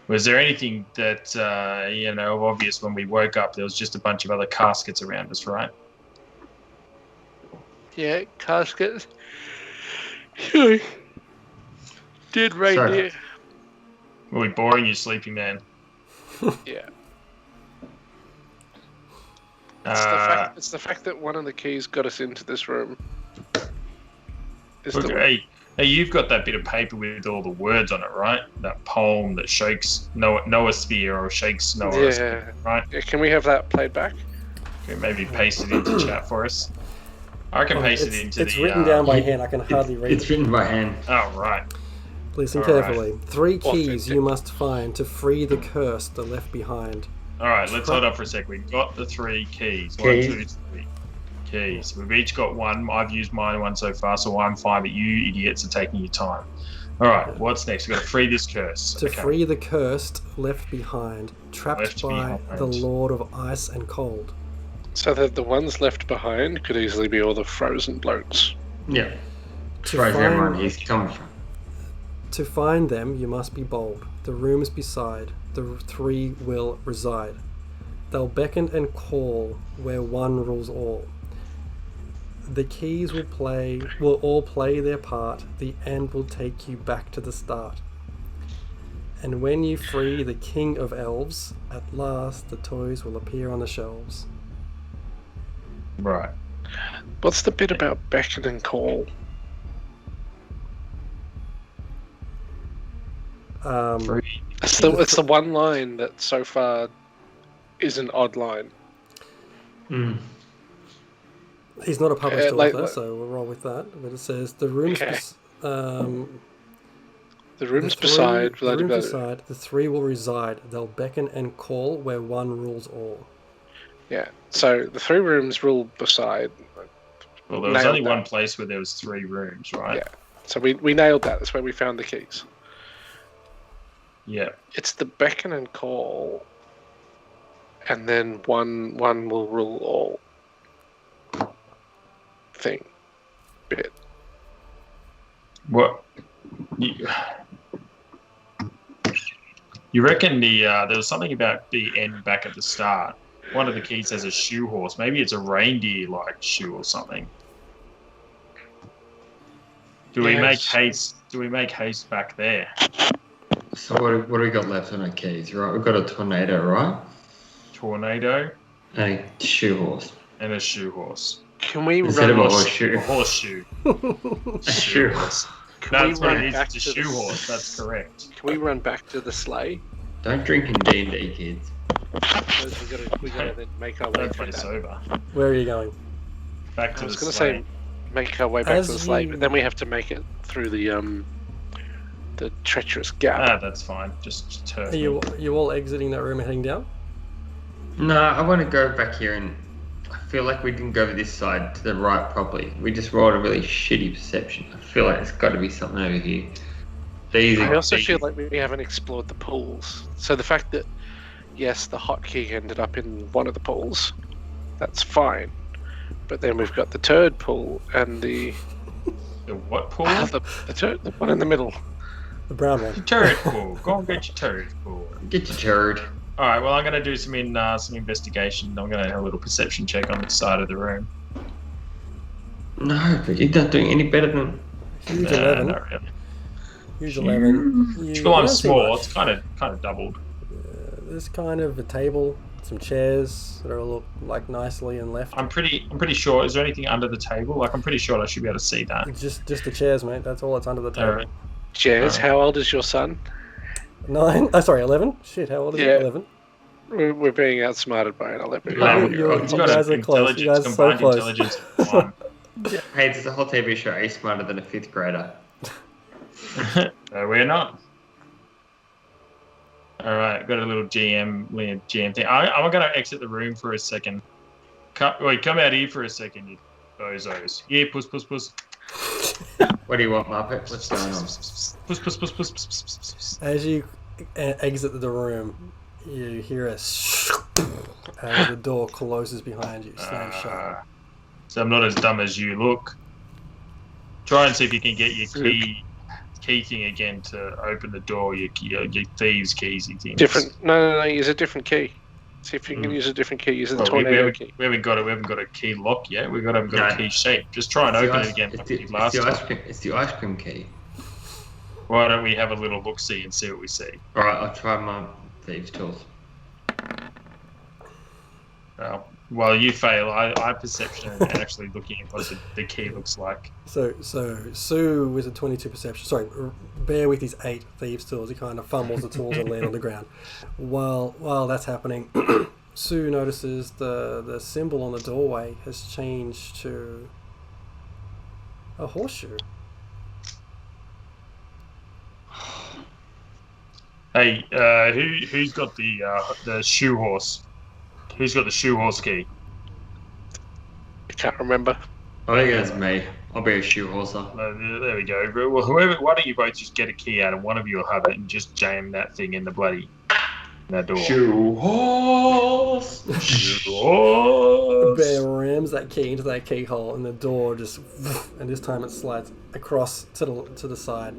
Was there anything that, obvious when we woke up? There was just a bunch of other caskets around us, right? Yeah, caskets. Dead right Sorry. there. Were we boring you, sleepy man? Yeah. It's the fact that one of the keys got us into this room. Look, hey, you've got that bit of paper with all the words on it, right? That poem that shakes Noosphere or shakes Noosphere, right? Yeah, can we have that played back? Okay, maybe paste it into chat for us. I can paste it into it's the... written down by hand. I can hardly read It's it. written by hand. Oh, right. Listen All carefully. 3 keys Authentic. you must find to free the cursed, the left behind. All right, let's hold up for a sec. We've got the 3 keys. Keys. 1, 2, 3 keys. We've each got one. I've used mine one so far, so I'm fine, but you idiots are taking your time. All right, what's next? We've got to free this curse. To Okay. free the cursed, left behind, trapped Left by behind. the Lord of Ice and Cold. So that the ones left behind could easily be all the frozen blokes. Yeah. To Frozen everyone find, he's coming from. To find them, you must be bold. The rooms beside, the three will reside. They'll beckon and call where one rules all. The keys will all play their part. The end will take you back to the start. And when you free the king of elves, at last the toys will appear on the shelves. Right. What's the bit about beckon and call? Three. It's the one line that so far is an odd line. He's not a published like- author, so we'll roll with that. But it says the rooms, Okay. The the rooms three- beside. the rooms beside, the three will reside. They'll beckon and call where one rules all. Yeah. So the three rooms rule beside. Well, there was Nailed only that. one place where there was 3 rooms, right? Yeah. So we nailed that. That's where we found the keys. Yeah. It's the beckon and call, and then one will rule all thing bit. What? You reckon there was something about the end back at the start. One of the keys has a shoe horse. Maybe it's a reindeer-like shoe or something. Do we make Yes. haste? Do we make haste back there? So what do we got left on our keys? Right, we've got a tornado, right? Tornado And a shoe horse. and a shoe horse. Can we Instead run? of a A horseshoe. horseshoe. A shoe horse. No, we that's what run it is. back It's a to the shoe s- horse. That's correct. Can we run back to the sleigh? Don't drink in D&D, kids. Because we gotta then make our way Don't through play that. sober. Where are you going? Back I to was the gonna sleigh. say make our way back As to the sleigh, you- but then we have to make it through the treacherous gap. Ah, that's fine. Just turf Are me. you all exiting that room and heading down? No, I want to go back here, and I feel like we didn't go over this side to the right properly. We just rolled a really shitty perception. I feel like there's got to be something over here. These I are also these- feel like we haven't explored the pools. So the fact that, yes, the hotkey ended up in one of the pools, that's fine. But then we've got the turd pool and the The what pool? the one in the middle. The brown one. Turret pool. Go and get your turret pool. Get your turd. All right. Well, I'm going to do some investigation. I'm going to have a little perception check on the side of the room. No, but you're not doing any better than. Huge Nah, 11. not really. Huge 11. Well, I'm don't see small. much. It's kind of doubled. There's kind of a table, some chairs that are all like nicely and left. I'm pretty sure. Is there anything under the table? Like, I'm pretty sure I should be able to see that. Just the chairs, mate. That's all that's under the table. Alright. Jez, Oh. how old is your son? 9. Oh, sorry, 11. Shit, how old is Yeah. he? 11. We're being outsmarted by an 11. Eleven. you You've you got guys are close. You guys are so combined close. intelligence of 1. Hey, there's a whole TV show. Are you smarter than a 5th grader? No, we're not. All right, got a little GM thing. I'm going to exit the room for a second. Come out here for a second, you bozos. Yeah, puss. What do you want, Muppet? What's going on? Puss. As you exit the room, you hear a as the door closes behind you, slams shut. So I'm not as dumb as you look. Try and see if you can get your key thing again to open the door. Your thieves' keysy thing. Different. No. Use a different key. See if you can use a different key. Use the tornado key. We haven't got a key lock yet. We haven't got a No. key shape. Just try and open it again. Like we did last time. It's the ice cream key. Why don't we have a little look see and see what we see? Alright, I'll try my thieves' tools. While you fail, I perception and actually looking at what the key looks like. So Sue with a 22 perception. Sorry, Bear with his 8 thieves' tools. He kind of fumbles the tools and land on the ground. While that's happening, Sue notices the symbol on the doorway has changed to a horseshoe. Hey, who's got the shoe horse? Who's got the shoe horse key? I can't remember. I think it's me. I'll be a shoe horser. There we go. Well, why don't you both just get a key out and one of you will have it and just jam that thing in that door. Shoe horse! Shoe horse. Bear rams that key into that keyhole, and the door just, and this time it slides across to the side,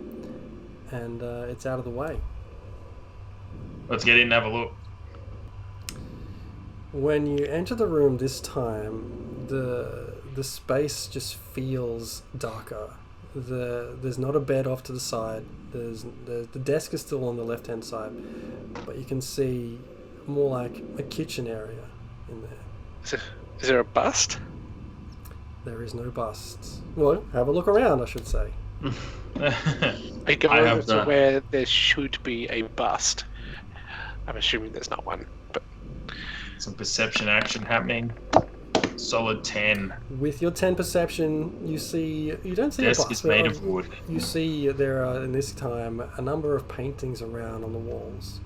and it's out of the way. Let's get in and have a look. When you enter the room this time, the space just feels darker. There's not a bed off to the side. The desk is still on the left-hand side, but you can see more like a kitchen area in there. Is there a bust? There is no busts. Well, have a look around, I should say. Are you going I over have to that. where there should be a bust? I'm assuming there's not one, but Some perception action happening. Solid 10. With your 10 perception, you don't see a Desk bust. is but, made of wood. You see there are, in this time, a number of paintings around on the walls.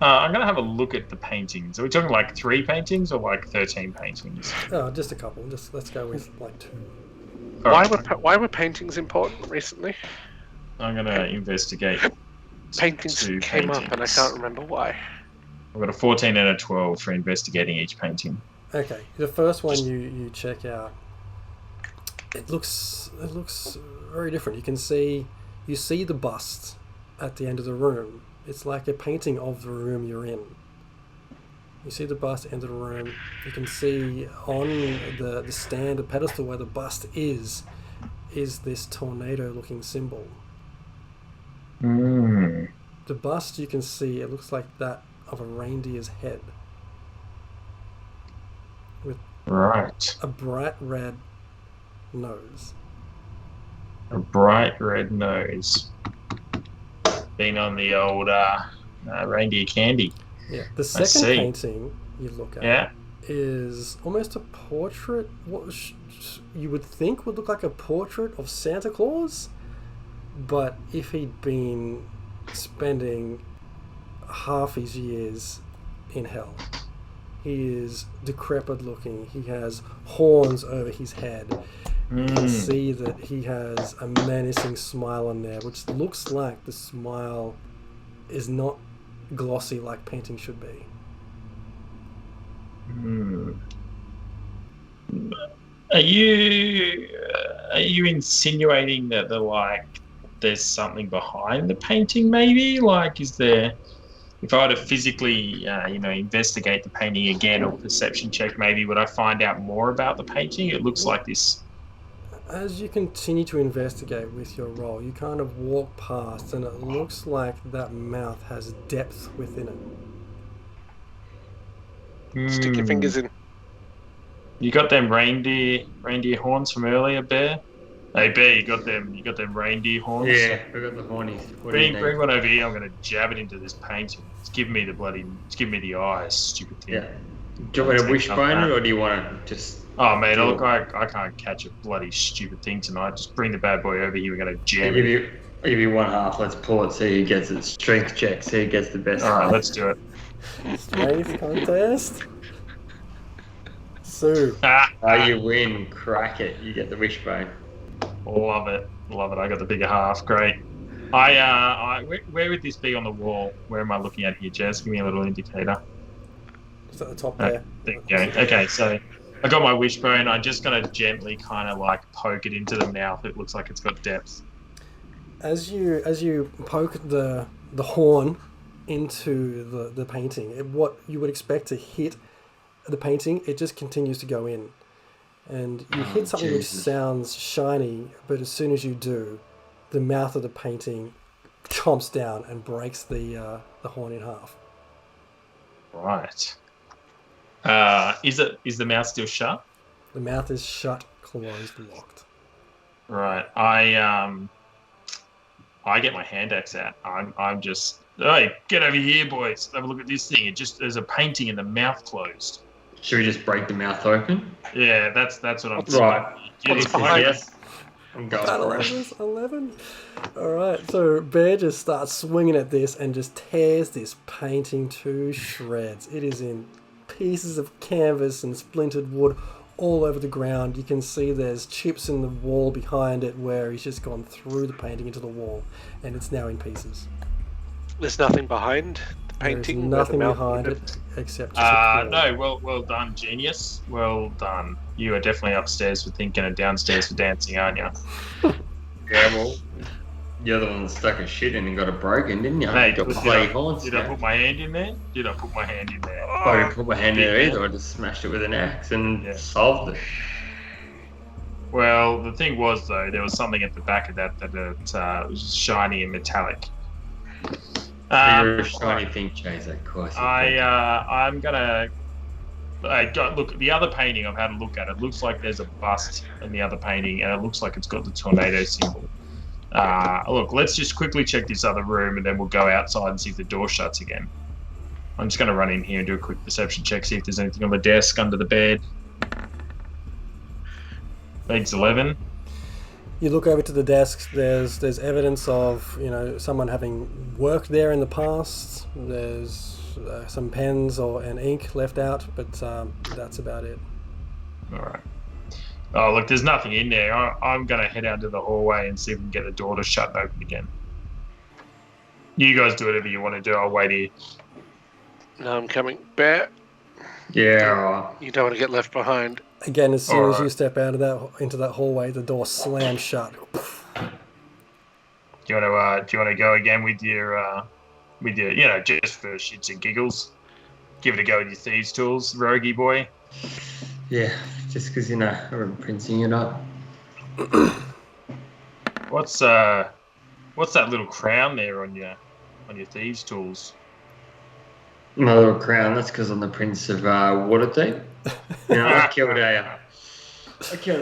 I'm going to have a look at the paintings. Are we talking like 3 paintings or like 13 paintings? Just a couple. Let's go with like 2. why were paintings important recently? I'm going to investigate. Paintings 2 came up, and I paintings. can't remember why. I've got a 14 and a 12 for investigating each painting. Okay, the first one you check out. It looks very different. You see the bust at the end of the room. It's like a painting of the room you're in. You see the bust at the end of the room. You can see on the stand, the pedestal where the bust is this tornado-looking symbol. Mm. The bust, you can see, it looks like that of a reindeer's head with Right. a bright red nose. A bright red nose. Been on the old reindeer candy. Yeah. The see. second painting you look at Yeah. is almost a portrait. What you would think would look like a portrait of Santa Claus, but if he'd been spending half his years in hell. He is decrepit looking. He has horns over his head. You can see that he has a menacing smile on there, which looks like the smile is not glossy like painting should be. Are you insinuating that there's something behind the painting? Maybe is there? If I were to physically, investigate the painting again or perception check, maybe would I find out more about the painting? It looks like this. As you continue to investigate with your role, you kind of walk past, and it looks like that mouth has depth within it. Stick your fingers in. You got them reindeer horns from earlier, Bear? Hey, Bear, you got them reindeer horns? Yeah, we got the hornies. What do you Bring need? one over here. I'm gonna jab it into this painting. It's giving me the eyes, stupid thing. Yeah. Do you want me to wishbone it, or do you want to just... Oh man, Cool. look, I can't catch a bloody stupid thing tonight. Just bring the bad boy over here. We're gonna I'll jam give it. I'll give you one half. Let's pull it, see who gets it. Strength check, see who gets the best. All right, let's do it. Strength contest. Sue. You win. Crack it. You get the wishbone. Love it. I got the bigger half. Great. Where would this be on the wall? Where am I looking at here, Jess? Give me a little indicator. It's at the top there. There you go. Okay, so I got my wishbone. I'm just gonna gently kind of poke it into the mouth. It looks like it's got depth. As you poke the horn into the painting, what you would expect to hit the painting, it just continues to go in. And you hit something which Jesus. sounds shiny, but as soon as you do, the mouth of the painting chomps down and breaks the horn in half. Right. Is the mouth still shut? The mouth is shut, closed, locked. Right. I get my hand axe out. I'm just, hey, get over here, boys. Have a look at this thing. There's a painting and the mouth closed. Should we just break the mouth open? Yeah, that's what I'm Right. What's behind Yes. I'm going for it. 11. Alright, so Bear just starts swinging at this and just tears this painting to shreds. It is in pieces of canvas and splintered wood all over the ground. You can see there's chips in the wall behind it where he's just gone through the painting into the wall, and it's now in pieces. There's nothing behind the painting? There's where the nothing mouth behind would it except just a claw. No, well done, genius. Well done. You are definitely upstairs for thinking and downstairs for dancing, aren't you? Yeah, well, you're the one that stuck a shit in and got it broken, didn't you? Mate, got did bloody I horns. put my hand in there? Did I put my hand in there? I didn't put my hand in there either. I just smashed it with an axe and solved it. Well, the thing was, though, there was something at the back of that was shiny and metallic. You're a shiny thing, Chase, of course. I'm gonna. Look, the other painting I've had a look at. It looks like there's a bust in the other painting, and it looks like it's got the tornado symbol. Look, let's just quickly check this other room, and then we'll go outside and see if the door shuts again. I'm just gonna run in here and do a quick perception check, see if there's anything on the desk, under the bed. Legs 11. You look over to the desks. There's evidence of someone having worked there in the past. There's some pens and ink left out, but that's about it. All right. Oh, look, there's nothing in there. I'm gonna head out to the hallway and see if we can get the door to shut and open again. You guys do whatever you want to do. I'll wait here. No, I'm coming. Bear, Yeah, all right. you don't want to get left behind. Again, as soon as Alright. you step out of into that hallway, the door slams shut. Do you want to go again with your just for shits and giggles? Give it a go with your thieves' tools, roguey boy. Yeah, just because, I'm printing it up. What's that little crown there on your thieves' tools? My little crown, that's because I'm the Prince of Waterdeep. I killed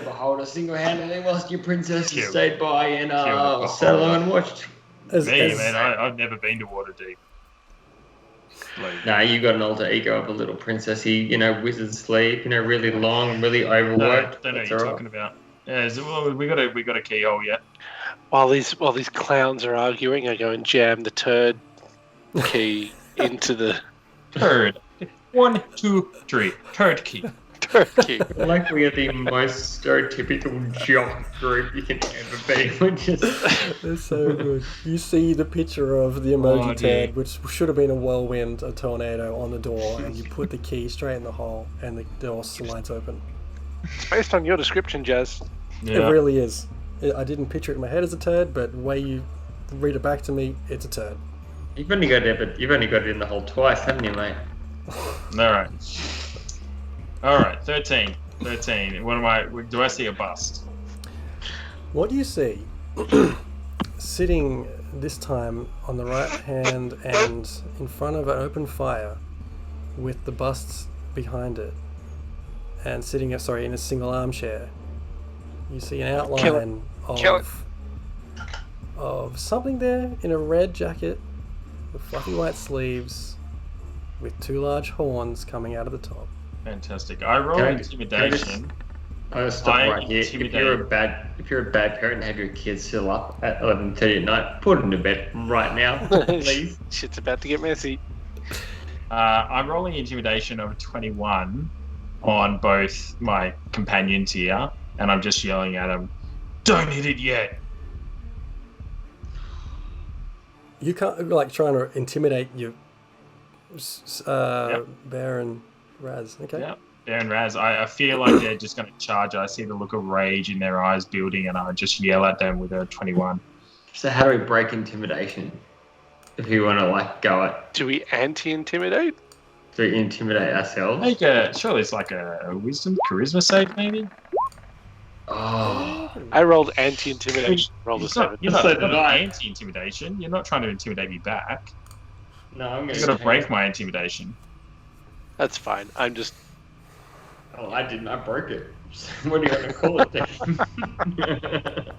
a beholder single-handedly whilst your princess Killed. stayed by and Killed a sat along beholder. and watched. Man, I've never been to Waterdeep. Nah, you got an alter ego of a little princessy, wizard sleeve, really long, really overworked. Don't know what That's you're all right. talking about. Yeah, we got a keyhole yet. While these clowns are arguing, I go and jam the turd key into the Turd. 1, 2, 3. Turd key. turd key. Like we are the most stereotypical jock group you can ever be. We're just It's so good. You see the picture of the emoji dear. tag, which should have been a whirlwind, a tornado on the door, and you put the key straight in the hole, and the door slides open. It's based on your description, Jazz. It really is. I didn't picture it in my head as a turd, but the way you read it back to me, it's a turd. you've only got it in the hole twice, haven't you, mate? All right. 13. Do I see a bust? What do you see? Sitting this time on the right hand and in front of an open fire with the busts behind it and sitting in a single armchair. You see an outline Kill of something there in a red jacket with fluffy white sleeves with two large horns coming out of the top. Fantastic. I roll Can I intimidation. I'll stop I right here. If intimidate. you're a bad parent and have your kids still up at 11:30 at night, put them to bed right now, please. Shit's about to get messy. I'm rolling intimidation of 21 on both my companions here, and I'm just yelling at them, "Don't hit it yet!" You can't trying to intimidate your Bear and Raz. Okay. Yeah, Bear and Raz. I feel like they're just going to charge. I see the look of rage in their eyes building, and I just yell at them with a 21. So how do we break intimidation? If you want to go at Do we anti-intimidate? to intimidate ourselves. Surely it's like a wisdom charisma save, maybe. Oh, I rolled anti-intimidation. Rolled a It's not, 7. you're not, So you're did not I. anti-intimidation. You're not trying to intimidate me back. no, I'm You're going going to break my intimidation. That's fine. I'm just... Oh, I didn't. I broke it. What do you want to call it then?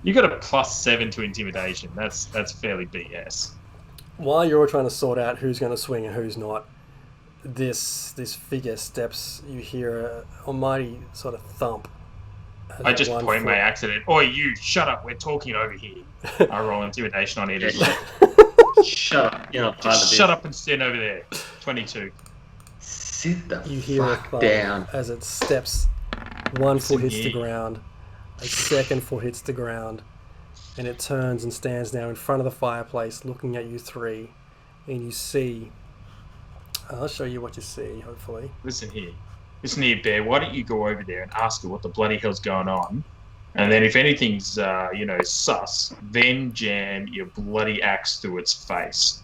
You got a +7 to intimidation. That's fairly BS. While you're trying to sort out who's going to swing and who's not, this figure steps. You hear a almighty sort of thump. as I just one point my foot- axe at it. Oi, you! Shut up! We're talking over here. I roll intimidation on it as well. Shut up. You're not part of Just this. shut up and stand over there. 22. Sit the You hear a fuck thump down. as it steps. One foot hits the Listen here. ground. A second foot hits the ground. And it turns and stands now in front of the fireplace looking at you three. and you see. I'll show you what you see. Hopefully. Listen here, Bear. Why don't you go over there and ask her what the bloody hell's going on? And then if anything's, sus, then jam your bloody axe through its face.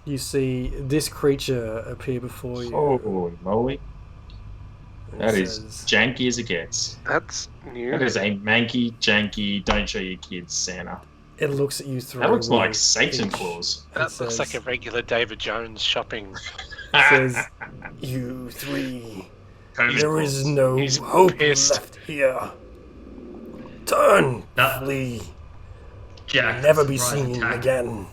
You see this creature appear before you. Holy moly. It That is says, janky as it gets. That's new. That is a manky, janky, don't show your kids Santa. It looks at you through. That looks like with Satan each- Claus. That It looks says- like a regular David Jones shopping. It says, "You three, COVID there is Claus. no He's hope pissed. left here. Turn, No. flee, Jack. never be surprise seen attack. again."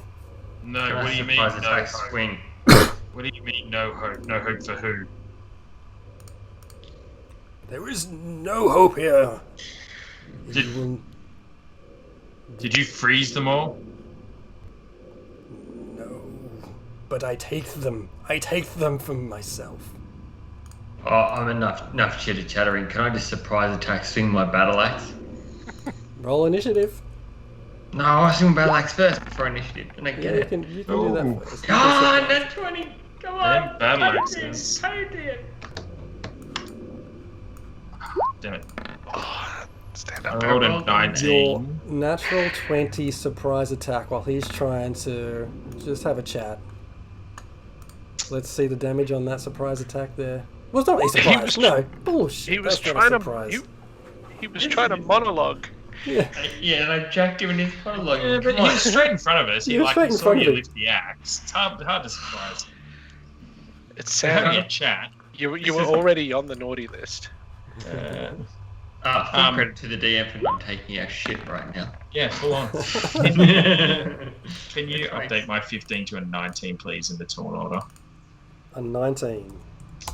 No, Can I what do you mean surprise no attack hope? swing? What do you mean no hope? No hope for who? There is no hope here. Did- You will- Did you freeze them all? No, but I take them. I take them for myself. Oh, I'm enough chitter chattering. Can I just surprise attack swing my battle axe? Roll initiative. No, I want to swing battle axe first before initiative, and I Yeah, get you it. can do Ooh. that first. You Ah, can net 20! Come on! And battle Cody, axes. Cody. Damn it. Stand I up. rolled a rolled a Your 19. natural 20 surprise attack while he's trying to just have a chat. Let's see the damage on that surprise attack there. Well, it's not a surprise. was- No, bullshit. He was That's not a trying surprise. to. He was trying to monologue. Yeah. Yeah, and I jacked him in his monologue. Yeah, but Come he on. was straight in front of us. He was straight in saw front of you him. lift the axe. It's hard to surprise. It's We're having a Santa. chat. You were already on the naughty list. Full credit to the DM for not taking our shit right now. Yeah, full on. Can you update my 15 to a 19, please, in the turn order? A 19.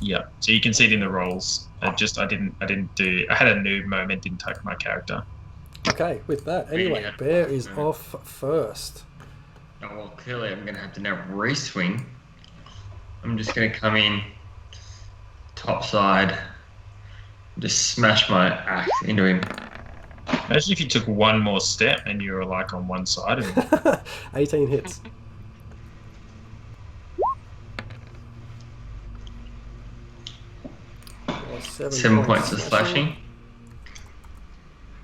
Yeah. So you can see it in the rolls. I had a noob moment, didn't take my character. Okay, with that. Anyway, Yeah. Bear is off first. Oh, well, clearly I'm going to have to now re-swing. I'm just going to come in top side, just smash my axe into him. Imagine if you took one more step and you were like on one side of it. 18 hits. Or 7 points of slashing.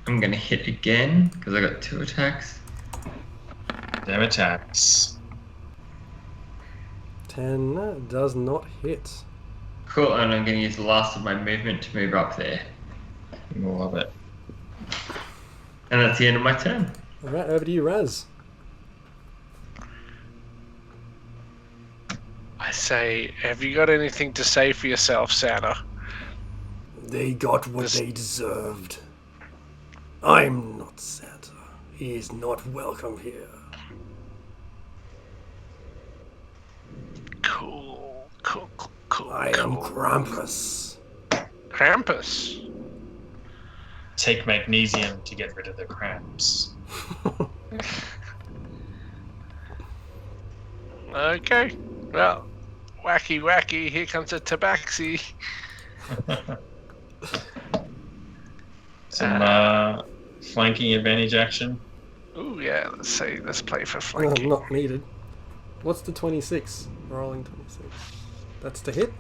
I'm going to hit again because I got 2 attacks. Damn attacks. 10 does not hit. Cool, and I'm going to use the last of my movement to move up there. Love it. And that's the end of my turn. Alright, over to you, Raz. I say, have you got anything to say for yourself, Santa? They got what This- they deserved. I'm not Santa. He is not welcome here. Cool, cool, cool, cool. I am Krampus. Krampus. Take magnesium to get rid of the cramps. Okay. Well, wacky, wacky. Here comes a tabaxi. Some flanking advantage action. Ooh, yeah. Let's play for Oh, flanking. not needed. What's the 26? Rolling 26. That's to hit?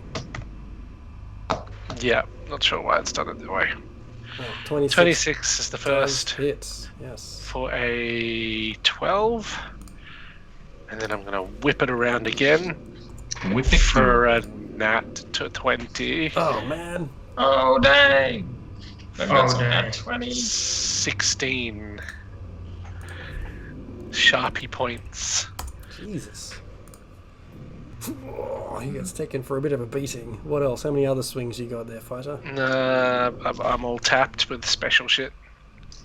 Yeah. Not sure why it's done it that way. Oh, 26. 26 is the does first hit. Yes. for a 12. And then I'm going to whip it around again Whip it through. for a nat to 20. Oh, man. Oh, dang! I've got Oh, some dang. nat 20. 16 Sharpie points. Jesus. Oh, he gets taken for a bit of a beating. What else? How many other swings you got there, fighter? I'm all tapped with special shit.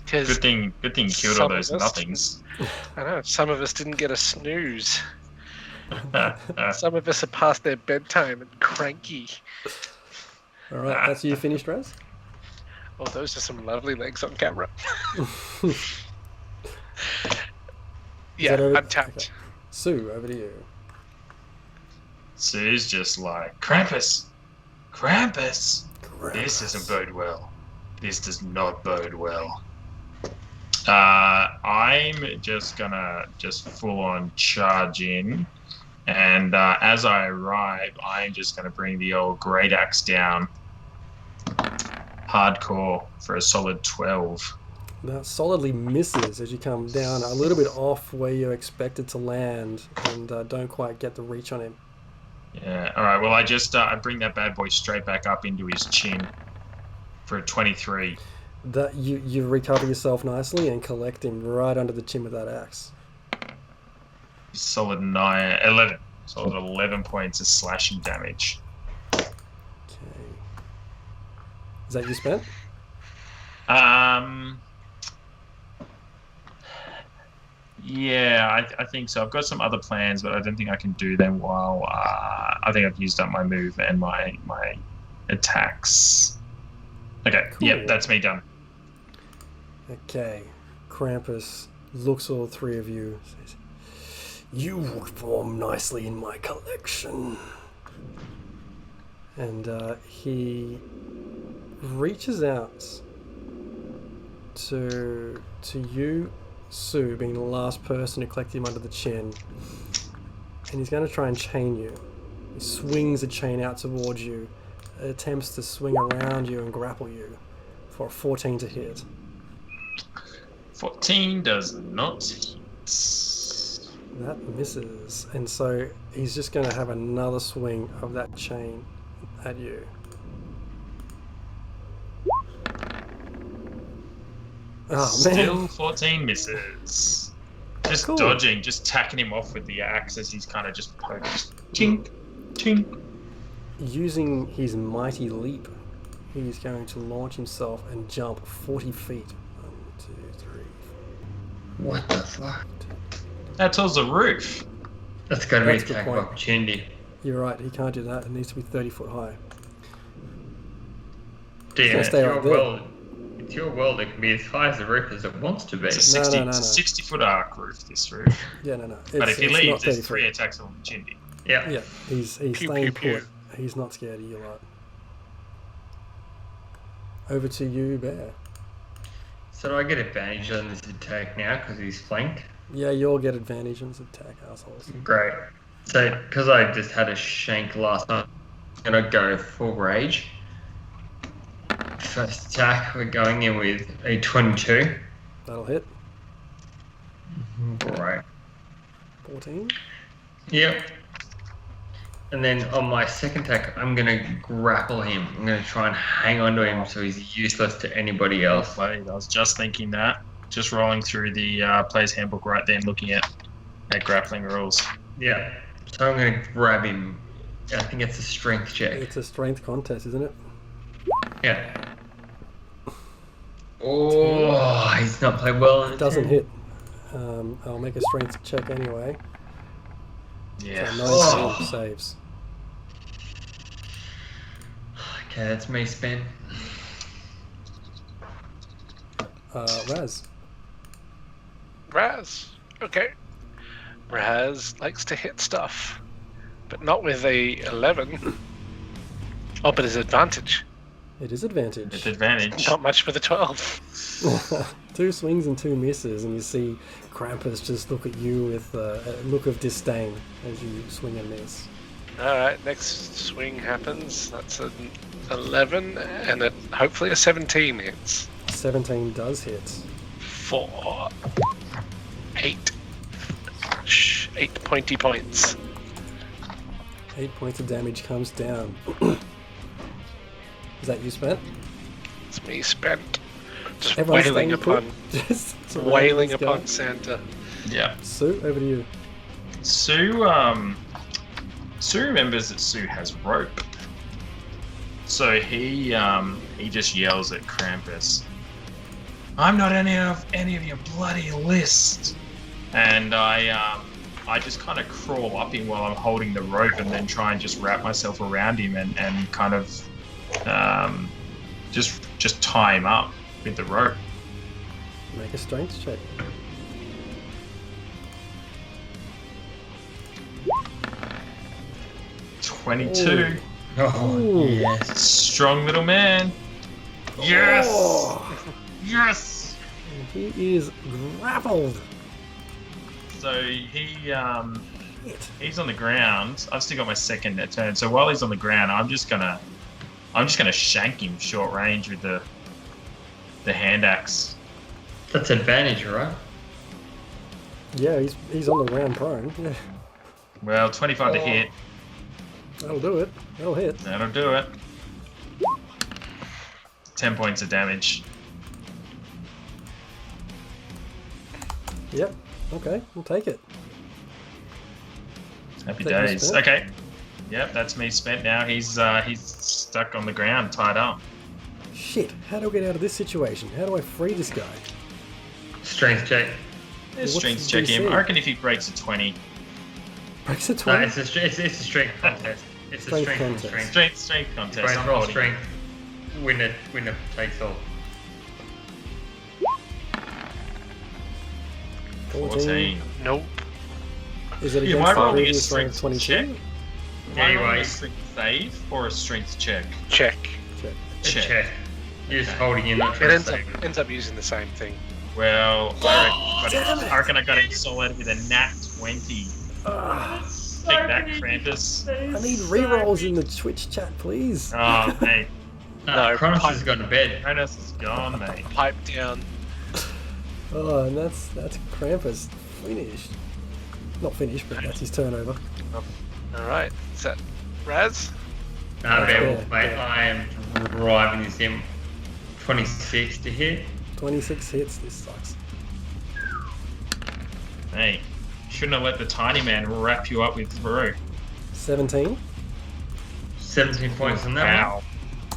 Because Good thing you killed all Some of those us- nothings. I know some of us didn't get a snooze. Some of us are past their bedtime and cranky. Alright, that's you finished, Raz? Oh, those are some lovely legs on camera. Yeah, that over? I'm tapped. Okay. Sue, over to you. Sue's just like, Krampus! Krampus! This Krampus. doesn't bode well. This does not bode well. I'm just gonna full on charge in And as I arrive, I'm just going to bring the old great axe down hardcore for a solid 12. That solidly misses as you come down a little bit off where you expected to land and don't quite get the reach on him. Yeah. All right. Well, I just I bring that bad boy straight back up into his chin for a 23. That you recover yourself nicely and collect him right under the chin with that axe. Solid 11. Solid 11 points of slashing damage. Okay. Is that you spent? Yeah, I think so. I've got some other plans, but I don't think I can do them while I think I've used up my move and my attacks. Okay, Cool. Yep, that's me done. Okay. Krampus looks all three of you. Says, "You would form nicely in my collection." And he reaches out to you, Sue, being the last person to collect him under the chin, and he's going to try and chain you. He swings a chain out towards you, attempts to swing around you and grapple you for a 14 to hit. 14 does not hit. That misses, and so he's just going to have another swing of that chain at you. Oh, Still man. 14 misses. Just Cool. dodging, just tacking him off with the axe as he's kind of just poked. Tink, tink. Using his mighty leap, he's going to launch himself and jump 40 feet. 1, 2, 3. What the fuck? That's on the roof. That's got to be That's a good attack of point. opportunity. You're right, he can't do that. It needs to be 30 foot high. Damn, Gotta stay right there. It's your world. It can be as high as the roof as it wants to be. It's a 60, no, it's a no. 60-foot arc roof, this roof. Yeah, no. But if he it's leaves, not 30 there's 3 feet. attacks of opportunity. Yeah. Yeah, he's Pew, staying pew, put. He's not scared of you lot. Over to you, Bear. So do I get advantage on this attack now because he's flanked? Yeah, you'll get advantage on this attack, assholes. Great. So, because I just had a shank last time, I'm going to go full rage. First attack, we're going in with a 22. That'll hit. Great. 14. Yep. And then on my second attack, I'm going to grapple him. I'm going to try and hang on to him so he's useless to anybody else. I was just thinking that. Just rolling through the player's handbook right then, looking at grappling rules. Yeah. So I'm going to grab him. I think it's a strength check. It's a strength contest, isn't it? Yeah. Oh, he's not played well. It doesn't hit. I'll make a strength check anyway. Yeah. So 19 Oh. saves. Okay, that's me, Spen. Raz. Raz. Okay. Raz likes to hit stuff, but not with a 11. Oh, but his advantage. It is advantage. With advantage. Not much for the 12. 2 swings and 2 misses, and you see Krampus just look at you with a look of disdain as you swing and miss. Alright, next swing happens. That's an 11, and hopefully a 17 hits. 17 does hit. For 8. 8 pointy points. 8 points of damage comes down. Is that you spent? It's me spent. Just Everyone's wailing staying put. upon, Just surrounding wailing this guy. upon Santa. Yeah. Sue, over to you. Sue remembers that Sue has rope. So he just yells at Krampus, "I'm not any of your bloody list." And I just kind of crawl up him while I'm holding the rope and then try and just wrap myself around him and kind of just tie him up with the rope. Make a strength check. – 22. Oh, Ooh. yes. Strong little man. Yes! Oh, Yes! he is grappled. So he Shit. He's on the ground. I've still got my second turn. So while he's on the ground, I'm just gonna shank him short range with the hand axe. That's advantage, right? Yeah, he's on the ground prone. Yeah, Well, 25 to hit. that'll do it. That'll hit. That'll do it. 10 points of damage. Yep. Okay, we'll take it. Happy Take your days. spent. Okay. Yep, that's me spent now. He's stuck on the ground, tied up. Shit, how do I get out of this situation? How do I free this guy? Strength check. There's What's strength the check him. DC? I reckon if he breaks a 20. Breaks a No, 20? it's a strength contest. It's a Strength strength contest. strength. Strength contest. Both I'm roll holding. strength. Winner takes all. 14. Nope. Is it You against might the roll me a previous roll of strength 22? check. Am I rolling Anyway. a strength save or a strength check? Check. Check. Check. Check. You're just holding in, not It trying to ends up, save it. ends up using the same thing. Well, I reckon I got him solid with a nat 20. Take that, Krampus. I need rerolls in the Twitch chat, please. Oh, mate. No, Kronos pipe- has gone to bed. Krampus is gone, mate. Pipe down. Oh, and that's Krampus finished. Not finished, but that's his turnover. Alright. Is that Raz? Nah, Yeah. mate. I am driving this in. 26 to hit. 26 hits, this sucks. Hey, shouldn't have let the tiny man wrap you up with throw. 17. 17 points on that Wow. one.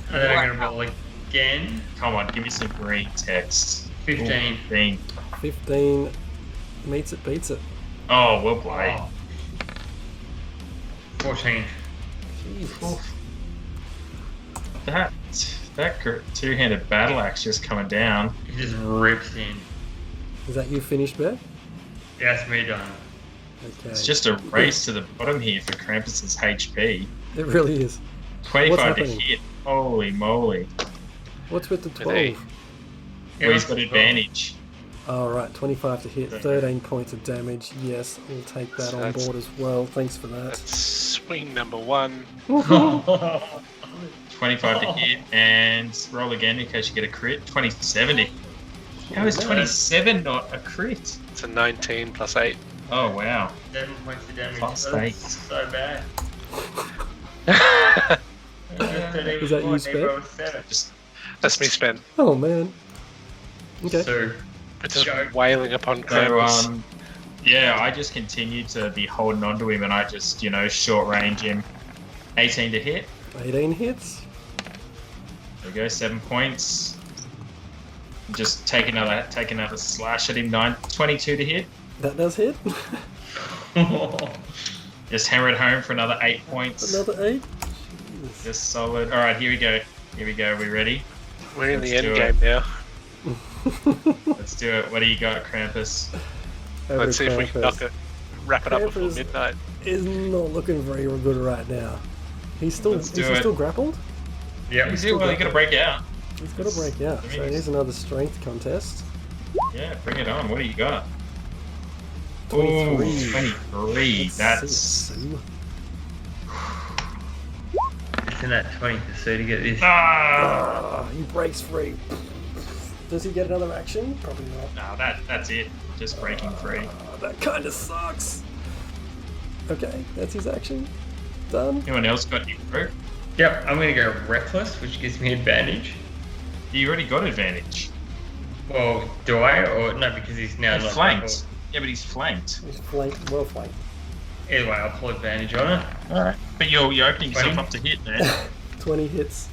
And then I'm going to roll again. Come on, give me some green text. 15. 15. 15 meets it, beats it. Oh, well played. 14. Jesus. That two-handed battle axe just coming down. It just rips in. Is that you finished, Bear? That's me done. Okay. It's just a race to the bottom here for Krampus's HP. It really is. 25 to happening? hit. Holy moly. What's with the Are they- 12? Well, he's got advantage. Oh, right, 25 to hit, 13 points of damage. Yes, we'll take that So on that's- board as well. Thanks for that. That's swing number 1. 25 to hit, and roll again in case you get a crit. 27 to hit. How is 27 not a crit? It's a 19 plus 8. Oh, wow. 7 points of damage. Plus That's 8. so bad. Is that you, Sped? Just That's me spent. Oh, man. Okay. So, It's just Go. wailing upon so, Krampus. yeah, I just continue to be holding on to him, and I just, short range him. 18 to hit. 18 hits. There we go, 7 points. Just take another slash at him. 22 to hit. That does hit. Just hammer it home for another 8 points. Another 8. Jeez. Just solid. All right, here we go. We ready? We're in the Let's end do game now. Let's do it. What do you got, Krampus? Over Let's see if we can Krampus. wrap it up before Krampus. midnight. Is not looking very good right now. He's still, Let's is do he it. still grappled? yeah. You see, well, you got to break out. He's got to break out. So here's another strength contest. Yeah, bring it on. What do you got? 23. Ooh, 23. That's Sue. It's in that 20% to get this. ah. He breaks free. Does he get another action? Probably not. No, that's it. Just breaking free. Oh, that kind of sucks. Okay, that's his action. Done. Anyone else got info? Yep, I'm going to go reckless, which gives me advantage. You already got advantage. Well, do I? Or no, because he's now He's not flanked. Yeah, but he's flanked. He's flanked, well flanked. Either way, I'll pull advantage on it. Alright. But you're opening yourself 20? up to hit, man. 20 hits.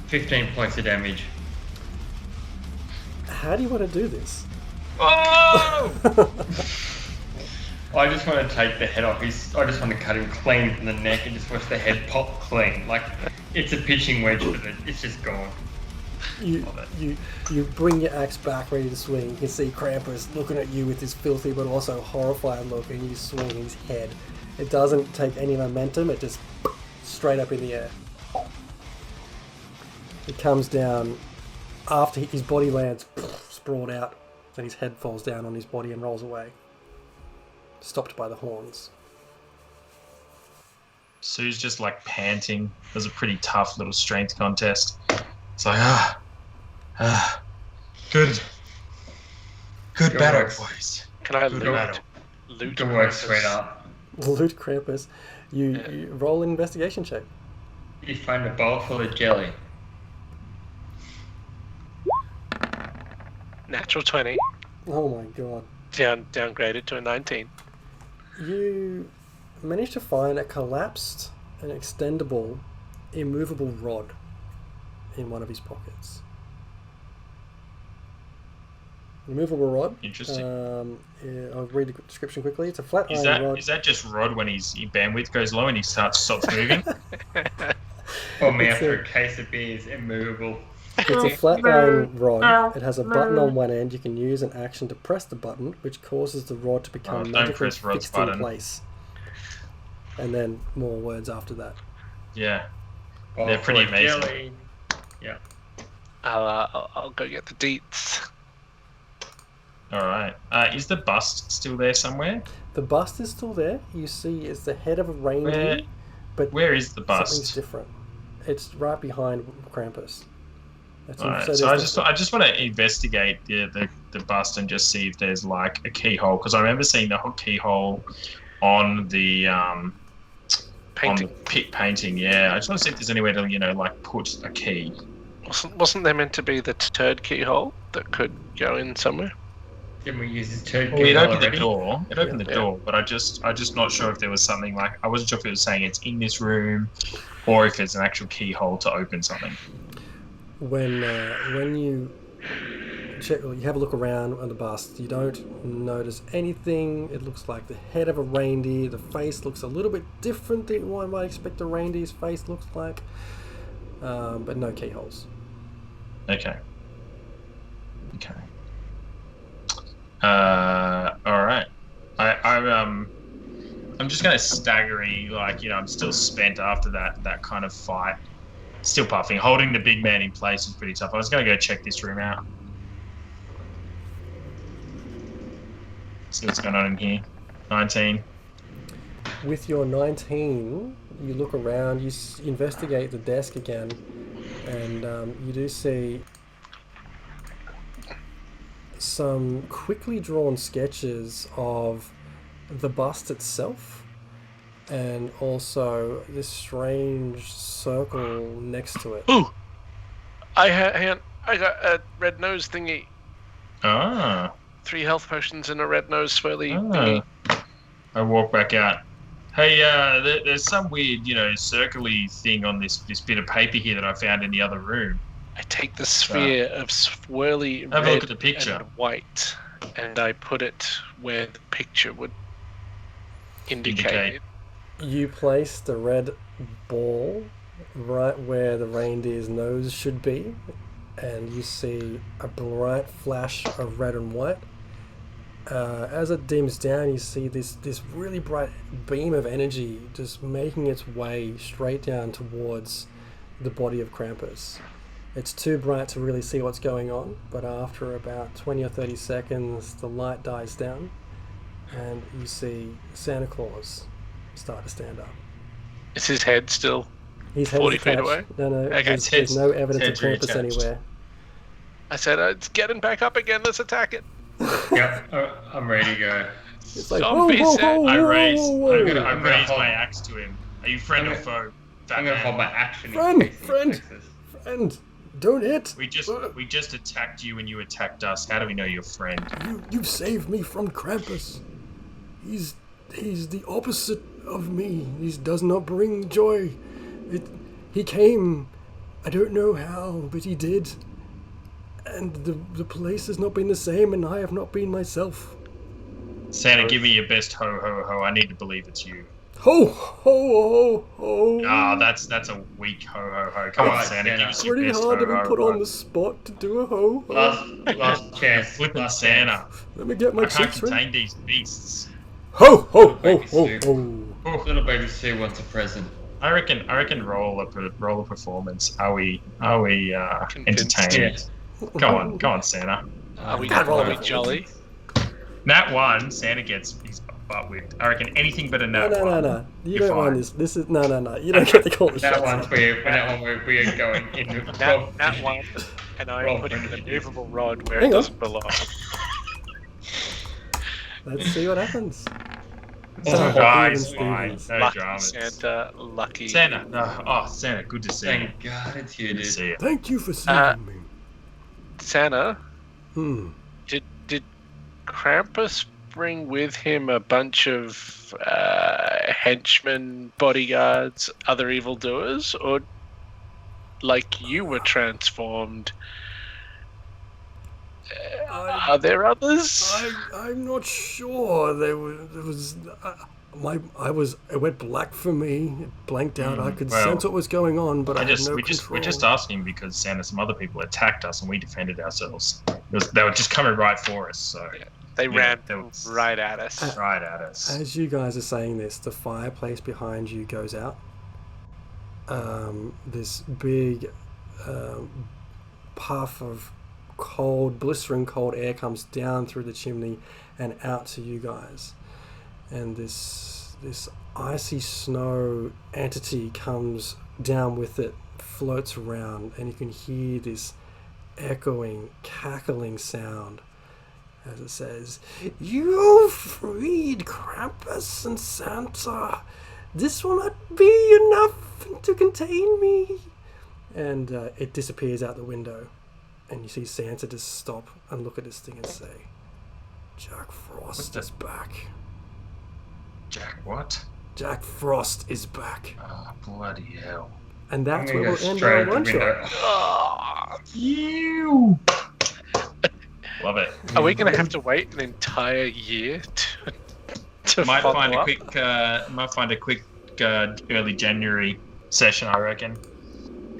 15 points of damage. How do you want to do this? Oh! I just want to take the head off. I just want to cut him clean from the neck and just watch the head pop clean. Like, it's a pitching wedge, but it's just gone. You bring your axe back ready to swing. You can see Krampus looking at you with this filthy but also horrified look, and you swing his head. It doesn't take any momentum, it just straight up in the air. It comes down after his body lands, sprawled out, then his head falls down on his body and rolls away. stopped by the horns. Sue's just like panting. It was a pretty tough little strength contest. It's like, good battle, work. boys. Can I Good loot? battle. Loot Good work, Krampus? sweetheart. Loot Krampus. You roll an investigation check. You find a bowl full of jelly. Natural 20. Oh my god. Downgraded to a 19. You managed to find a collapsed and extendable, immovable rod in one of his pockets. Immovable rod. Interesting. I'll read the description quickly. It's a flat iron rod. Is that just Rod when his bandwidth goes low and he stops moving? Or me It's after a- a case of beer is immovable. It's a flat iron rod. It has a button on one end. You can use an action to press the button, which causes the rod to become don't magically press Rod's fixed button. in place. And then more words after that. Yeah. Bowl They're pretty full of amazing. jelly. I'll go get the deets. All right. Is the bust still there somewhere? The bust is still there. You see it's the head of a reindeer, but Where is the something's bust? different. It's right behind Krampus. That's All right. so So there's I just want to investigate the bust and just see if there's like a keyhole, because I remember seeing the keyhole on the Painting. on the pit painting. Yeah. I just want to see if there's anywhere to like put a key. Wasn't there meant to be the turd keyhole that could go in somewhere? Didn't we use his turd It keyhole opened the already? door. It opened the Yeah. door, but I just not sure if there was something like I wasn't sure if it was saying it's in this room, or if it's an actual keyhole to open something. when you check, you have a look around on the bust, you don't notice anything. It looks like the head of a reindeer. The face looks a little bit different than one might expect a reindeer's face looks like, but no keyholes. Okay. All right. I'm just gonna staggery, like I'm still spent after that kind of fight. Still puffing. Holding the big man in place is pretty tough. I was gonna go check this room out. See what's going on in here. 19. With your 19, you look around, you investigate the desk again, and you do see some quickly drawn sketches of the bust itself, and also this strange circle next to it. Ooh! I got a red nose thingy. Ah. 3 health potions and a red nose swirly Ah. thingy. I walk back out. Hey, there's some weird, circly thing on this bit of paper here that I found in the other room. I take the sphere of swirly Have a red look at the picture. and white, and I put it where the picture would indicate it. You place the red ball right where the reindeer's nose should be, and you see a bright flash of red and white. As it dims down, you see this really bright beam of energy just making its way straight down towards the body of Krampus. It's too bright to really see what's going on, but after about 20 or 30 seconds, the light dies down, and you see Santa Claus start to stand up. Is his head still? He's 40 feet attached. away? No, Okay, there's no evidence of head's Krampus reattached. anywhere. I said, it's getting back up again, let's attack it. Yep, I'm ready to go. It's like, Zombie whoa, whoa, set. whoa, I whoa, raise, whoa, whoa. I I'm gonna raise hold- my axe to him. Are you friend or I'm foe? I'm gonna hold my Batman? action Friend, in case he friend. attacks us. Friend, don't hit. We just attacked you and you attacked us. How do we know you're friend? You've saved me from Krampus. He's the opposite of me. He does not bring joy. He came. I don't know how, but he did. And the place has not been the same, and I have not been myself. Santa, give me your best ho ho ho. I need to believe it's you. Ho ho ho ho. Ah, that's a weak ho ho ho. Come on, Alright, Santa, give Santa. us your Pretty best hard ho to be ho put ho. on the spot to do a ho. Last chance. Flipping last Santa. Let me get my I can't cheeks ready. contain these beasts. Ho ho ho Baby ho soup. ho. chance. Little baby Sue wants a present. I reckon roll a performance. Are we Convinced. entertained? Go on, Santa. Are we Can't roll jolly? it. jolly? Nat 1, Santa gets his butt whipped. I reckon anything but a No, nat one. no. You You're don't want fine. this. This is no. You don't get to call the That shots. one's where we are going into That one, and I'm Roll putting for the initiative. movable rod where Hang it on. doesn't belong. Let's see what happens. Oh, Oh, guys, even fine. Stevens. No Lucky dramas. Santa, lucky. Santa. Santa, good to see you. Thank God it's you, Good to dude. see you. Thank you for saving me. Santa, Hmm. did Krampus bring with him a bunch of henchmen, bodyguards, other evildoers, or like you were transformed? Are there others? I'm not sure. There was it went black for me. It blanked out. I could well, sense what was going on, but I had no We're control. just asking because Santa, some other people attacked us and we defended ourselves. They were just coming right for us, so They ran that was- right at us. right at us. As you guys are saying this, the fireplace behind you goes out. This big puff of blistering cold air comes down through the chimney and out to you guys. And this icy snow entity comes down with it, floats around, and you can hear this echoing, cackling sound as it says, "You freed Krampus and Santa. This will not be enough to contain me." And it disappears out the window, and you see Santa just stop and look at this thing and say, "Jack Frost is back. Jack, what? Jack Frost is back." Oh, bloody hell. And that's I'm where gonna we'll go end straight our out the one window. shot. Oh, You! Love it. are we going to have to wait an entire year to Might follow find up? a quick early January session, I reckon.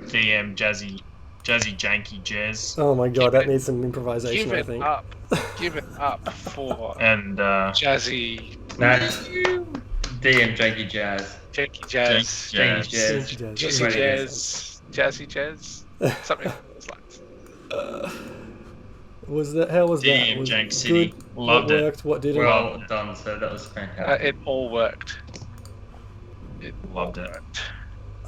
DM Jazzy Janky Jazz. Oh my god, Give that it- needs some improvisation, Give I it think. up. Give it up for And Jazzy, No, DM Janky Jazz. Janky Jazz, Janky Janky Jazz. Jazz. Jazzy Right. Jazz, Jazzy Jazz, something along those lines. How was that? DM Was Jank it City. good? Loved What it. worked? What didn't? Well done, sir. That was fantastic. It all worked. It Loved all it. worked.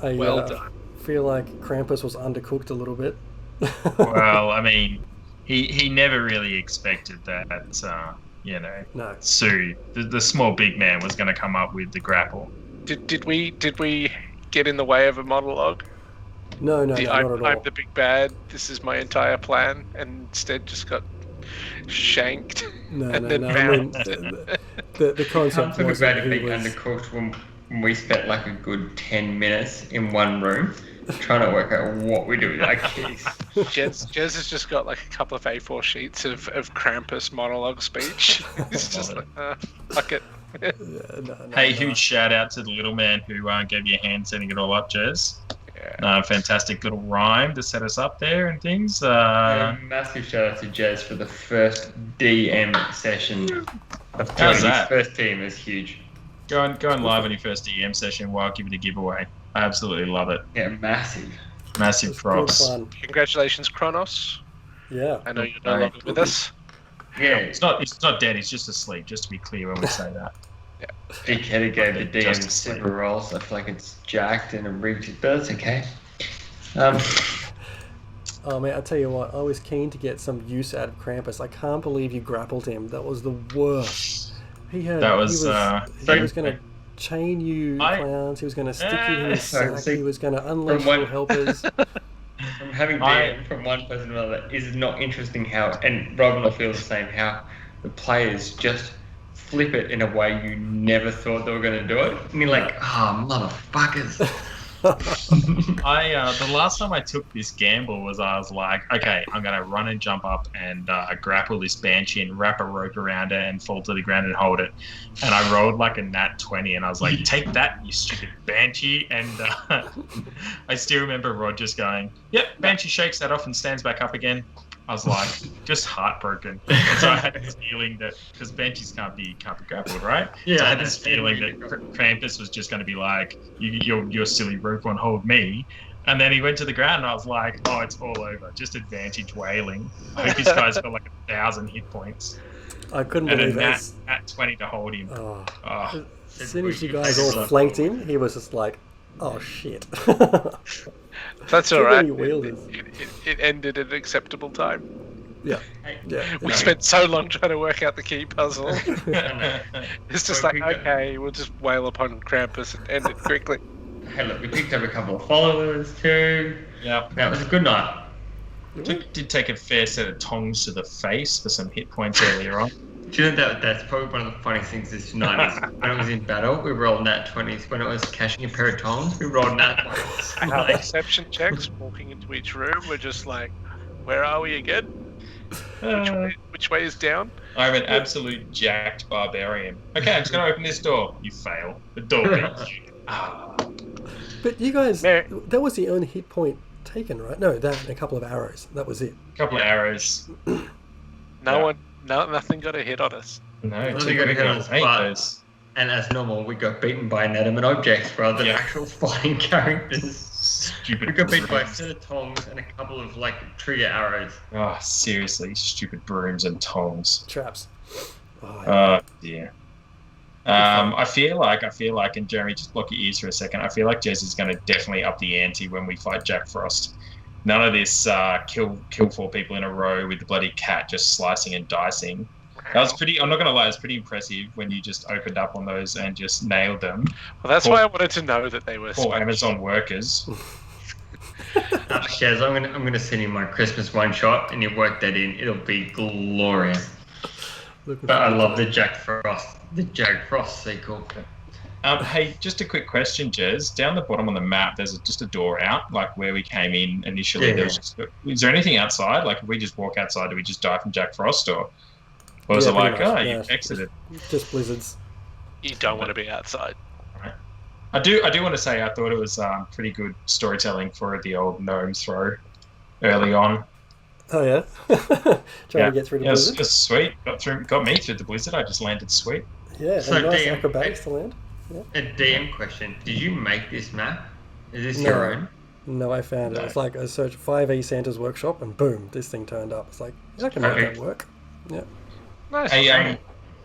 I Well done. feel like Krampus was undercooked a little bit. Well, I mean, he never really expected that, No. Sue, the small big man, was going to come up with the grapple. Did we get in the way of a monologue? No, The not at all. I'm the big bad. This is my entire plan, and instead just got shanked. No, and no, then no. I mean, found- the concept Something was about that it he being was. undercooked when we spent like a good 10 minutes in one room trying to work out what we do with our keys. Jez has just got like a couple of A4 sheets of Krampus monologue speech. It's just like, fuck it. No, Hey, huge shout out to the little man who gave you a hand setting it all up, Jez. Yeah. Fantastic little rhyme to set us up there and things. Massive shout out to Jez for the first DM session of How's joining his that? first team is huge. Going live on your first DM session while give it a giveaway. I absolutely love it. Yeah, massive. Massive It's good props. fun. Congratulations, Kronos. Yeah. I know you're no Right. longer with us. Yeah, It's not dead. He's just asleep. Just to be clear when we say that. Big Headed gave the DM Just asleep. several rolls. I feel like it's jacked and rigged, but it's okay. Oh man, I tell you what, I was keen to get some use out of Krampus. I can't believe you grappled him. That was the worst. He had. That was, He so- was going to chain you, clowns. He was going to stick you in his Sorry, sack. see, He was going to unleash one- your helpers. From having I- DM from one person to another is not interesting how, and Rob will feel the same, how the players just flip it in a way you never thought they were going to do it. And you're like, motherfuckers. The last time I took this gamble was I was like, okay, I'm gonna run and jump up and grapple this banshee and wrap a rope around it and fall to the ground and hold it. And I rolled like a nat 20 and I was like, take that, you stupid banshee. And I still remember Rod just going, yep, banshee shakes that off and stands back up again. I was like, just heartbroken. And so I had this feeling that, because banshees can't be grappled, right? Yeah, so I had I this know. feeling that Krampus was just going to be like, your silly rope won't hold me. And then he went to the ground, and I was like, "Oh, it's all over. Just advantage wailing. I hope this guy's got like 1,000 hit points." I couldn't And believe then it. at 20 to hold him. Oh. Oh, As soon as you guys all flanked him, he was just like, "Oh shit!" That's Too all right. many wielders. It ended at an acceptable time. Yeah, yeah. We spent so long trying to work out the key puzzle. It's just like, okay, we'll just wail upon Krampus and end it quickly. Hey, look, we picked up a couple of followers too. yeah. That was a good night. Did take a fair set of tongs to the face for some hit points earlier on. Do you know that's probably one of the funniest things this night is when it was in battle, we rolled nat 20s. When it was cashing a pair of tongs, we rolled nat 20s. Our perception checks, walking into each room, we're just like, where are we again? Which way is down? I'm an absolute jacked barbarian. Okay, I'm just going to open this door. You fail. The door beats you. Ah. But you guys, Mary- that was the only hit point taken, right? No, that and a couple of arrows. That was it. A couple of arrows. Nothing got a hit on us. No, Nothing two got good hit on ones. us, Hate but- those. And as normal, we got beaten by inanimate objects rather than Yeah. actual flying characters. Stupid. We got beaten by a brooms. set of tongs and a couple of trigger arrows. Oh, seriously, stupid brooms and tongs. Traps. Oh, yeah. Oh dear. I feel like, and Jeremy, just block your ears for a second. I feel like Jez is going to definitely up the ante when we fight Jack Frost. None of this kill 4 people in a row with the bloody cat just slicing and dicing. That was pretty. I'm not going to lie, it's pretty impressive when you just opened up on those and just nailed them. Well, that's why I wanted to know that they were Poor Spanish. Amazon workers. Shaz, I'm gonna send you my Christmas one shot, and you work that in. It'll be glorious. Looking But I forward love to the Jack Frost sequel. Hey, just a quick question, Jez. Down the bottom on the map, there's just a door out, like where we came in initially. Yeah. There was just, is there anything outside? Like, if we just walk outside, do we just die from Jack Frost, or was Yeah, it like, pretty much, oh, yeah. you exited? Just blizzards. You don't want to be outside. I do want to say I thought it was pretty good storytelling for the old gnome throw early on. Oh yeah. Trying to get through the Yeah, it was, blizzard. it was sweet. Got me through the blizzard. I just landed sweet. Yeah, So and nice DM, acrobatics to land. A DM question: did you make this map? Is this No. your own? No, I found it. No. It's like I searched 5E Santa's workshop, and boom, this thing turned up. It's like, I can make Perfect. that work. Yeah. Nice. Hey,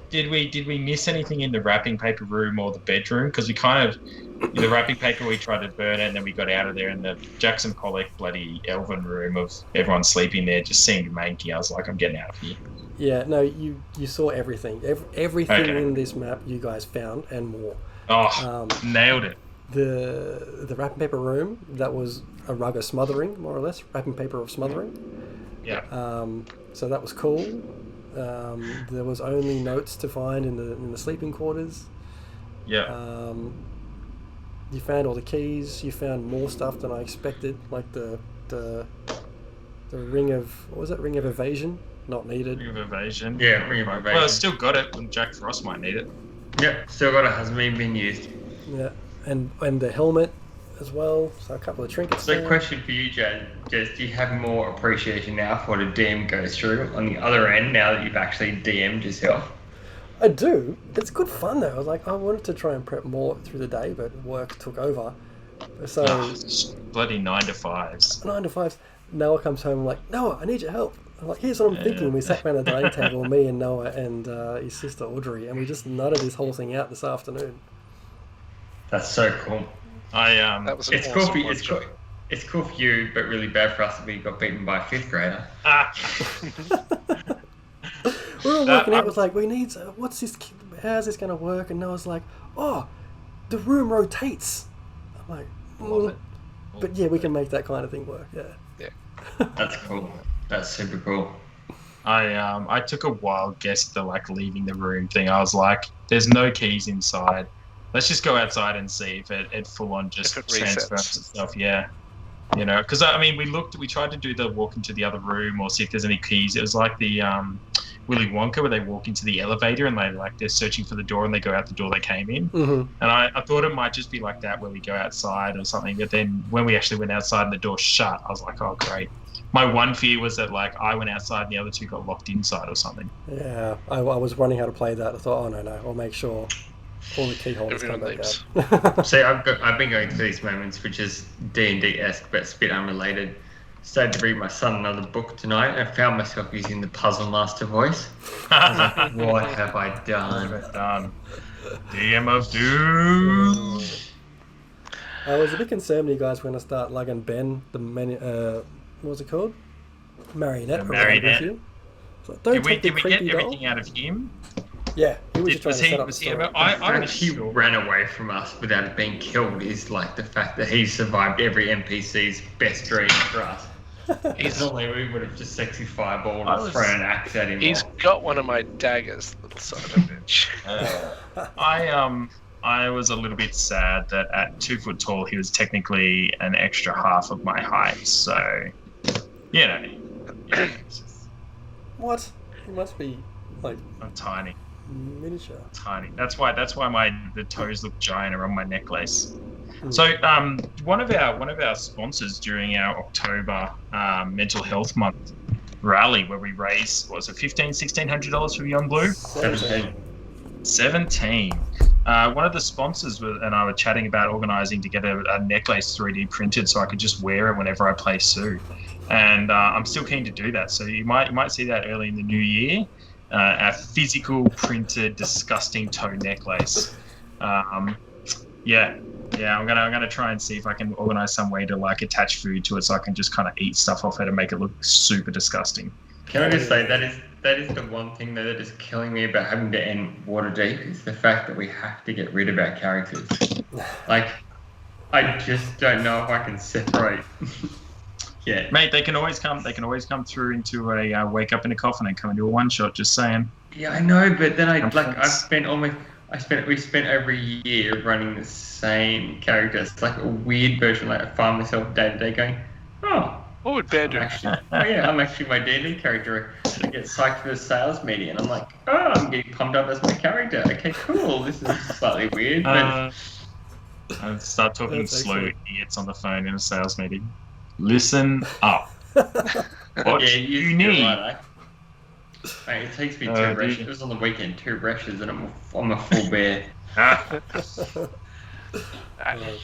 did we miss anything in the wrapping paper room or the bedroom? Because we kind of, in the wrapping paper, we tried to burn it, and then we got out of there. And the Jackson Pollock bloody elven room of everyone sleeping there just seemed manky. I was like, I'm getting out of here. Yeah, no, you saw everything. Everything Okay. in this map you guys found and more. Oh, nailed it. The wrapping paper room, that was a rug of smothering, more or less. Wrapping paper of smothering. Yeah. So that was cool. There was only notes to find in the sleeping quarters. Yeah. You found all the keys. You found more stuff than I expected, like the ring of, what was it? Ring of evasion, not needed. Ring of evasion. Yeah, Ring of Well, I Evasion. still got it, and Jack Frost might need it. Yep, still got it. Hasn't been used. Yeah, and the helmet as well. So a couple of trinkets. So, there. question for you, Jez. Do you have more appreciation now for what a DM goes through on the other end now that you've actually DM'd yourself? I do. It's good fun though. I was like, I wanted to try and prep more through the day, but work took over. So Oh, bloody 9 to 5s. 9 to 5. Noah comes home. I'm like, Noah, I need your help. I'm like, here's what I'm thinking. We sat around the dining table, me and Noah and his sister Audrey, and we just nutted this whole thing out this afternoon. That's so cool. That was an It's awesome cool for you. one, It's cool. It's cool for you, but really bad for us that we got beaten by a 5th grader. We were working out. Was like, we need. What's this? How's this going to work? And Noah's like, oh, the room rotates. I'm like, Love it. But yeah, we can make that kind of thing work. Yeah. That's cool. That's super cool. I took a wild guess at the leaving the room thing. I was like, there's no keys inside. Let's just go outside and see if it full on just If it transfers resets. itself. Yeah. Because I mean, we tried to do the walk into the other room or see if there's any keys. It was like the Willy Wonka where they walk into the elevator and they're searching for the door and they go out the door they came in. Mm-hmm. And I thought it might just be like that where we go outside or something. But then when we actually went outside and the door shut, I was like, oh great. My one fear was that I went outside and the other two got locked inside or something. Yeah. I was wondering how to play that. I thought, oh no, I'll make sure. All the key holders come Everyone back leaves. out. See, I've been going through these moments, which is D&D-esque, but it's a bit unrelated. Started to read my son another book tonight, and I found myself using the Puzzle Master voice. I was like, what have I done? DM of Doom. I was a bit concerned when you guys were going to start lugging Ben, what was it called? Marionette. The around with marionette. you. So, don't Did we take the get creepy doll. everything out of him? Yeah, he was just trying Was to he? set up Was the he? story. I The was fact he sure. ran away from us without it being killed is like the fact that he survived every NPC's best dream for us. Easily, we would have just sexy fireballed I or was- thrown an axe at him. He's got one of my daggers, little son of a bitch. I was a little bit sad that at 2 foot tall he was technically an extra half of my height. So, you know, it's just- What? He must be like I'm tiny. miniature. Tiny. That's why the toes look giant around my necklace. Hmm. So one of our sponsors during our October mental health month rally where we raised, what was it, $1,600 for Young Blue? 17. One of the sponsors and I were chatting about organising to get a necklace 3D printed so I could just wear it whenever I play Sue. And I'm still keen to do that. So you might see that early in the new year. A physical printed disgusting toe necklace. Yeah, I'm gonna try and see if I can organise some way to like attach food to it so I can just kind of eat stuff off it and make it look super disgusting. Can I just say that is the one thing that is killing me about having to end Waterdeep is the fact that we have to get rid of our characters. Like, I just don't know if I can separate. Yeah, Mate, they can always come through into a wake up in a coffin and come into a one shot. Just saying. yeah, I know, but then we spent every year running the same character. It's like a weird version. Like I find myself day to day going, oh. What would Bear do? I'm actually my D&D character. I get psyched for a sales meeting, and I'm like, oh, I'm getting pumped up as my character. Okay, cool. This is slightly weird, but I start talking That's slow excellent. idiots on the phone in a sales meeting. Listen up. What yeah, you you're need? right, Mate, it takes me 2 dude. brushes. It was on the weekend, 2 brushes, and I'm a full bear.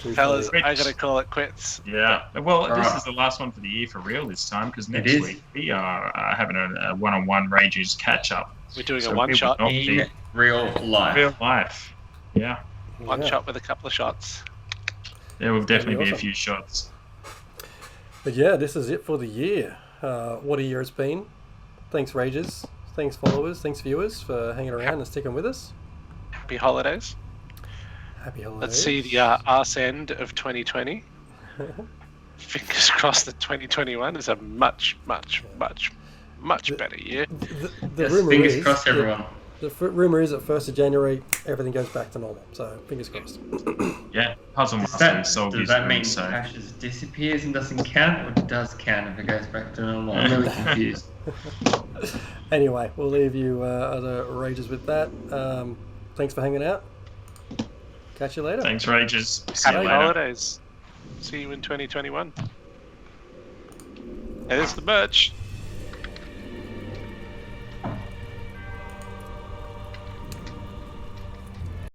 Too Fellas, funny. I gotta call it quits. Yeah. Well, this Alright. is the last one for the year for real this time because It next is. week we are having a one-on-one Rages catch-up. We're doing So a we one will shot. not be In real life. real life. Yeah. One Yeah. shot with a couple of shots. There will definitely be a awesome. few shots. But yeah, this is it for the year. What a year it's been. Thanks, Rages. Thanks, followers. Thanks, viewers, for hanging around and sticking with us. Happy holidays. Happy holidays. Let's see the arse end of 2020. Fingers crossed that 2021 is a much better year. The Yes, rumor fingers is, crossed, everyone. The rumor is that 1st of January, everything goes back to normal. So, fingers crossed. Yeah. Puzzle Does Master is so does that mean so. Ashes disappears and doesn't count, or does count if it goes back to normal? I'm really confused. Anyway, we'll leave you other Rages with that. Thanks for hanging out. Catch you later. Thanks, Rages. See you Happy later. holidays. See you in 2021. There's the merch.